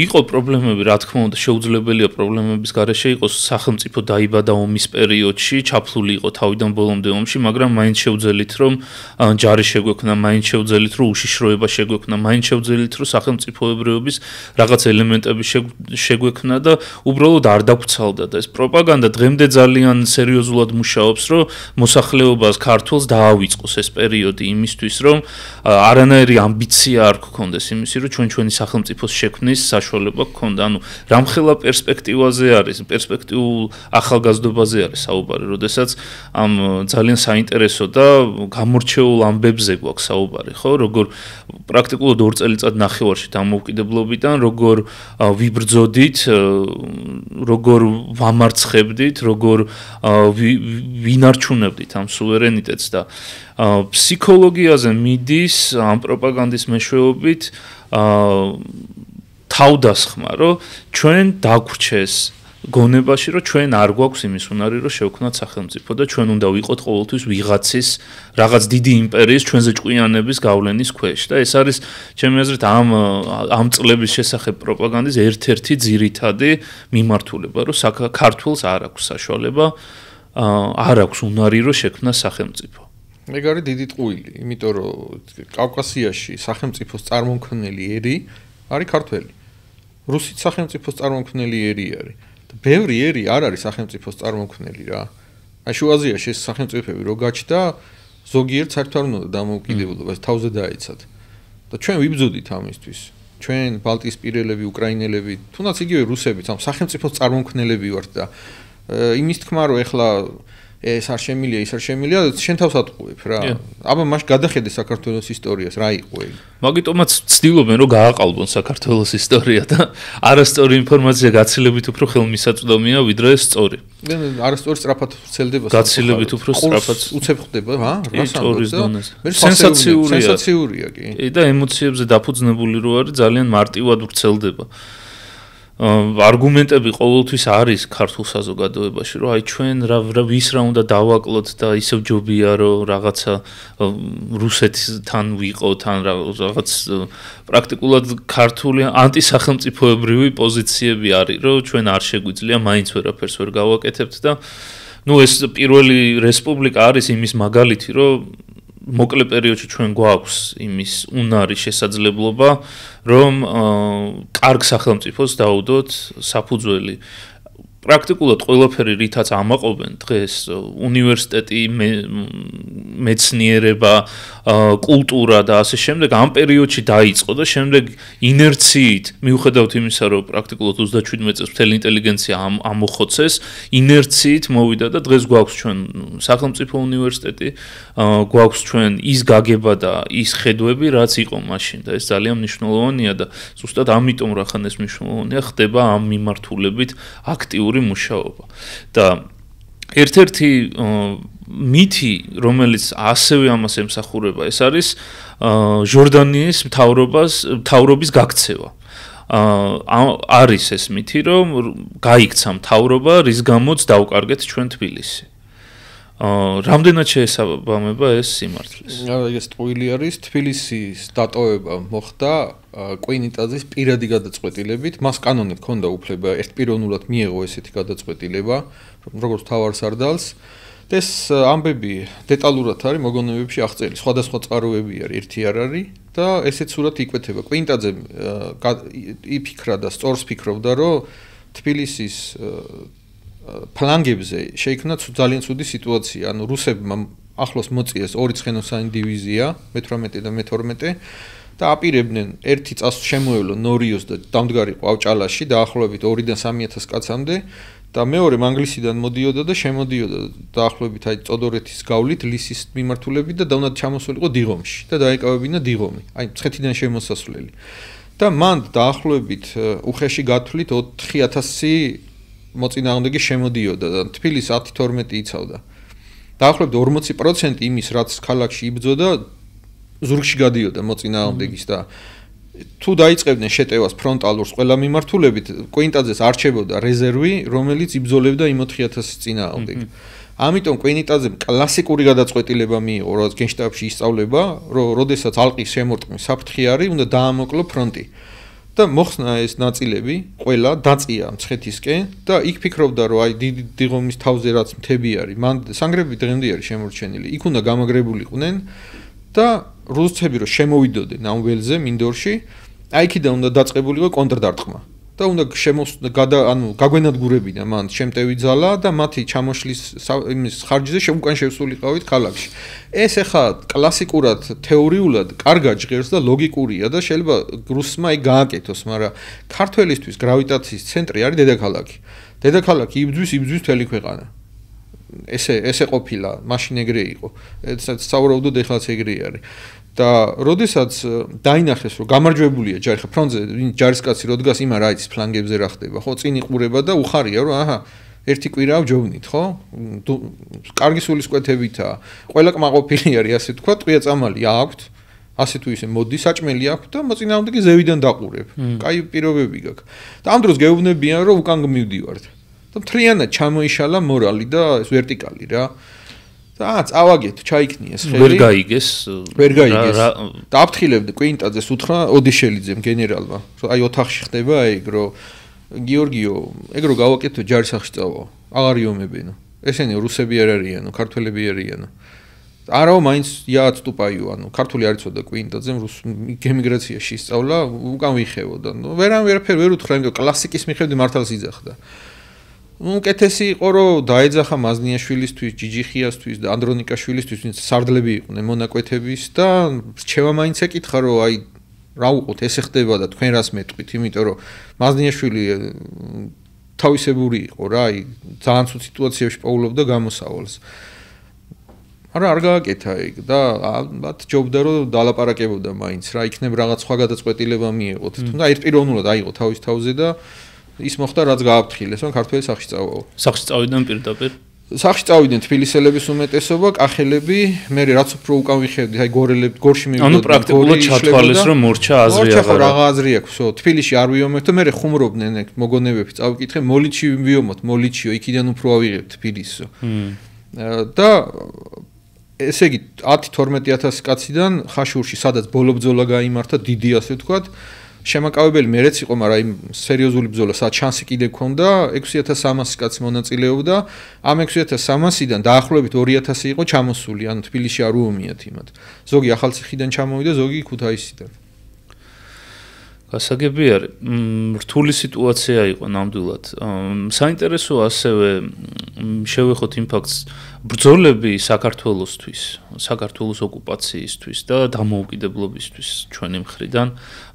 Speaker 1: იყო პრობლემები, რა თქმა უნდა, შეუძლებელია პრობლემების გარეშე იყოს სახელმწიფო დაიბადა ომის პერიოდში, ჩაფლული იყო თავიდან ბოლომდე ომში, მაგრამ მაინც შევძელით, რომ ჯარი შეგვექნა, მაინც შევძელით, რომ უშიშროება შეგვექნა, მაინც შევძელით, რომ სახელმწიფოებრიობის რაღაც ელემენტები შეგვექნა და უბრალოდ არ დაგვრცალდა და ეს პროპაგანდა დღემდე ძალიან სერიოზულად მუშაობს, რომ მოსახლეობას ქართულს დაავიწყოს ეს პერიოდი იმისთვის, რომ არანაირი ამბიცია არ გქონდეს იმისი, რომ ჩვენი სახელმწიფოს შექმნის საშუალება გქონდა. ანუ რამხელა პერსპექტივაზე არის, პერსპექტიულ ახალგაზრდობაზე არის საუბარი, როდესაც ამ ძალიან საინტერესო და გამორჩეულ ამბებზე გვაქვს საუბარი, ხო? როგორ პრაქტიკულად 2 წელიწად ნახევარში დამოუკიდებლობიდან, როგორ ვიბრძოდით, როგორ ვამარცხებდით, როგორ ვინარჩუნებდით ამ სუვერენიტეტს და ფსიქოლოგიაზე მიდის ამ პროპაგანდის მეშვეობით თავდასხმა, რომ ჩვენ დაგვრჩეს გონებაში, რომ ჩვენ არ გვაქვს იმის უნარი, რომ შევქმნათ სახელმწიფო და ჩვენ უნდა ვიყოთ ყოველთვის ვიღაცის რაღაც დიდი იმპერიის ჩვენზე ჭკვიანების გავლენის ქვეშ და ეს არის ჩემი აზრით ამ წლების შესახებ პროპაგანდის ერთ-ერთი ძირითადი მიმართულება, რომ საქართველოს არ აქვს საშუალება, არ აქვს უნარი, რომ შექმნას სახელმწიფო.
Speaker 2: ეგ არის დიდი ტყუილი, იმიტომ რომ კავკასიაში სახელმწიფოს წარმომქმნელი ერი არის ქართველი. რუსიც სახელმწიფოს წარმომქმნელი ერი არის. და ბევრი ერი არ არის სახელმწიფოს წარმომქმნელი რა. აი შუა აზიაში ეს სახელმწიფოები რო გაჩნდა, ზოგიერთ საერთოდ არ უნდა დამოუკიდებლობას თავზე დაეცათ. და ჩვენ ვიბრძოდით ამისთვის. ჩვენ ბალტიისპირელები, უკრაინელები, თუნდაც იგივე რუსებიც ამ სახელმწიფოს წარმომქმნელები ვართ და იმის თქმა რომ ეხლა ეს არ შემილია, ის არ შემილია, შენ თავს ატყუებ რა. აბა მაშ გადახედე საქართველოს ისტორიას, რა იყო ეგ.
Speaker 1: მაგიტომაც ცდილობენ რომ გააყალბონ საქართველოს ისტორია და არასწორი ინფორმაცია გაცილებით უფრო ხელმისაწვდომია, ვიდრე სწორი.
Speaker 2: არასწორი სწრაფად ვრცელდება.
Speaker 1: გაცილებით უფრო სწრაფად
Speaker 2: უცებ ხდება, რა?
Speaker 1: სწორის დონეზე.
Speaker 2: სენსაციურია კი.
Speaker 1: და ემოციებზე დაფუძნებული რო არის, ძალიან მარტივად ვრცელდება. არგუმენტები ყოველთვის არის ქართულ საზოგადოებაში, რომ აი ჩვენ ვის რა უნდა დავაკლოთ და ისევ ჯობია რომ რაღაცა რუსეთთან ვიყოთ ან რაღაც პრაქტიკულად ქართული ანტისახელმწიფოებრივი პოზიციები არის, რომ ჩვენ არ შეგვიძლია მაინც ვერაფერს ვერ გავაკეთებთ და ეს პირველი რესპუბლიკა არის იმის მაგალითი, რომ მოკლე პერიოდში ჩვენ გვაქვს იმის უნარი შესაძლებლობა, რომ კარგ სახელმწიფოს დაუდოთ საფუძველი. პრაქტიკულად ყველაფერი რითაც ამაყობენ დღეს უნივერსიტეტი, მეცნიერება, კულტურა და ასე შემდეგ ამ პერიოდში დაიწყო და შემდეგ ინერციით, მიუხედავად იმისა, რომ პრაქტიკულად 37 წელს მთელი ინტელიგენცია ამოხოცეს, ინერციით მოვიდა და დღეს გვაქვს ჩვენ სახელმწიფო უნივერსიტეტი, გვაქვს ჩვენ ის გაგება და ის ხედვები, რაც იყო მაშინ და ეს ძალიან მნიშვნელოვანია და ზუსტად ამიტომ რახან ეს მნიშვნელოვანია, ხდება ამ მიმართულებით აქტიური მუშაობა. და ერთ-ერთი მითი, რომელიც ასევე ამას ემსახურება, ეს არის ჟორდანიის მთავრობის გაქცევა. არის ეს მითი, რომ გაიქცა მთავრობა, რის გამოც დავკარგეთ ჩვენ თბილისი. რამდენად შეესაბამება ეს სიმართლეს?
Speaker 2: ეს ტყუილი არის თბილისის დატოვება მოხდა კვინიტაძის პირადი გადაწყვეტილებით, მას კანონით ჰქონდა უფლება ერთპიროვნულად მიეღო ესეთი გადაწყვეტილება, როგორც მთავარსარდალს. ეს ამბები დეტალურად არის მოგონებებში აღწერილი, სხვადასხვა წყაროები არის, ერთი არ არის და ესეც სურათი იკვეთება. კვინიტაძე იფიქრა და სწორს ფიქრობდა, რომ თბილისის ფლანგებზე შეიქმნა ძალიან ცუდი სიტუაცია. ანუ რუსებმა ახლოს მოწიეს ორი ცხენოსანი დივიზია, მე-18 და მე-12 და აპირებდნენ ერთი წასვლა შემოევლო ნორიოს და დამდგარიყო ავჭალაში დაახლოებით 2-დან 3000 კაცამდე და მეორე მანგლისიდან მოდიოდა და შემოდიოდა დაახლოებით აი წოდორეთის გავლით ლისის მიმართულებით და დაუნად ჩამოსულიყო დიღომში და დაეკავებინა დიღომი, აი მცხეთიდან შემოსასვლელი. და მან დაახლოებით უხეში გათვლით 4000 მოწინააღმდეგე შემოდიოდა და თბილისს 10-12 იცავდა. დაახლოებით 40% იმის, რაც ქალაქში იბრძოდა, ზურგში გადიოდა მოწინააღმდეგის და თუ დაიწყებდნენ შეტევას ფრონტალურს ყველა მიმართულებით, კვინიტაძეს არჩებოდა რეზერვი, რომელიც იბრძოლებდა იმ 4000 წინააღმდეგ. ამიტომ კვინიტაძემ კლასიკური გადაწყვეტილება მიიღო, რაც გენშტაბში ისწავლება, რომ როდესაც ალყის შემორტყმის საფრთხე არის, უნდა დაამოკლო ფრონტი. და მოხსნა ეს ნაწილები, ყველა დაწია მცხეთისკენ და იქ ფიქრობდა, რომ აი დიდი დიღომის თავზე რაც მთები არის, მან სანგრები დღემდე არის შემორჩენილი. იქ უნდა გამაგრებულიყვნენ და რუსები რომ შემოვიდოდნენ ამ ველზე მინდორში, აი იქიდან უნდა დაწყებულიყო კონტრდარტყმა. და უნდა გაგვენადგურებინა მან შემტევი ძალა და მათი ჩამოშლის იმის ხარჯზე უკან შევსულიყავით ქალაქში. ეს ახლა კლასიკურად თეორიულად კარგად ჟღერს და ლოგიკურია და შეიძლება რუსმა აი გააკეთოს, მაგრამ ქართველისთვის გრავიტაციის ცენტრი არის დედაქალაქი. დედაქალაქი იბძვის მთელი ქვეყანა. ესე ყოფილა, მაშინ ეგრე იყო. საუბრობდოდ ეხლაც ეგრე არის. და როდესაც დაინახეს რომ გამარჯვებულია ჯარი, ხა ფრონტზე ჯარისკაცი რო დგას, იმან რა იცის ფლანგებზე რა ხდება, ხო, წინ იყურება და უხარია რომ აჰა, ერთი კვირა ვჯოვნით, ხო? კარგი სულისკვეთებითა, ყველა კმაყოფილი არის, ასე თქვა, ტყვია წამალი აქვთ, ასე თუ ისე მოდი, საჭმელი აქვთ და მოწინააღმდეგე ზევიდან დაყურებ. კაი პირობები გაქვს. და ამ დროს გეუბნებიან რომ უკან მივდივართ. და მთლიანად ჩამოიშალა მორალი და ეს ვერტიკალი რა. და წავაგეთ, ჩაიქნიეს ხელი. ვერ გაიგეს. და აფრთხილებდა კვინიტაძეს უთხრა ოდიშელიძემ გენერალმა, რომ აი ოთახში ხდება ეგ, რომ გიორგიო, ეგ რო გავაკეთო ჯარის სახში წავა. აღარ იომებენო. ესენი რუსები არ არიანო, ქართველები არიანო. არაო მაინც იაც ტუპაიო, ანუ ქართული არ იცოდა კვინიტაძემ რუს ემიგრაციაში ისწავლა, უკან ვიხევოდა. ნუ ვერაფერ ვერ უთხრა, იმიტომ კლასიკის მიხედვით მართალს იძახდა. უკეთესი იყო რომ დაეძახა მაზნიაშვილისთვის, ჯიჯიხიასთვის და ანდრონიკაშვილისთვის, ვინც სარდლები იყვნენ მონაკვეთების და რჩევა მაინც ეკითხა რომ აი რა უყოთ ესე ხდება და თქვენ რას მეტყვით, იმიტომ რომ მაზნიაშვილი თავისებური იყო რა, აი ძალიან ცუდ სიტუაციაში პოულობდა გამოსავალს. არა არ გააკეთა ეგ და ალბათ ჯობდა რომ დალაპარაკებოდა მაინც რა, იქნებ რაღაც სხვა გადაწყვეტილება მიეღოთ. თუმცა ერთპიროვნულად აიღო თავის თავზე და ის მოხდა რაც გააფრთხილეს, რომ ქართველი სახში წავაო.
Speaker 1: სახში წავიდნენ პირდაპირ.
Speaker 2: სახში წავიდნენ თბილისელების უმეტესობა, კახელები, მე რაც უფრო უკან ვიხევდი, აი გორელები, გორში მივიდოდნენ.
Speaker 1: ანუ პრაქტიკულად ჩათვალეს, რომ მორჩა აზრი აღარა.
Speaker 2: მორჩა რა აზრი აქვს, თბილისში არ ვიომებთ და მე ხუმრობდნენ ეგ მოგონებები, წავიკითხე, მოლიჩი ვიომოთ, მოლიჩიო, იქიდან უფრო ავიღებთ თბილისო. და ესე იგი 10-12000 კაციდან ხაშურში, სადაც ბოლო-ბრძოლა გაიმართა, დიდი ასე ვთქვათ, შემაკავებელი მერეც იყო, მაგრამ იმ სერიოზული ბრძოლა სადაც შანსი კიდე ქონდა, 6300 კაცი მონაწილეობდა. ამ 6300-დან დაახლოებით 2000 იყო ჩამოსული, ანუ თბილისში არ უომიათ იმათ. ზოგი ახალციხიდან ჩამოვიდა, ზოგი ქუთაისიდან.
Speaker 1: გასაგები არის. რთული სიტუაცია იყო ნამდვილად. საინტერესოა ასევე შევეხოთ იმ ფაქტს, ბრძოლები საქართველოსთვის, საქართველოს ოკუპაციისთვის და დამოუკიდებლობისთვის ჩვენი მხრიდან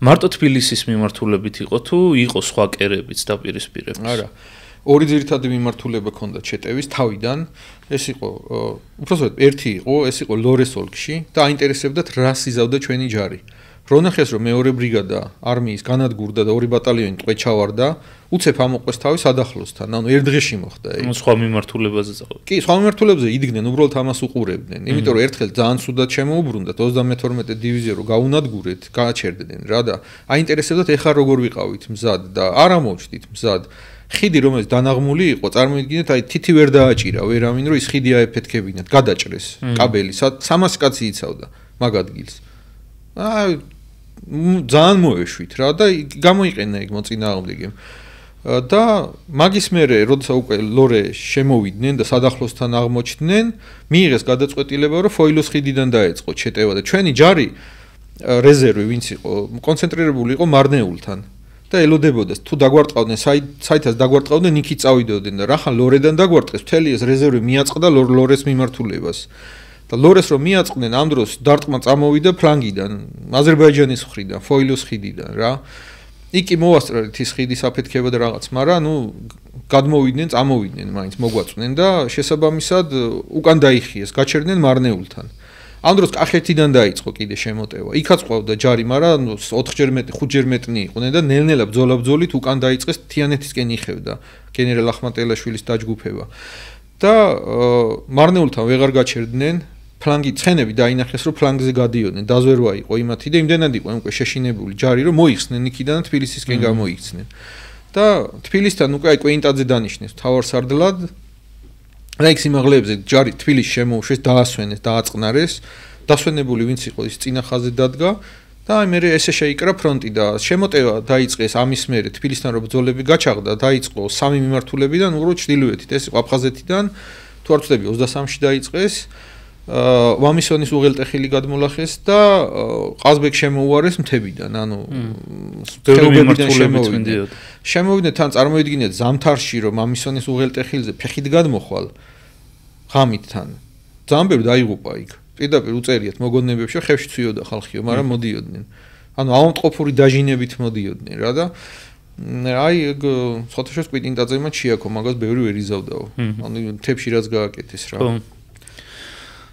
Speaker 1: მარტო თბილისის მიმართულებით იყო თუ იყო სხვა კერებიც დაპირისპირებით?
Speaker 2: არა. ორი ძირითადი მიმართულება ჰქონდა ჩეტევის თავიდან. ეს იყო უბრალოდ ერთი იყო, ეს იყო ლორეს ოლქში და აინტერესებდათ რას იზავდა ჩვენი ჯარი. რო ნახეს რომ მეორე ბრიგადა არმიის განადგურდა და ორი ბატალიონი ტყვე ჩავარდა, უცებ ამოყვეს თავის ადახლოსთან. ანუ ერთ დღეში მოხდა ეგ.
Speaker 1: სხვა მიმართულებაზე წავიდა.
Speaker 2: კი, სხვა მიმართულებაზე იდგნენ, უბრალოდ ამას უყურებდნენ. იმიტომ რომ ერთხელ ძალიან ცუდად შემოუბრუნდათ 32 დივიზია რო გაუნადგურეთ, გააჩერდნენ რა და აინტერესებდათ ეხლა როგორ ვიყავით მზად და არ ამოვჭდით მზად.
Speaker 3: ხიდი რომელიც დანაღმული იყო, წარმოიდგინეთ, აი თითი ვერ დააჭირა ვერავინ, რომ ის ხიდი აეფეთქებინათ, გადაჭრეს კაბელი, 300 კაცი იცავდა მაგ ადგილს. აი ძალიან მოეშვით რა და გამოიყენა იქ მოწინააღმდეგემ. და მაგის მერე, როდესაც უკვე ლორე შემოვიდნენ და სადახლოსთან აღმოჩნდნენ, მიიღეს გადაწყვეტილება, რომ ფოილოს ხიდიდან დაეწყო შეტევა და ჩვენი ჯარი რეზერვი ვინც იყო, კონცენტრირებული იყო მარნეულთან. და ელოდებოდა თუ დაგვარტყავდნენ საითაც დაგვარტყავდნენ იქით წავიდოდნენ და რახან ლორედან დაგვარტყეს მთელი ეს რეზერვი მიაწყდა ლორეს მიმართულებას და ლორეს რომ მიაწყდნენ ამ დროს დარტყმა წამოვიდა ფლანგიდან აზერბაიჯანის მხრიდან ფოილოს ხიდიდან რა იქი მოვასწრეთ ის ხიდის აფეთქება და რაღაც მაგრამ გადმოვიდნენ წამოვიდნენ მაინც მოგვაწვნენ და შესაბამისად უკან დაიხიეს გაჩერდნენ მარნეულთან ამ დროს კახეთიდან დაიწყო კიდე შემოტევა. იქაც ყავდა ჯარი, მაგრამ 4ჯერ მეტი, 5ჯერ მეტნი იყვნენ და ნელ-ნელა ბრძოლა-ბრძოლით უკან დაიწყეს თიანეთისკენ იხევდა გენერალ ახმატელაშვილის დაჯგუფება. და მარნეულთან ვეღარ გაჩერდნენ, ფლანგი ცხენები დაინახეს, რომ ფლანგზე გადიოდნენ, დაზვერვა იყო იმათი და იმდენად იყო უკვე შეშინებული ჯარი, რომ მოიხსნენ იქიდან და თბილისისკენ გამოიქცნენ. და თბილისთან უკვე აი კვეინტაძე დანიშნეს მთავარსარდლად რა იქ სიმაღლეებზე ჯარი თბილისში შემოუშვეს, დაასვენეს, დააწყნარეს, დასვენებული ვინც იყო ის წინა ხაზზე დადგა და აი მე ესე შეიკრა ფრონტი და შემოტევა დაიწყეს ამის მერე თბილისთან რო ბრძოლები გაჩაღდა, დაიწყო სამი მიმართულებიდან ურო ჩრდილოეთით, ეს იყო აფხაზეთიდან, თუ არ ვცდები 23-ში დაიწყეს, ვამისონის უღელტეხილი გადმოლახეს და ყაზბეგ შემოუარეს მთებიდან, ანუ
Speaker 1: ბევრი მიმართულებით
Speaker 3: შემოვიდნენ თან წარმოიდგინეთ ზამთარში რომ ვამისონის უღელტეხილზე ფეხით გადმოხვალ ღამითთან ძალიან ბევრი დაიღუპა იქ პირდაპირ უწერიათ მოგონებებში ხევში ცვიოდა ხალხიო მაგრამ მოდიოდნენ ანუ ავამტყოფური დაჟინებით მოდიოდნენ რა და აი სოთაშოს კვიტინტაძემაც შეაქო მაგას ბევრი ვერ იზავდაო ანუ მთებში რაც გააკეთეს რა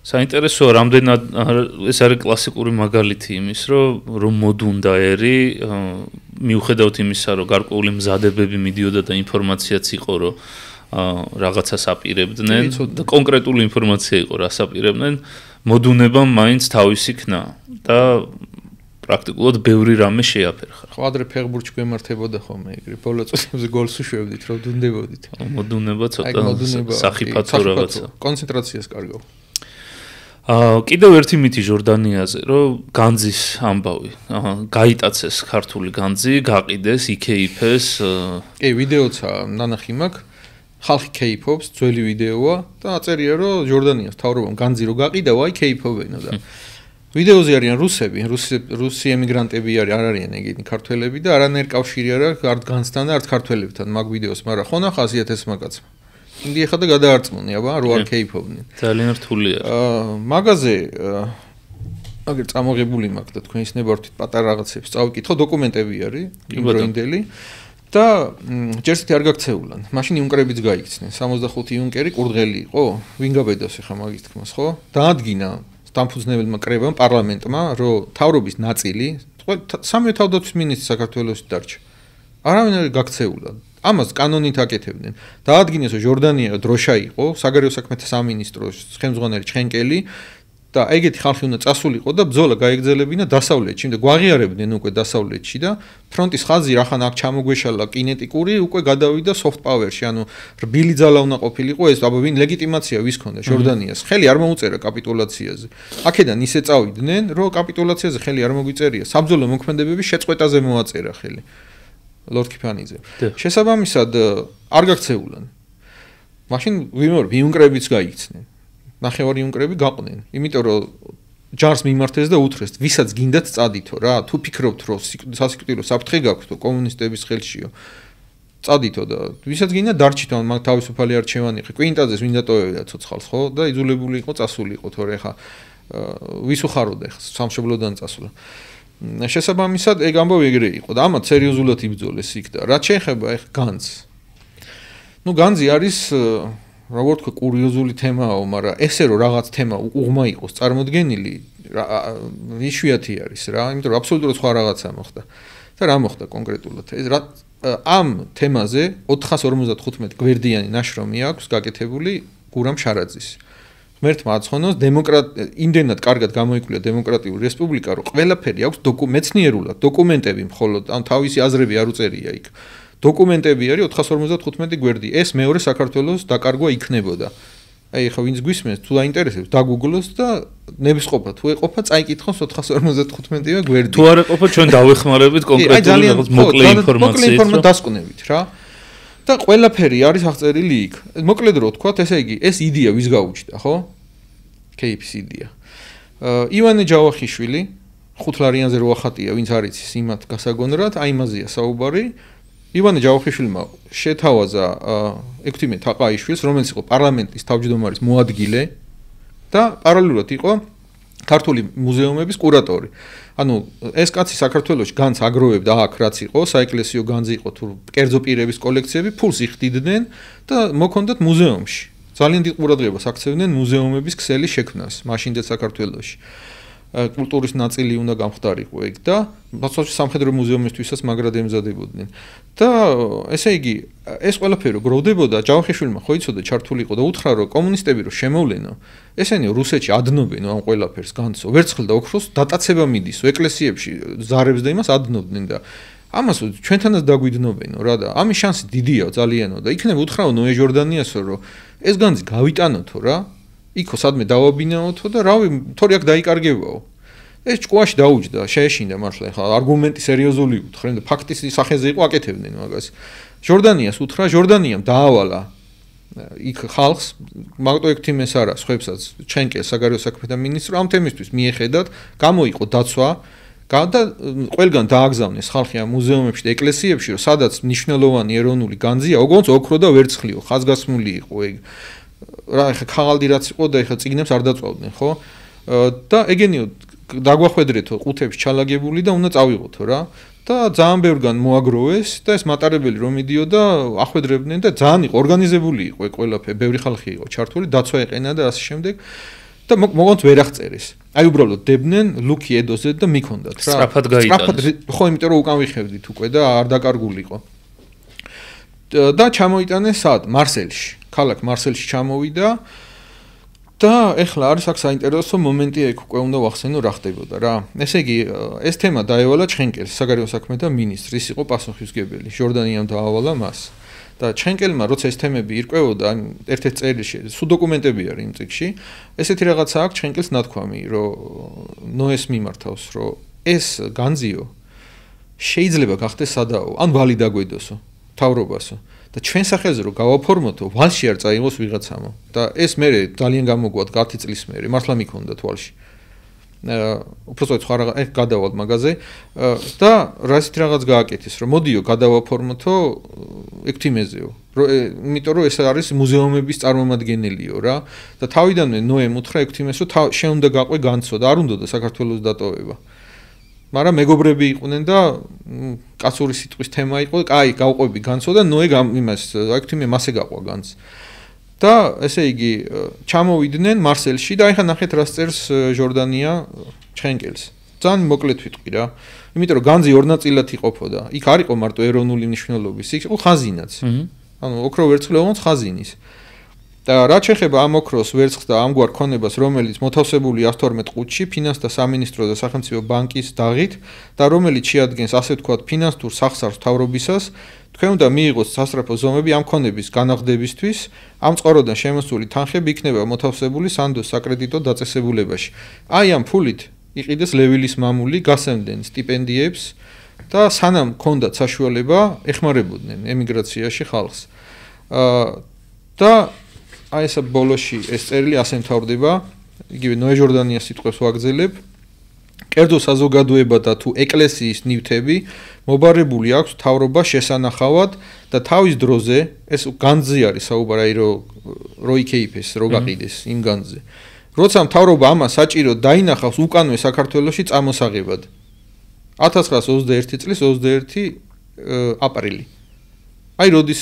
Speaker 1: საინტერესოა რამდენად ეს არის კლასიკური მაგალითი იმის რომ მოდუნდა ერი მიუხედავთ იმისა რომ გარკვეული მზადებები მიდიოდა და ინფორმაციაც იყო რომ რაღაცას აპირებდნენ და კონკრეტული ინფორმაცია იყო რას აპირებდნენ მოდუნებამ მაინც თავისი ქნა და პრაქტიკულად ბევრი რამე შეაფერხა
Speaker 3: ხო ადრე ფეხბურთში გვემართებოდა ხოლმე ეგრე ბოლო წლებში გოლს უშვებდით რომ დუნდებოდით
Speaker 1: მოდუნება ცოტა სახიფათო რაღაცა
Speaker 3: კონცენტრაციას კარგავ
Speaker 1: კიდევ ერთი მითი ჟორდანიაზე, რომ განძის ამბავი, გაიტაცეს ქართული განძი, გაყიდეს, იქეიფეს.
Speaker 3: კი, ვიდეოცა ნანახი მაქვს. ხალხი ქეიფობს, ძველი ვიდეოა და აწერია, რომ ჟორდანიას თავრობამ განძი რო გაყიდაო, აი ქეიფობენო და ვიდეოზე არიან რუსები, რუსი ემიგრანტები არ არიან ეგენი ქართველები და არანაირ კავშირი არ აქვს არც განძთან და არც ქართველებთან მაგ ვიდეოს, მაგრამ ხო ნახაზიათ ეს მაგაც. ინდიახა და გადაარწმუნე, აბა, რო არ ქეიფობდნენ.
Speaker 1: ძალიან რთულია.
Speaker 3: მაგაზე აგერ წამოღებული მაქვს და თქვენ ისნებართით პატარა რაღაცებს წავიკითხო, დოკუმენტები არის, იმდროინდელი და ჯერსით არ გაქცეულან. მაშინ იუნკერებიც გაიქცნენ. 65 იუნკერი კურდღელი იყო, ვინ გაბედავს ახლა მაგის თქმას, ხო? დაადგინა დამფუძნებელმა კრებამ პარლამენტმა, რომ თავრობის ნაწილი, სამი თავდაცვის მინისტრი საქართველოს დარჩა. არავინ არ გაქცეულა. ამას კანონით აკეთებდნენ. დაადგინეს რომ ჟორდანია დროშა იყო, საგარეო საქმეთა სამინისტროს ხელმძღვანელი ჩხენკელი და ეგეთი ხალხი უნდა წასულიყო და ბრძოლა გაეგრძელებინა დასავლეთში და გვაღიარებდნენ უკვე დასავლეთში და ფრონტის ხაზი რახან აქ ჩამოგვეშალა კინეტიკური უკვე გადავიდა soft power-ში, ანუ რბილი ძალა უნდა ყოფილიყო ეს, აბა ვინ ლეგიტიმაცია ვის ქონდა ჟორდანიას. ხელი არ მოუწერა კაპიტულაციაზე. აქედან ისე წავიდნენ, რომ კაპიტულაციაზე ხელი არ მოგვიწერია. საბრძოლო მოქმედებების შეწყვეტაზე მოაწერა ხელი. ლორდ კიფანიძე. შესაბამისად არ გაქცეულან. მაშინ ვიუნკრებიც გაიქცნენ. ნახევარი იუნკრები გაყვნენ. იმიტომ რომ ჯარს მიმართეს და უთხრეს, ვისაც გინდათ წადითო რა, თუ ფიქრობთ რომ სასიკვდილო საფრთხე გაქვთო კომუნისტების ხელშიო. წადითო და ვისაც გინდა დარჩით, მაგ თავისუფალი არჩევანი ხე. კვინტაძეს ვინ დატოვებდა ცოცხალს, ხო? და იძულებული იყო წასულიყო, თორე ხა ვის უხაროდა ხა სამშობლოდან წასულა. შესაბამისად ეგ ამბავი ეგრე იყო და ამათ სერიოზულად იბრძოლეს იქ და რაც შეეხება ეხ განძს. ნუ განძი არის როგორ თქვა კურიოზული თემაა, მაგრამ ესე რომ რაღაც თემა უღმა იყოს წარმოდგენილი, იშვიათი არის რა, იმიტომ რომ აბსოლუტურად სხვა რაღაცა მოხდა. და რა მოხდა კონკრეტულად? ეს რა ამ თემაზე 455 გვერდიანი ნაშრომი აქვს გაკეთებული გურამ შარაძის. ღმერთმა აცხონოს იმდენად კარგად გამოიკვლია დემოკრატიული რესპუბლიკა, რომ ყველაფერი აქვს მეცნიერულად დოკუმენტები მხოლოდ, ან თავისი აზრები არ უწერია იქ. დოკუმენტები არის 455 გვერდი. ეს მეორე საქართველოს დაკარგვა იქნებოდა. აი ხო ვინც გვისმენს თუ დაინტერესებს დაგუგლოს და ნებისყოფა თუ ეყოფა წაიკითხოს 455 გვერდი.
Speaker 1: თუ არ ეყოფა ჩვენ დავეხმარებით კონკრეტული რაღაც მოკლე ინფორმაციით
Speaker 3: დასკვნებით რა. და ყველაფერი არის აღწერილი იქ. მოკლედ რო ვთქვათ, ესე იგი, ეს იდეა ვის გაუჩნდა, ხო? KP-ის იდეა. ივანე ჯავახიშვილი, ხუთლარიანზე რო ახატია, ვინც არის იმათ გასაგონრად, აი იმაზეა საუბარი. ივანე ჯავახიშვილმა შეთავაზა ექვთიმე თაყაიშვილს, რომელიც იყო პარლამენტის თავმჯდომარის მოადგილე და პარალელურად იყო ქართული მუზეუმების კურატორი. ანუ ეს კაცი საქართველოში განს აგროვებდა აქ რაც იყო, საეკლესიო განძი იყო თუ კერძო პირების კოლექციები, ფულს იხდიდნენ და მოქონდათ მუზეუმში. ძალიან დიდ ყურადღებას აქცევდნენ მუზეუმების ქსელის შექმნას მაშინდელ საქართველოში. კულტურის ნაწილი უნდა გამხდარიყო ეგ და მოცულში სამხედრო მუზეუმისთვისაც მაგრად ემზადებოდნენ. და ესე იგი, ეს ყველაფერი გროვდებოდა, ჯავახიშვილმა ხო იცოდა ჩართულიყო და უთხრა რომ კომუნისტები რო შემოვლენო, ესენი რუსეთში ადნობენ ამ ყველაფერს განცო, ვერცხლ და ოქროს დატაცება მიდისო, ეკლესიებში ზარებს და იმას ადნობდნენ და ამას ჩვენთანაც დაგვიდნობენო რა და ამის შანსი დიდია ძალიანო და იქნებ უთხრაო ნოე ჟორდანიასო რომ ეს განძი გავიტანოთო რა იქო სადმე დავაბინაოთო და რავი თორე აქ დაიკარგებაო ეს ჭკუაში დაუჯდა შეეშინდა მართლა ხა არგუმენტი სერიოზული უთხრენ და ფაქტის სახეზე იყო აკეთებდნენ მაგას ჟორდანიას უთხრა ჟორდანიამ დაავალა იქ ხალხს მაგტო ექვთიმეს არა სხვებსაც ჩენკე საგარეო საქმეთა მინისტრო ამ თემისთვის მიეხედათ გამოიყო დაცვა და ყველგან დააგზავნეს ხალხი ამ მუზეუმებში და ეკლესიებში რომ სადაც მნიშვნელოვანი ეროვნული განძია ოღონდ ოქრო და ვერცხლიო ხაზგასმული იყო ეგ რა ხა ხაღალდი რაც იყო და ხა წიგნებს არ დაწვავდნენ ხო და ეგენიო დაგვახვედრეთო ყუთებს ჩალაგებული და უნდა წავიღოთო რა და ძალიან ბევრგან მოაგროვეს და ეს მატარებელი რომ მიდიოდა ახვედრებდნენ და ძალიან იყო ორგანიზებული იყო ყველაფერი ბევრი ხალხი იყო ჩართული დაცვა ეყენა და ასე შემდეგ და მოგონთ ვერ აღწერეს. აი უბრალოდ დებდნენ ლუკი ედოზე და მიქონდათ რა.
Speaker 1: სწრაფად გაიტანეს.
Speaker 3: ხო, იმიტომ რომ უკან ვიხევდით უკვე და არ დაკარგულიყო. და ჩამოიტანეს სად? მარსელში. ქალაქ მარსელში ჩამოვიდა და ეხლა არის აქ საინტერესო მომენტი ეგ უკვე უნდა ვახსენო რა ხდებოდა რა. ესე იგი, ეს თემა დაევალა ჩხენკელს, საგარეო საქმეთა მინისტრს, ის იყო პასუხისმგებელი. ჟორდანიამ დაავალა მას. და ჩენკელმა როცა ეს თემები ირკვეოდა ერთ-ერთ წერილში სუ დოკუმენტები არის იმ წიგში ესეთი რაღაცა აქვს ჩენკელს ნათქვამი რომ ნოეს მიმართავს რომ ეს განძიო შეიძლება გახდეს სადაო ან ვალი დაგვედოსო თავრობასო და ჩვენ სახელზე რომ გავაფორმოთო ვალში არ წაიღოს ვიღაცამო და ეს მე ძალიან გამოგვათ 10 წლის მერე მართლა მიქონდა თვალში უბრალოდ ხარ ეგ გადავალ მაგაზე და რასით რაღაც გააკეთეს რომ მოდიო გადავაფორმოთო ექვთიმეზეო იმიტომ რომ ეს არის მუზეუმების წარმომადგენელიო რა და თავიდანვე ნოემ უთხრა ექვთიმეს რომ შენ უნდა გაყვე განცო და არ უნდა საქართველოს დატოვება მაგრამ მეგობრები იყვნენ და კაცური სიტყვის თემა იყო კაი გავყვები განცო და ნოე იმას ექვთიმე მასე გაყვა განს და ესე იგი ჩამოვიდნენ მარსელში და ახლა ნახეთ რას წერს ჟორდანია ჩხენკელს. ძალიან მოკლედ ვიტყვი რა. იმიტომ რომ განძი ორ ნაწილად იყოფოდა. იქ არ იყო მარტო ეროვნული მნიშვნელობის, იქ იყო ხაზინაც. ანუ ოქრო ვერცხლი ოღონდ ხაზინის. და რა შეეხება ამ ოქროს ვერცხლს და ამგვარ ქონებას, რომელიც მოთავსებული 112 ყუთში ფინანსთა სამინისტრო და სახელმწიფო ბანკის დაღით და რომელიც შეადგენს ასე ვთქვათ ფინანსურ სახსარს მთავრობისას თქვენ უნდა მიიღოს სასწრაფო ზომები ამ ქონების განაღდებისთვის, ამ წყაროდან შემოსული თანხები იქნება მოთავსებული სანდოს საკრედიტო დაწესებულებაში. აი ამ ფულით იყიდეს ლევილის მამული, გასცემდნენ სტიპენდიებს და სანამ ჰქონდათ საშუალება ეხმარებოდნენ ემიგრაციაში ხალხს. და აი ეს ბოლოში ეს წერილი ასე მთავრდება, იგივე ნოე ჟორდანიას სიტყვებს ვაგრძელებ. კერძო საზოგადოება და თუ ეკლესიის ნივთები მობარებული აქვს მთავრობა შესანახავად და თავის დროზე ეს განძი არის საუბარი აი რო იქეიფეს რო გაყიდეს იმ განძზე. როცა მთავრობა ამას საჭიროდ დაინახავს უკანვე საქართველოში წამოსაღებად 1921 წლის 21 აპრილი. აი როდის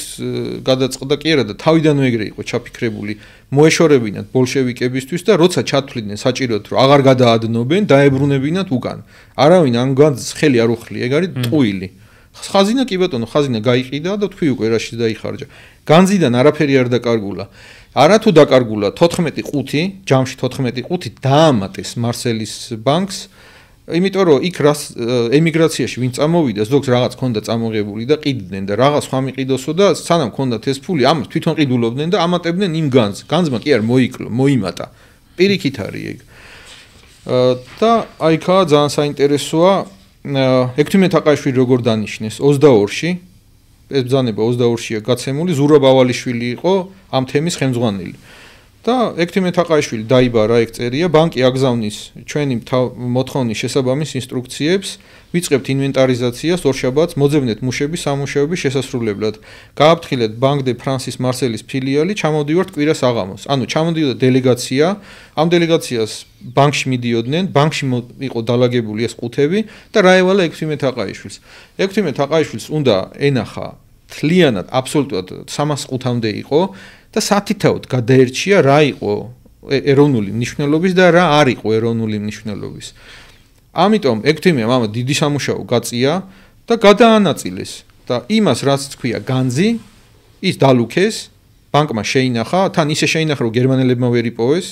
Speaker 3: გადაწყდა კი არა და თავიდანვე ეგრე იყო ჩაფიქრებული მოეშორებინათ ბოლშევიკებისთვის და როცა ჩათვლიდნენ საჭიროდ რომ აღარ გადაადნობენ დაებრუნებინათ უკან. არავინ ამ განძს ხელი არ უხლი, ეგ არის ტყუილი. ხაზინა კი ბატონო, ხაზინა გაიყიდა და თქვი უკვე რაში დაიხარჯა. განძიდან არაფერი არ დაკარგულა. არათუ დაკარგულა 14 ყუთი, ჯამში 14 ყუთი დაამატეს მარსელის ბანკს იმიტომ რომ იქ რას ემიგრაციაში ვინ წამოვიდა, ზოგს რაღაც ჰქონდა წამოღებული და ყიდნენ და რაღაც ხმა მიყიდოსო და სანამ ჰქონდათ ეს ფული, ამას თვითონ ყიდულობდნენ და ამატებდნენ იმ განს. განზმა კი არ მოიკლო, მოიმატა. პირიქით არის ეგ. და აი ხა ძალიან საინტერესოა ექვთიმე თაყაიშვილი როგორ დანიშნეს 22-ში ეს ბრძანება 22-შია გაცემული ზურაბ ავალიშვილი იყო ამ თემის ხელმძღვანელი და ექვთიმე თაყაიშვილი დაიბარა ეგ წერია ბანკი აგზავნის ჩვენი მოთხოვნის შესაბამის ინსტრუქციებს ვიწყებთ ინვენტარიზაციას ორშაბათს მოძებნეთ მუშების სამუშაოების შესასრულებლად გააფრთხილეთ ბანკ დე ფრანსის მარსელის ფილიალი ჩამოდივართ კვირას აღამოს ანუ ჩამოდიოდა დელეგაცია ამ დელეგაციას ბანკში მიდიოდნენ ბანკში იყო დალაგებული ეს ყუთები და რა ევალა ექვთიმე თაყაიშვილს ექვთიმე თაყაიშვილს უნდა ენახა თლიანად აბსოლუტურად 300 ყუთამდე იყო და სათითაოდ გადაერჩია რა იყო ეროვნული მნიშვნელობის და რა არ იყო ეროვნული მნიშვნელობის ამიტომ ექვთიმეამ ამა დიდი სამუშაო გაწია და გადაანაწილეს და იმას რაც თქვია განძი ის დალუქეს ბანკმა შეინახა თან ისე შეინახა რომ გერმანელებმა ვერ იპოვეს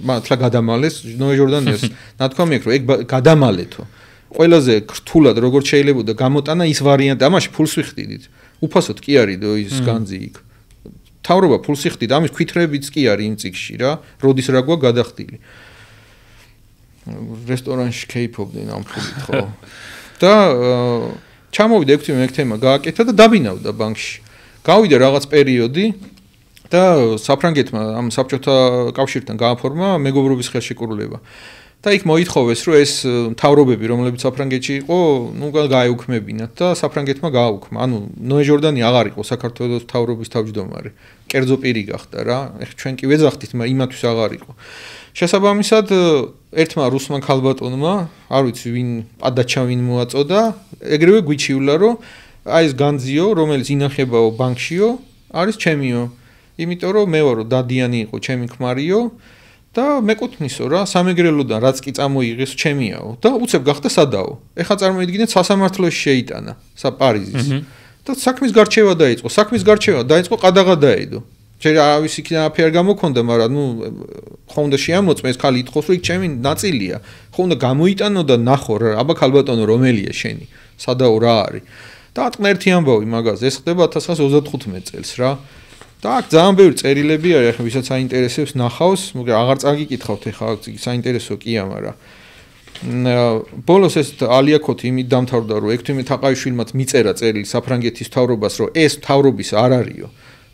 Speaker 3: მართლა გადამალეს ნოე ჟორდანიას ნათქვამი აქვს რომ ეგ გადამალეთო ყველაზე რთულად როგორც შეიძლება და გამოტანა ის ვარიანტი ამაში ფულს ვიხდიდით უფასოდ კი არისო ის განძი იქ თავრობა ფულს იხდით ამის ქვითრებიც კი არის იმ წიგში რა როდის რა გვა გადახდილი რესტორანში ქეიფობდნენ ამ ფულით ხო და ჩამოვიდა ექვთიმე თემა გააკეთა და დაბინავდა ბანკში გავიდა რაღაც პერიოდი და საფრანგეთმა ამ საბჭოთა კავშირთან გააფორმა მეგობრობის ხელშეკრულება და იქ მოითხოვეს რომ ეს მთავრობები რომლებიც საფრანგეთში იყო ნუ გაეუქმებინათ და საფრანგეთმა გააუქმა ანუ ნოე ჟორდანი აღარ იყო საქართველოს მთავრობის თავმჯდომარე კერძო პირი გახდა რა ეხლა ჩვენ კი ვეძახდით მაგრამ იმათვის აღარ იყო შესაბამისად ერთმა რუსმა ქალბატონმა არ ვიცი ვინ პადაჩა ვინ მოაწოდა ეგრევე გვიჩივლა რომ აი ეს განძიო რომელიც ინახებაო ბანკშიო არის ჩემიო იმიტომ რომ მე ვარო დადიანი იყო ჩემი ქმარიო და მეკუთვნისო რა სამეგრელოდან რაც კი წამოიღეს ჩემიაო და უცებ გახდა სადაო ეხა წარმოიდგინეთ სასამართლოში შეიტანა პარიზის და საქმის გარჩევა დაიწყო ყადაღა დაედო შეიძლება ავის იქაფერ გამოქონდა მაგრამ ნუ ხონდა შეამოწმე ეს ხალი ითხოს რომ იქ ჩემი ნაწილია ხონდა გამოიტანო და ნახო რა აბა ქალბატონო რომელია შენი სადაო რა არის და ატყნერთი ამბავი მაგაზე ეს ხდება 1935 წელს რა და აქ ძალიან ბევრი წერილები არის ახლა ვისაც აინტერესებს ნახავს მაგრამ აღარ წაგიკითხავთ ეხლა საინტერესო კია მაგრამ ბოლოს ეს ალიაკოთი იმით დამთავრდა რომ ექვთიმე თაყაიშვილმაც მიწერა წერილი საფრანგეთის მთავრობას რომ ეს მთავრობის არ არისო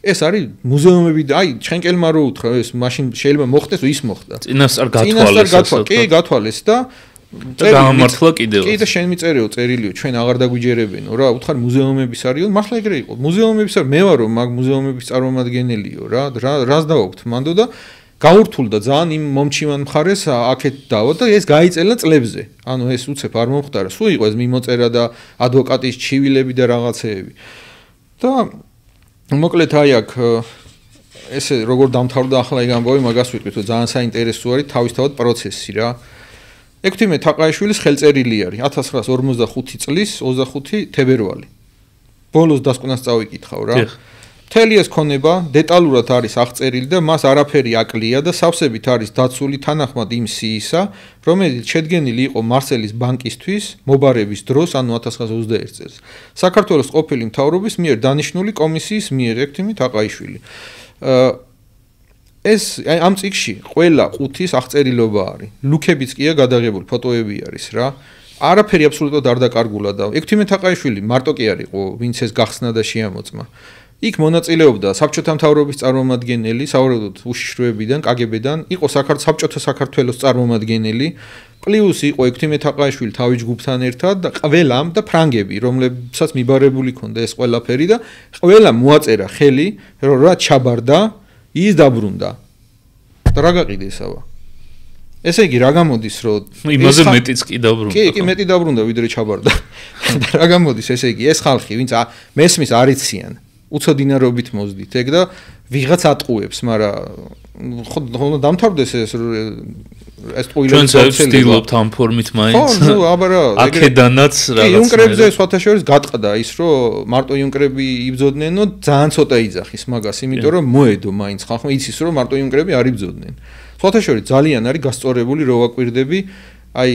Speaker 3: ეს არის მუზეუმები და აი ჩენკელმა რო უთხრა ეს მაშინ შეიძლება მოხდეს ის მოხდა
Speaker 1: წინასწარ გათვალეს
Speaker 3: კი გათვალეს და
Speaker 1: გამართლა კიდევ
Speaker 3: კი და შენ მიწერეო წერილიო ჩვენ აღარ დაგვიჯერებენო რა უთხარ მუზეუმების არისო მართლა ეგრე იყო მუზეუმების არ მე ვარო მაგ მუზეუმების წარმომადგენელიო რა რას დავაქვთ მანდო და გაურთულდა ძალიან იმ მომჩივან მხარეს აქეთ დავა და ეს გაიწელა წლებზე ანუ ეს უცებ არ მომხდარა სულ იყო ეს მიმოწერა და ადვოკატის ჩივილები და რაღაცეები და მოკლედ აი აქ ესე როგორ დამთავრდა ახლა ეგ ამბავი მაგას ვიტყვით რომ ძალიან საინტერესო არის თავისთავად პროცესი რა ექვთიმე თაყაიშვილის ხელწერილი არის 1945 წლის 25 თებერვალი ბოლოს დასკვნას წავიკითხავ რა მთელი ეს ქონება დეტალურად არის აღწერილი და მას არაფერი აკლია და სავსებით არის დაცული თანახმად იმ სიისა რომელიც შედგენილი იყო მარსელის ბანკისთვის მობარების დროს ანუ 1921 წელს საქართველოს ყოფილი მთავრობის მიერ დანიშნული კომისიის მიერ ექვთიმე თაყაიშვილი ეს ამ წიგში ყველა ყუთის აღწერილობა არის ლუქებიც კია გადაღებული ფოტოები არის რა არაფერი აბსოლუტურად არ დაკარგულა და ექვთიმე თაყაიშვილი მარტო კი არ იყო ვინც ეს გახსნა და შეამოწმა იქ მონაწილეობდა საბჭოთა მთავრობის წარმომადგენელი სავარაუდოდ უშიშროებიდან კგბ-დან იყო საბჭოთა საქართველოს წარმომადგენელი პლუს იყო ექვთიმე თაყაიშვილი თავის ჯგუფთან ერთად და ყველამ და ფრანგები რომლებსაც მიბარებული ქონდა ეს ყველაფერი და ყველა მოაწერა ხელი რომ რა ჩაბარდა ის დაბრუნდა და რა გაყიდესავა ესე იგი რა გამოდის რომ
Speaker 1: იმაზე მეტიც კი დაბრუნდა
Speaker 3: კი მეტი დაბრუნდა ვიდრე ჩაბარდა და რა გამოდის ესე იგი ეს ხალხი ვინც მესმის არიციან უცოდინარობით მოძდით ეგ და ვიღაც ატყუებს მაგრამ ხო დამთავრდეს ეს ტყუილების
Speaker 1: ვცდილობთ ამ ფორმით მაინც
Speaker 3: ხო აბა რა
Speaker 1: აქედანაც რაღაც
Speaker 3: იუნკრებზე სხვათა შორის გატყდა ის რომ მარტო იუნკრები იბრძოდნენ ძალიან ცოტა იძახის მაგას იმიტომ რომ მოედო მაინც ხალხმა იცის რომ მარტო იუნკრები არ იბრძოდნენ სხვათა შორის ძალიან არის გასწორებული როვაკვირდები აი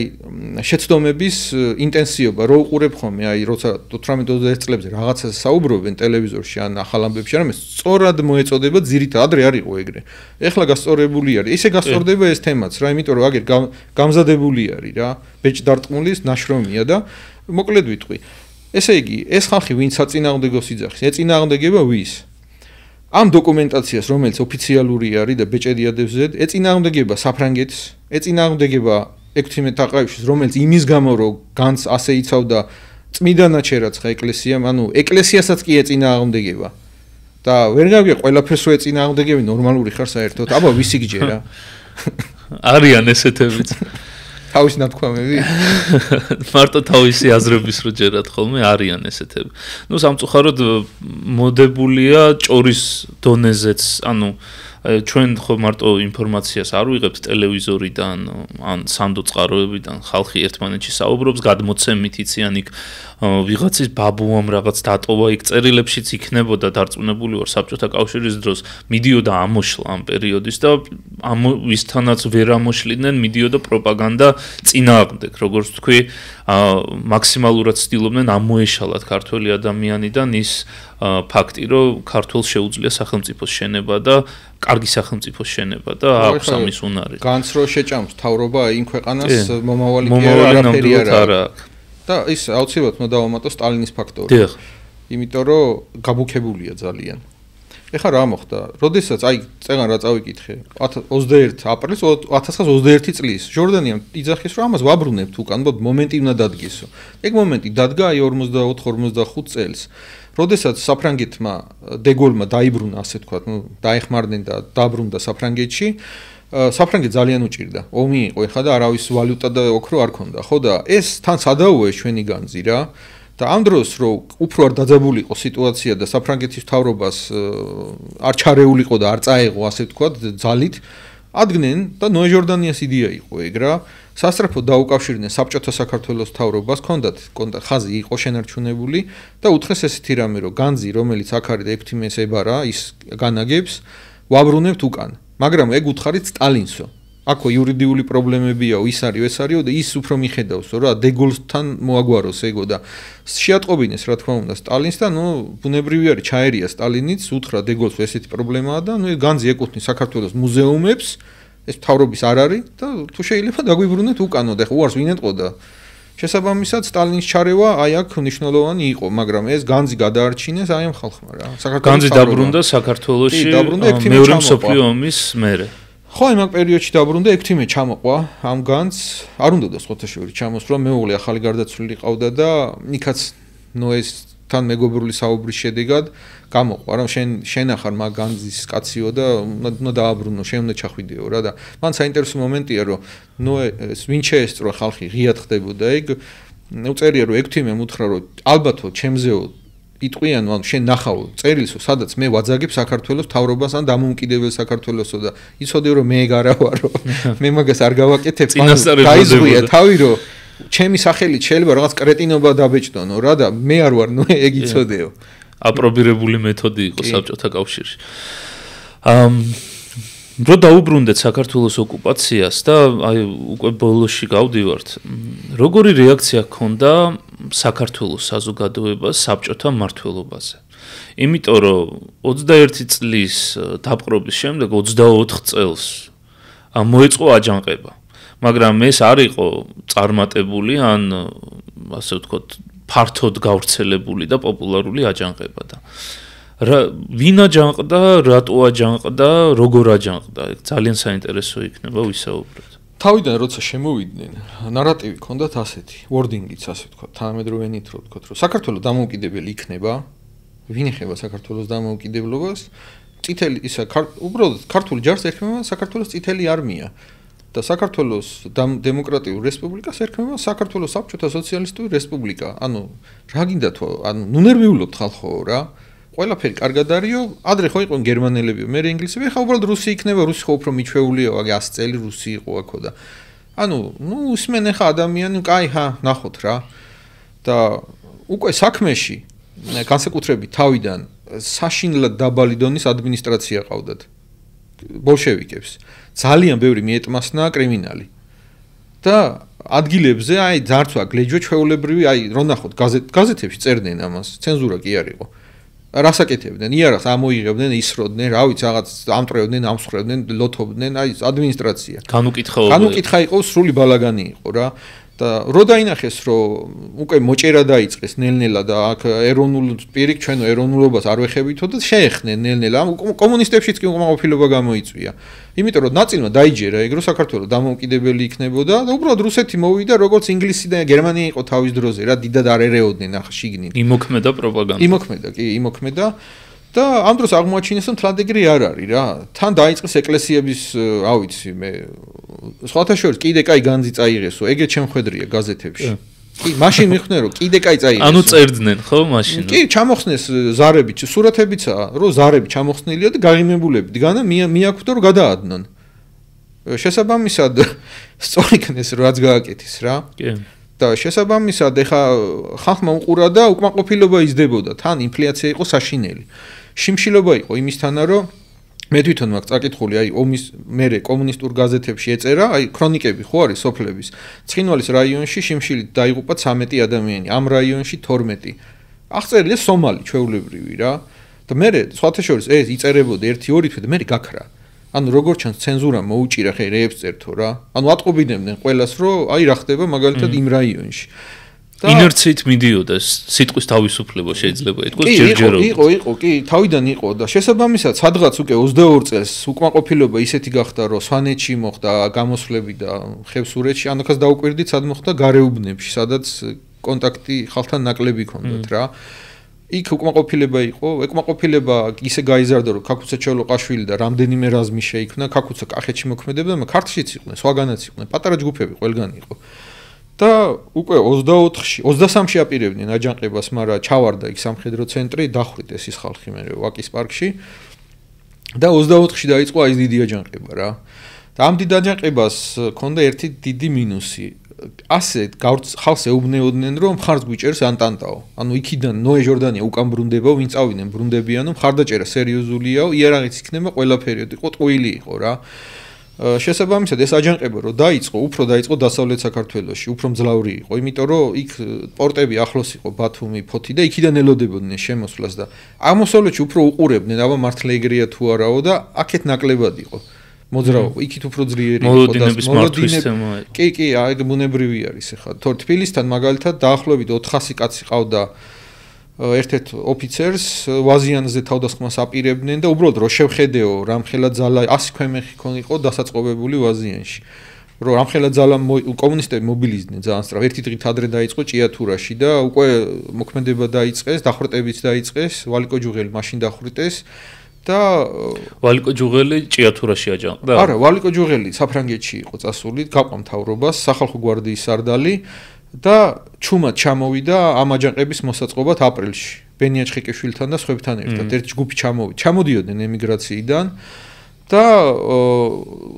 Speaker 3: შეცდომების ინტენსივობა რო უყურებ ხომე აი როცა 18-20 წლებზე რაღაცას საუბრობენ ტელევიზორში ან ახალ ამბებში რამე სწორად მოეწოდება ძირითადად ადრე არ იყო ეგრე ეხლა გასწორებული არის ისე გასწორდება ეს თემაც რა იმიტომ რომ აგერ გამზადებული არის რა ბეჭდარტყმულის ნაშრომია და მოკლედ ვიტყვი ესე იგი ეს ხალხი ვინც საწინააღმდეგოს იძახის ეწინააღმდეგება ვის ამ დოკუმენტაციას რომელიც ოფიციალური არის და ბეჭედიადებს ზედ ეწინააღმდეგება საფრანგეთს ეწინააღმდეგება 16 აყაიშვილს რომელიც იმის გამო რომ განს ასე იცავდა წმიდანაჩერაც ხა ეკლესიამ ანუ ეკლესიასაც კი ეწინააღმდეგება და ვერ გავიგე ყველაფერს ეწინააღმდეგები ნორმალური ხარ საერთოდ აბა ვისი გჯერა
Speaker 1: არიან ესეთებიც
Speaker 3: თავის ნათქვამები
Speaker 1: მარტო თავისი აზრების რო ჯერათ ხოლმე არიან ესეთები ნუ სამწუხაროდ მოდებულია ჭორის დონეზეც ანუ ჩვენ ხო მარტო ინფორმაციას არ ვიღებთ ტელევიზორიდან ან სანდო წყაროებიდან ხალხი ერთმანეთში საუბრობს გადმოცემით იციან იქ ვიღაცის ბაბუამ რაღაც დატოვა იქ წერილებშიც იქნებოდა დარწმუნებული ვარ საბჭოთა კავშირის დროს მიდიოდა ამოშლა ამ პერიოდის და ვისთანაც ვერ ამოშლიდნენ მიდიოდა პროპაგანდა წინააღმდეგ როგორც თქვი მაქსიმალურად ცდილობდნენ ამოეშალათ ქართველი ადამიანიდან ის ფაქტი რომ ქართველს შეუძლია სახელმწიფოს შენება და კარგი სახელმწიფოს შენება და აქვს ამის უნარი
Speaker 3: განს რო შეჭამს თავრობა იმ ქვეყანას მომავალი კი არაფერი არა და ის აუცილებლად უნდა დავამატო სტალინის ფაქტორი
Speaker 1: დიახ
Speaker 3: იმიტომ რომ გაბუქებულია ძალიან ეხლა რა მოხდა როდესაც აი წეგან რა წავიკითხე 21 აპრილის 1921 წლის ჟორდანიამ იძახის რომ ამას ვაბრუნებთ უკან მომენტი უნდა დადგესო ეგ მომენტი დადგა აი 44-45 წელს როდესაც საფრანგეთმა დეგოლმა დაიბრუნა ასე თქვა ნუ დაეხმარნენ და დაბრუნდა საფრანგეთში საფრანგეთი ძალიან უჭირდა ომი იყო ეხლა და არავის ვალუტა და ოქრო არ ქონდა ხო და ეს თან სადაუე ჩვენი განძი რა და ამ დროს რომ უფრო არ დაძაბულიყო სიტუაცია და საფრანგეთის მთავრობას არ ჩარეულიყო და არ წაეღო ასე თქვა ძალით ადგნენ და ნოე ჟორდანიას იდეა იყო ეგ რა სასწრაფოდ დაუკავშირდნენ საბჭოთა საქართველოს მთავრობას ჰქონდათ ხაზი იყო შენარჩუნებული და უთხრეს ესეთი რამე რომ განძი რომელიც აქ არის და ექვთიმეს ებარა ის განაგებს ვაბრუნებთ უკან მაგრამ ეგ უთხარით სტალინსო აქო იურიდიული პრობლემებია ის არის ეს არისო და ის უფრო მიხედავსო რა დეგოლთან მოაგვაროს ეგო და შეატყობინეს რა თქმა უნდა სტალინს და ნუ ბუნებრივი არის ჩაერია სტალინიც უთხრა დეგოლს ესეთი პრობლემაა და ნუ განძი ეკუთვნის საქართველოს მუზეუმებს ეს მთავრობის არ არის და თუ შეიძლება დაგვიბრუნეთ უკანო და ხო უარს ვინ ეტყოდა შესაბამისად სტალინის ჩარევა აი აქ მნიშვნელოვანი იყო მაგრამ ეს განძი გადაარჩინეს აი ამ ხალხმა რა
Speaker 1: საქართველოს განძი დაბრუნდა საქართველოში მეორე მსოფლიო ომის მერე
Speaker 3: ხო იმ პერიოდში დაბრუნდა ექვთიმე ჩამოყვა ამ განძს არ უნდა სხვათაშორის ჩამოსვლა მეუღლე ახალი გარდაცვლილი ყავდა და იქაც ნოესთან მეგობრული საუბრის შედეგად გამოყვა რომ შენ ახარ მაგ განძის კაციო და უნდა დააბრუნო შენ უნდა ჩახვიდეო რა და მან საინტერესო მომენტია რომ ნოეს ვინ შეესწრო ხალხი ღიად ხდებოდა ეგ უწერია რომ ექვთიმემ უთხრა რომ ალბათო ჩემზეო იტყვიან ანუ შენ ნახავ წერილსო სადაც მე ვაძაგებ საქართველოს მთავრობას ან დამოუკიდებელ საქართველოსო და იცოდე რომ მე ეგ არა ვარო მე მაგას არ გავაკეთებ დაიზღვია თავი რომ ჩემი სახელით შეიძლება რაღაც კრეტინობა დაბეჭდონო რა და მე არ ვარ ნუ ეგ იცოდეო
Speaker 1: აპრობირებული მეთოდი იყო საბჭოთა კავშირში რო დაუბრუნდეთ საქართველოს ოკუპაციას და აი უკვე ბოლოში გავდივართ როგორი რეაქცია ჰქონდა საქართველოს საზოგადოებას საბჭოთა მმართველობაზე იმიტომ რომ 21 წლის დაპყრობის შემდეგ 24 წელს მოეწყო აჯანყება მაგრამ ეს არ იყო წარმატებული ან ასე ვთქვათ ფართოდ გავრცელებული და პოპულარული აჯანყება და ვინ აჯანყდა, რატო აჯანყდა, როგორ აჯანყდა? ძალიან საინტერესო იქნება ვისაუბროთ.
Speaker 3: თავიდან როცა შემოვიდნენ, ნარატივი ჰქონდათ ასეთი, ვორდინგიც ასე ვთქვათ, თანამედროვენით რო ვთქვათ, რომ საქართველოს დამოუკიდებელი იქნება, ვინ ეხება საქართველოს დამოუკიდებლობას? წითელი ისა უბრალოდ ქართული ჯარს ერქმევა საქართველოს წითელი არმია და საქართველოს დემოკრატიულ რესპუბლიკას ერქმევა საქართველოს საბჭოთა სოციალისტური რესპუბლიკა. ანუ რა გინდა თუ ანუ ნუ ნერვიულობთ ხალხო რა? ყველაფერი კარგად არისო, ადრე ხო იყვნენ გერმანელებიო, მე ინგლისები, ხა უბრალოდ რუსი იქნება, რუსი ხო უფრო მიჩვეულია, ვაგე 100 წელი რუსი იყო აქო და ანუ, ნუ უსმენ ხა ადამიანი, კაი, ჰა, ნახოთ რა. და უკვე საქმეში განსაკუთრებით თავიდან საშინლად დაბალი დონის ადმინისტრაცია ყავდათ. ბოლშევიკებს. ძალიან ბევრი მიეტმასნა კრიმინალი. და ადგილებზე აი ძარცვა გლეჯვე ჩვეულებრივი აი რო ნახოთ გაზეთებში წერდნენ ამას ცენზურა კი არ იყო რასაკეთებდნენ იარაღს ამოიღებდნენ ისროდნენ რა ვიცი რაღაც ამტრევდნენ ამსხრევდნენ ლოთობდნენ აი ადმინისტრაცია განუკითხა იყო სრული ბალაგანი იყო რა და რო დაინახეს რომ უკვე მოჭერა დაიწყეს ნელ-ნელა და აქ ეროვნულ პირიქ ჩვენო ეროვნულობას არ ვეხებითო და შეეხნენ ნელ-ნელა კომუნისტებშიც კი უკმაყოფილება გამოიწვია იმიტომ რომ ნაწილმა დაიჯერა ეგ რომ საქართველოს დამოუკიდებელი იქნებოდა და უბრალოდ რუსეთი მოვიდა როგორც ინგლისი და გერმანია იყო თავის დროზე რა დიდად არ ერეოდნენ ახ შიგნით
Speaker 1: იმოქმედა პროპაგანდა
Speaker 3: იმოქმედა და ამ დროს აღმოაჩინეს რომ თლად ეგრე არ არის რა თან დაიწყეს ეკლესიების ავიცი მე სხვათა შორის კიდე კაი განძი წაიღესო ეგეც შემხედრია გაზეთებში კი მაშინ მიხდნენ რომ კიდე კაი წაიღესო
Speaker 1: ანუ წერდნენ ხო მაშინ
Speaker 3: კი ჩამოხსნეს ზარები სურათებიცაა რომ ზარები ჩამოხსნილია და გაღიმებულები დგანა მიაკვდა რომ გადაადნონ შესაბამისად სწორი იქნეს რაც გააკეთეს რა
Speaker 1: კი
Speaker 3: და შესაბამისად ეხა ხალხმა უყურა და უკმაყოფილება იზრდებოდა თან ინფლაცია იყო საშინელი შიმშილობა იყო იმისთანა რომ მე თვითონ მაგ წაკითხული აი ომის მერე კომუნისტურ გაზეთებში ეწერა აი ქრონიკები ხო არის სოფლების ცხინვალის რაიონში შიმშილით დაიღუპა 13 ადამიანი ამ რაიონში 12 აღწერილია სომალი ჩვეულებრივი რა და მერე სხვათა შორის ეს იწერებოდა 1-2 თვე და მერე გაქრა ანუ როგორ ჩანს ცენზურა მოუჭირა ხე რეებს წერთო რა ანუ ატყობინებდნენ ყველას რომ აი რა ხდება მაგალითად იმ რაიონში
Speaker 1: ინერციით მიდიოდა სიტყვის თავისუფლება შეიძლება ითქვას ჯერჯერობით
Speaker 3: იყო კი თავიდან იყო და შესაბამისად სადღაც უკვე 22 წელს უკმაყოფილება ისეთი გახდა რომ სვანეთში მოხდა გამოსვლები და ხევსურეთში ანახას დაუკვირდით სად მოხდა გარეუბნებში სადაც კონტაქტი ხალხთან ნაკლები ჰქონდათ რა იქ უკმაყოფილება იყო ეკმაყოფილება ისე გაიზარდა რომ ქაქუცა ჩოლოყაშვილი და რამდენიმე რაზმი შეიქმნა ქაქუცა კახეთში მოქმედებდა მაგრამ ქართლშიც იყვნენ სხვაგანაც იყვნენ პატარა ჯგუფები ყველგან იყო და უკვე 24-ში 23-ში აპირებდნენ აჯანყებას, მაგრამ ჩავარდა იქ სამხედრო ცენტრი, დახვრიტეს ის ხალხი მე ვაკის პარკში. და 24-ში დაიწყო აი ეს დიდი აჯანყება რა. და ამ დიდ აჯანყებას ჰქონდა ერთი დიდი მინუსი. ასე ხალხს ეუბნეოდნენ, რომ მხარს გვიჭერს ანტანტაო. ანუ იქიდან ნოე ჟორდანია უკან ბრუნდებაო, ვინ წავიდნენ ბრუნდებიანო, მხარდაჭერა სერიოზულიაო, იარაღიც იქნება ყველაფერი, იყო ტყუილი იყო რა. შესაბამისად ეს აჯანყება რო დაიწყო, უფრო დაიწყო დასავლეთ საქართველოში, უფრო მძლავრი იყო, იმიტომ რომ იქ პორტები ახლოს იყო ბათუმი, ფოთი და იქიდან ელოდებოდნენ შემოსვლას და აღმოსავლეთში უფრო უყურებდნენ, აბა მართლა ეგრეა თუ არაო და აქეთ ნაკლებად იყო. მოძრაობა, იქით უფრო ძლიერი იყო
Speaker 1: და მოლოდინები.
Speaker 3: კი, აი ბუნებრივი არის ახლა. თბილისთან მაგალითად დაახლოებით 400 კაცი ყავდა ერთ-ერთ ოფიცერს ვაზიანზე თავდასხმას აპირებდნენ და უბრალოდ რო შევხედეო რამხელა ძალა 100 ქვემეხი იყო დასაწყობებული ვაზიანში. რო რამხელა ძალა კომუნისტები მობილიზდნენ ძალიან სწრაფ. ერთი დღით ადრე დაიწყო ჭიათურაში და უკვე მოქმედება დაიწყეს, დახვრეტებიც დაიწყეს, ვალიკო ჯუღელი მაშინ დახვრიტეს. და
Speaker 1: ვალიკო ჯუღელი ჭიათურაში აჯანყდა?
Speaker 3: არა, ვალიკო ჯუღელი საფრანგეთში იყო წასული, გაყვა მთავრობას, სახალხო გვარდიის სარდალი და ჩუმად ჩამოვიდა ამ აჯანყების მოსაწყობად აპრილში. ბენია ჩხიკიშვილთან და სხვებთან ერთად ერთი ჯგუფი ჩამოვიდა. ჩამოდიოდნენ ემიგრაციიდან და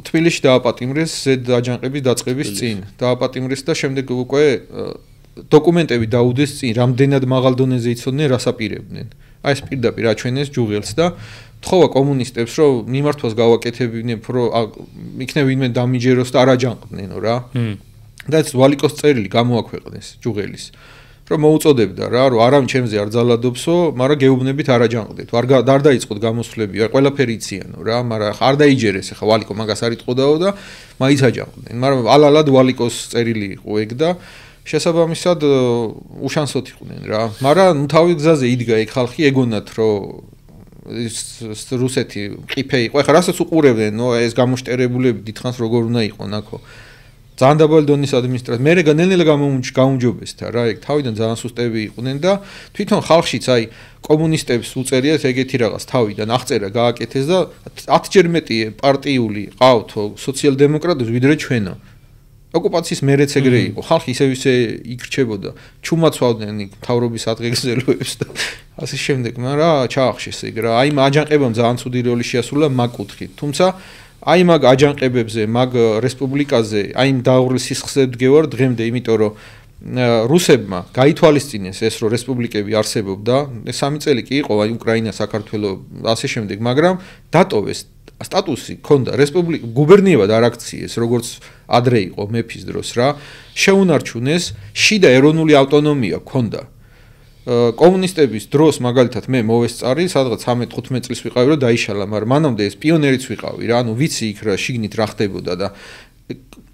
Speaker 3: თბილისში დააპატიმრეს ზედ აჯანყების დაწყების წინ. დააპატიმრეს და შემდეგ უკვე დოკუმენტები დაუდეს წინ, რამდენად მაღალ დონეზე იცოდნენ, რას აპირებდნენ. აი ეს პირდაპირ აჩვენეს ჯუღელს და თხოვა კომუნისტებს, რომ მიმართვას გავაკეთებინებ, რომ იქნებ ვინმე დამიჯეროს და არ აჯანყდნენო რა. და ეს ვალიკოს წერილი გამოაქვეყნეს ჯუღელის. რომ მოუწოდებდა რა, რომ არავინ ჩემზე არ ძალადობსო, მაგრამ გეუბნებით არ აჯანყდეთ. არ დაიწყოთ გამოსვლები, აი ყველაფერი იციანო რა, მაგრამ არ დაიჯერეს ახლა ვალიკო მაგას არ იტყოდაო და მაინც აჯანყდნენ. მაგრამ ალალად ვალიკოს წერილი იყო ეგ და შესაბამისად უშანსოთ იყვნენ რა. მაგრამ თავის გზაზე იდგა ეგ ხალხი ეგონათ, რომ ეს რუსეთი ყიფე იყო. ახლა რასაც უყურებდნენ, ნო ეს გამოშტერებულები დიდხანს როგორ უნდა იყონ აქო. ძალიან დაბალი დონის ადმინისტრაცია. მე ნელ-ნელა გაუმჯობესდა რა, ეგ თავიდან ძალიან სუსტები იყვნენ და თვითონ ხალხშიც აი კომუნისტებს უწერიათ ეგეთი რაღაც თავიდან აღწერა გააკეთეს და 10-ჯერ მეტი პარტიული ყავთო სოციალ-დემოკრატებს ვიდრე ჩვენო. ოკუპაციის მერეც ეგრე იყო. ხალხი ისე იქრჩებოდა. ჩუმაცვავდნენ იქ მთავრობის ადგილგზელოებს და ასე შემდეგ, მაგრამ ჩაახშეს ეგ რა. აი აჯანყებამ ძალიან ცუდი როლი შეასრულა მაგ კუთხით. თუმცა აი მაგ აჯანყებებზე, მაგ რესპუბლიკაზე, აი დაუღრილ სისხლზე დგევარ დღემდე, იმიტომ რომ რუსებმა გაითვალისწინეს ეს რომ რესპუბლიკები არსებობდა. 3 წელი კი იყო აი უკრაინა, საქართველო, ასე შემდეგ, მაგრამ დატოვეს სტატუსი ქონდა რესპუბლიკა გუბერნიებად არ აქციეს, როგორც ადრე იყო მეფის დროს რა, შეუნარჩუნეს, შიდა ეროვნული ავტონომია ქონდა. კომუნისტების დროს მაგალითად მე მოვესწარი, სადღაც 13-15 წლის ვიყავი, რომ დაიშალა, მაგრამ მანამდე ეს პიონერიც ვიყავი რა, ანუ ვიცი იქ რა შიგნით რა ხდებოდა და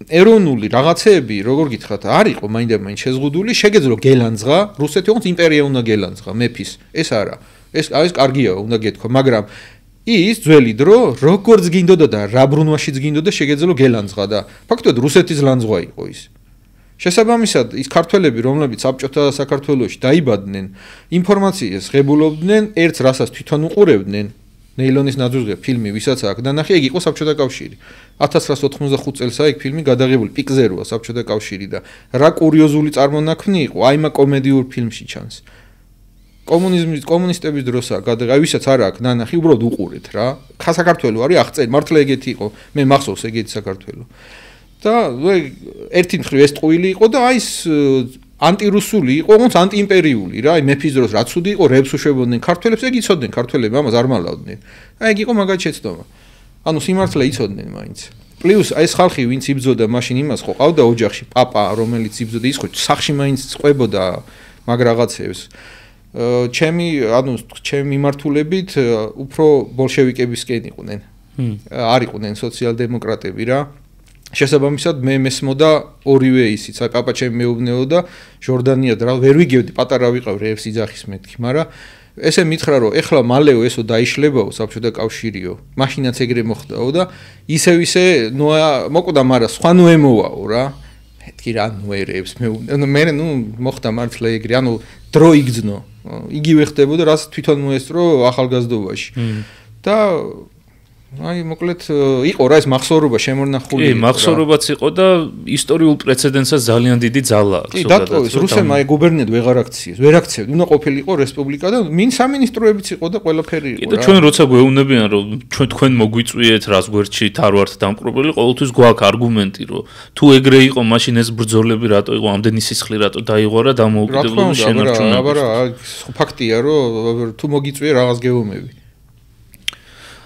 Speaker 3: ეროვნული რაღაცეები, როგორ გითხრათ, არ იყო მაინდა-მაინც შეზღუდული, შეგეძლო გელანძღა, რუსეთი ოღონდ იმპერია უნდა გელანძღა, მეფის, ეს არა. ეს კარგია, უნდა გეთქვა, მაგრამ ის ძველი დრო, როგორც გინდოდა და რა ბრუნვაშიც გინდოდა, შეგეძლო გელანძღა და ფაქტობრივად რუსეთის ლანძღვა იყო ის. შესაბამისად, ის ქართველები, რომლებიც საბჭოთა საქართველოში დაიბადნენ, ინფორმაციას ღებულობდნენ, ერთს რასაც თვითონ უყურებდნენ, ნეილონის ნაძვზე ფილმი, ვისაც აქ დანახი, ეგ იყო საბჭოთა კავშირი. 1985 წელსაა ეგ ფილმი გადაღებული, პიკზე როა საბჭოთა კავშირი და რა კურიოზული წარმონაქმნი იყო, აი მაგ კომედიურ ფილმში ჩანს. კომუნისტების დროსაა გადაღებული, ვისაც არ აქვს ნანახი, უბრალოდ უყურეთ რა. საქართველო არის აღწერი, მართლა ეგეთი იყო, მე მახსოვს ეგეთი საქართველო. და ერთი მხრივ ეს ტყუილი იყო და აი ეს ანტირუსული იყო, ოღონდ ანტიიმპერიული რა, აი მეფის დროს რა ცუდი იყო, რებს უშვებოდნენ ქართველებს, ეგ იცოდნენ ქართველები, ამას არ მალავდნენ. აი ეგ იყო მაგათ შეცდომა. ანუ სიმართლე იცოდნენ მაინც. პლუს აი ეს ხალხი, ვინც იბრძოდა მაშინ იმას ხო ყავდა ოჯახში, პაპა, რომელიც იბრძოდა, ის ხო სახში მაინც წყვებოდა მაგ რაღაცებს. ჩემი მიმართულებით უფრო ბოლშევიკებისკენ იყვნენ. არ იყვნენ სოციალ-დემოკრატები რა. შესაბამისად მე მესმოდა ორივე ისიც, აი პაპა ჩემი მეუბნეოდა ჟორდანია და რა ვერ ვიგებდი, პატარა ვიყავ რევს იძახის მეთქი, მაგრამ ესე მითხრა რომ ეხლა მალეო ესო დაიშლებაო საბჭოთა კავშირიო, მაშინაც ეგრე მოხდაო და ისევ მოკვდა, მაგრამ სხვა ნუ ემოვაო რა. მეთქი რა ნუერებს მე მოხდა მართლა ეგრე, ანუ დრო იგძნო. იგივე ხდებოდა, რაც თვითონ მოესწრო ახალგაზრდობაში. და აი მოკლედ იყო რა ეს მახსოვრობა შემონახული.
Speaker 1: მახსოვრობაც იყო და ისტორიულ პრეცედენტსაც ძალიან დიდი ძალა აქვს.
Speaker 3: დატოვეს რუსებმა აი გუბერნიად ვეღარ აქციეს, ვერ აქცევთ. უნდა ყოფილიყო რესპუბლიკა და სამინისტროებიც იყო და ყველაფერი იყო რა.
Speaker 1: კიდე ჩვენ როცა გვეუბნებიან რომ თქვენ მოგვიწვიეთ რას გვერდში არ ვართ დამპყრობელი, ყოველთვის გვაქვს არგუმენტი რომ თუ ეგრე იყო, მაშინ ეს ბრძოლები რატო იყო, ამდენი სისხლი რატო დაიღო და დამოუკიდებლობის შენარჩუნება.
Speaker 3: აბა ფაქტია რომ თუ მოგიწვია რაღაც გეომები.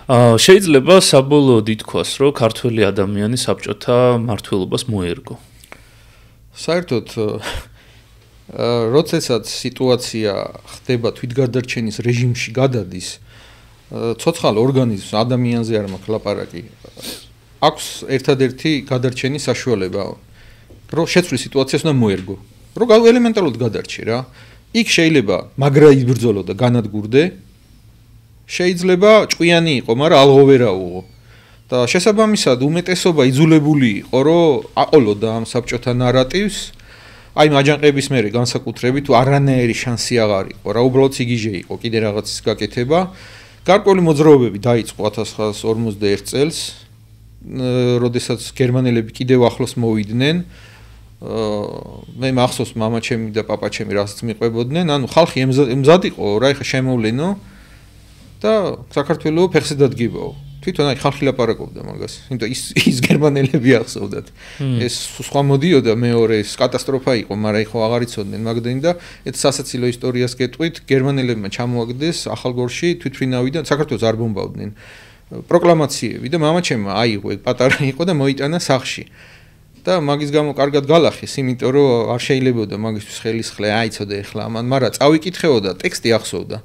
Speaker 1: შეიძლება საბოლოოდ ითქვას, რომ ქართველი ადამიანი საბჭოთა მმართველობას მოერგო.
Speaker 3: საერთოდ როდესაც სიტუაცია ხდება თვითგადარჩენის რეჟიმში გადადის, ცოცხალ ორგანიზმს ადამიანზე არ მაქვს ლაპარაკი. აქვს ერთადერთი გადარჩენის საშუალება, რომ შეცვლის სიტუაციას უნდა მოერგო. რომ ელემენტარულად გადარჩე რა. იქ შეიძლება მაგრა იბრძოლო და განადგურდე. შეიძლება ჭკვიანი იყო, მაგრამ ალღოვერაუღო. და შესაბამისად უმეტესობა იძულებული იყო, რომ აყოლოდა ამ საბჭოთა ნარატივს. აი მაჯანყების მერე განსაკუთრებით არანაირი შანსი აღარ იყო. რა უბრალოდ სიგიჟე იყო კიდე რაღაცის გაკეთება. გარკვეული მოძრაობები დაიწყო 1941 წელს, როდესაც გერმანელები კიდევ ახლოს მოვიდნენ. მე მახსოვს მამა ჩემი და პაპა ჩემი რასაც მიყვებოდნენ, ანუ ხალხი ემზად იყო რა ეხა შემოვლენო. და საქართველოს ფეხზე დადგებაო. თვითონ აი ხალხი ლაპარაკობდა მაგას. იმიტომ ის გერმანელები ახსოვდათ. ეს სხვა მოდიოდა მეორე ეს კატასტროფა იყო, მაგრამ ეხო აღარ იცოდნენ მაგდენი და ეს სასაცილო ისტორიას გეტყვით, გერმანელებმა ჩამოაგდეს ახალგორში თვითმფრინავიდან საქართველოს არ ბომბავდნენ. პროკლამაციები და მამა ჩემმა აიღო ეგ პატარა იყო და მოიტანა სახლში. და მაგის გამო კარგად გალახეს, იმიტომ რომ არ შეიძლებოდა მაგისთვის ხელისხლე აიცოდა ეხლა ამან, მაგრამ წავიკითხეო და ტექსტი ახსოვდა.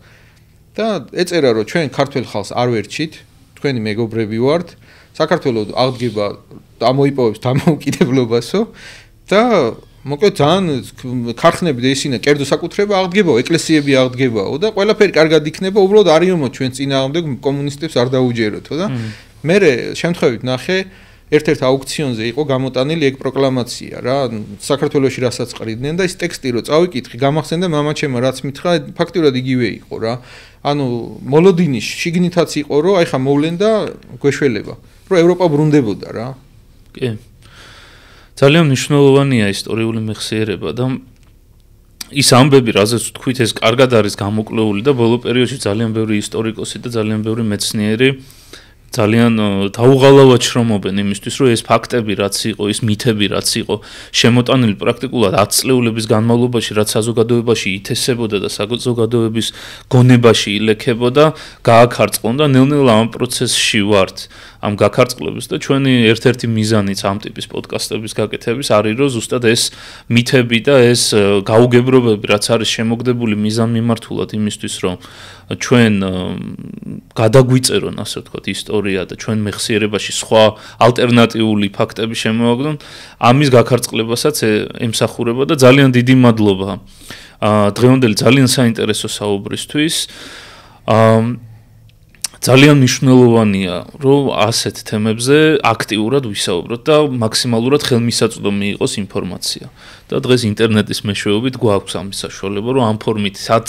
Speaker 3: და ეწერა რომ ჩვენ ქართველ ხალხს არ ვერჩით, თქვენი მეგობრები ვართ, საქართველოს აღდგება ამოიპოვებს დამოუკიდებლობასო და მოკლედ ძალიან ქარხნები და ისინი კერძო საკუთრება აღდგებაო, ეკლესიები აღდგებაო და ყველაფერი კარგად იქნება, უბრალოდ არიომო ჩვენ წინააღმდეგ კომუნისტებს არ დაუჯეროთო და მე შემთხვევით ნახე ერთ-ერთ აუქციონზე იყო გამოტანილი ეგ პროკლამაცია რა, საქართველოში რასაც ყრიდნენ და ის ტექსტი რო წავიკითხი, გამახსენდა მამა ჩემმა რაც მითხრა, ფაქტურად იგივე იყო რა. ანუ მოლოდინის შიგნითაც იყო რომ აი ხა მოვლენ და გვეშველება, რომ ევროპა ბრუნდებოდა რა.
Speaker 1: კი. ძალიან მნიშვნელოვანია ისტორიული მეხსიერება და ის ამბები, რაზეც თქვით, ეს კარგად არის გამოკვლეული და ბოლო პერიოდში ძალიან ბევრი ისტორიკოსი და ძალიან ბევრი მეცნიერი ძალიან დაუღალავად შრომობენ იმისთვის, რომ ეს ფაქტები რაც იყო, ეს მითები რაც იყო, შემოტანილი პრაქტიკულად 10 წლეულების განმავლობაში, რაც საზოგადოებაში ითესებოდა და საზოგადოების გონებაში ილექებოდა, გააქარწყლონ და ნელ-ნელა ამ პროცესში ვართ. ამ გაქარწყლების და ჩვენი ერთ-ერთი მიზანიც ამ ტიპის პოდკასტების გაკეთების არის, რომ ზუსტად ეს მითები და ეს გაუგებრობები, რაც არის შემოგდებული მიზანმიმართულად იმისთვის, რომ ჩვენ გადაგვიწერონ, ასე ვთქვათ, ისტორია და ჩვენ მეხსიერებაში სხვა ალტერნატიული ფაქტები შემოვაგდონ, ამის გაქარწყლებასაც ემსახურება და ძალიან დიდი მადლობა დღევანდელი ძალიან საინტერესო საუბრისთვის. ძალიან მნიშვნელოვანია, რომ ასეთ თემებზე აქტიურად ვისაუბროთ და მაქსიმალურად ხელმისაწვდომი იყოს ინფორმაცია. და დღეს ინტერნეტის მეშვეობით გვაქვს ამის საშუალება, რომ ამ ფორმითაც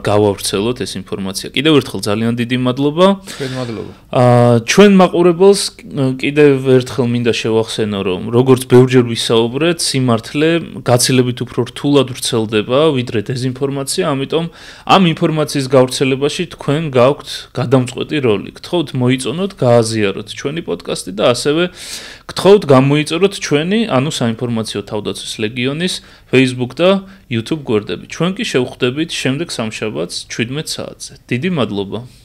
Speaker 1: გავავრცელოთ ეს ინფორმაცია. კიდევ ერთხელ ძალიან დიდი მადლობა. ჩვენ მაყურებელს კიდევ ერთხელ მინდა შევახსენო, რომ როგორც ბევრჯერ ვისაუბრეთ, სიმართლე გაცილებით უფრო რთულად ვრცელდება, ვიდრე დეზინფორმაცია, ამიტომ ამ ინფორმაციის გავრცელებაში თქვენ გაქვთ გადამწყვეტი როლი. გთხოვთ მოიწონოთ, გააზიაროთ ჩვენი პოდკასტი და ასევე გთხოვთ გამოიწეროთ ჩვენი, ანუ საინფორმაციო თავდაცვის ლეგიონის Facebook და YouTube გვერდები. ჩვენ კი შევხვდებით შემდეგ სამშაბათს 17 საათზე. დიდი მადლობა.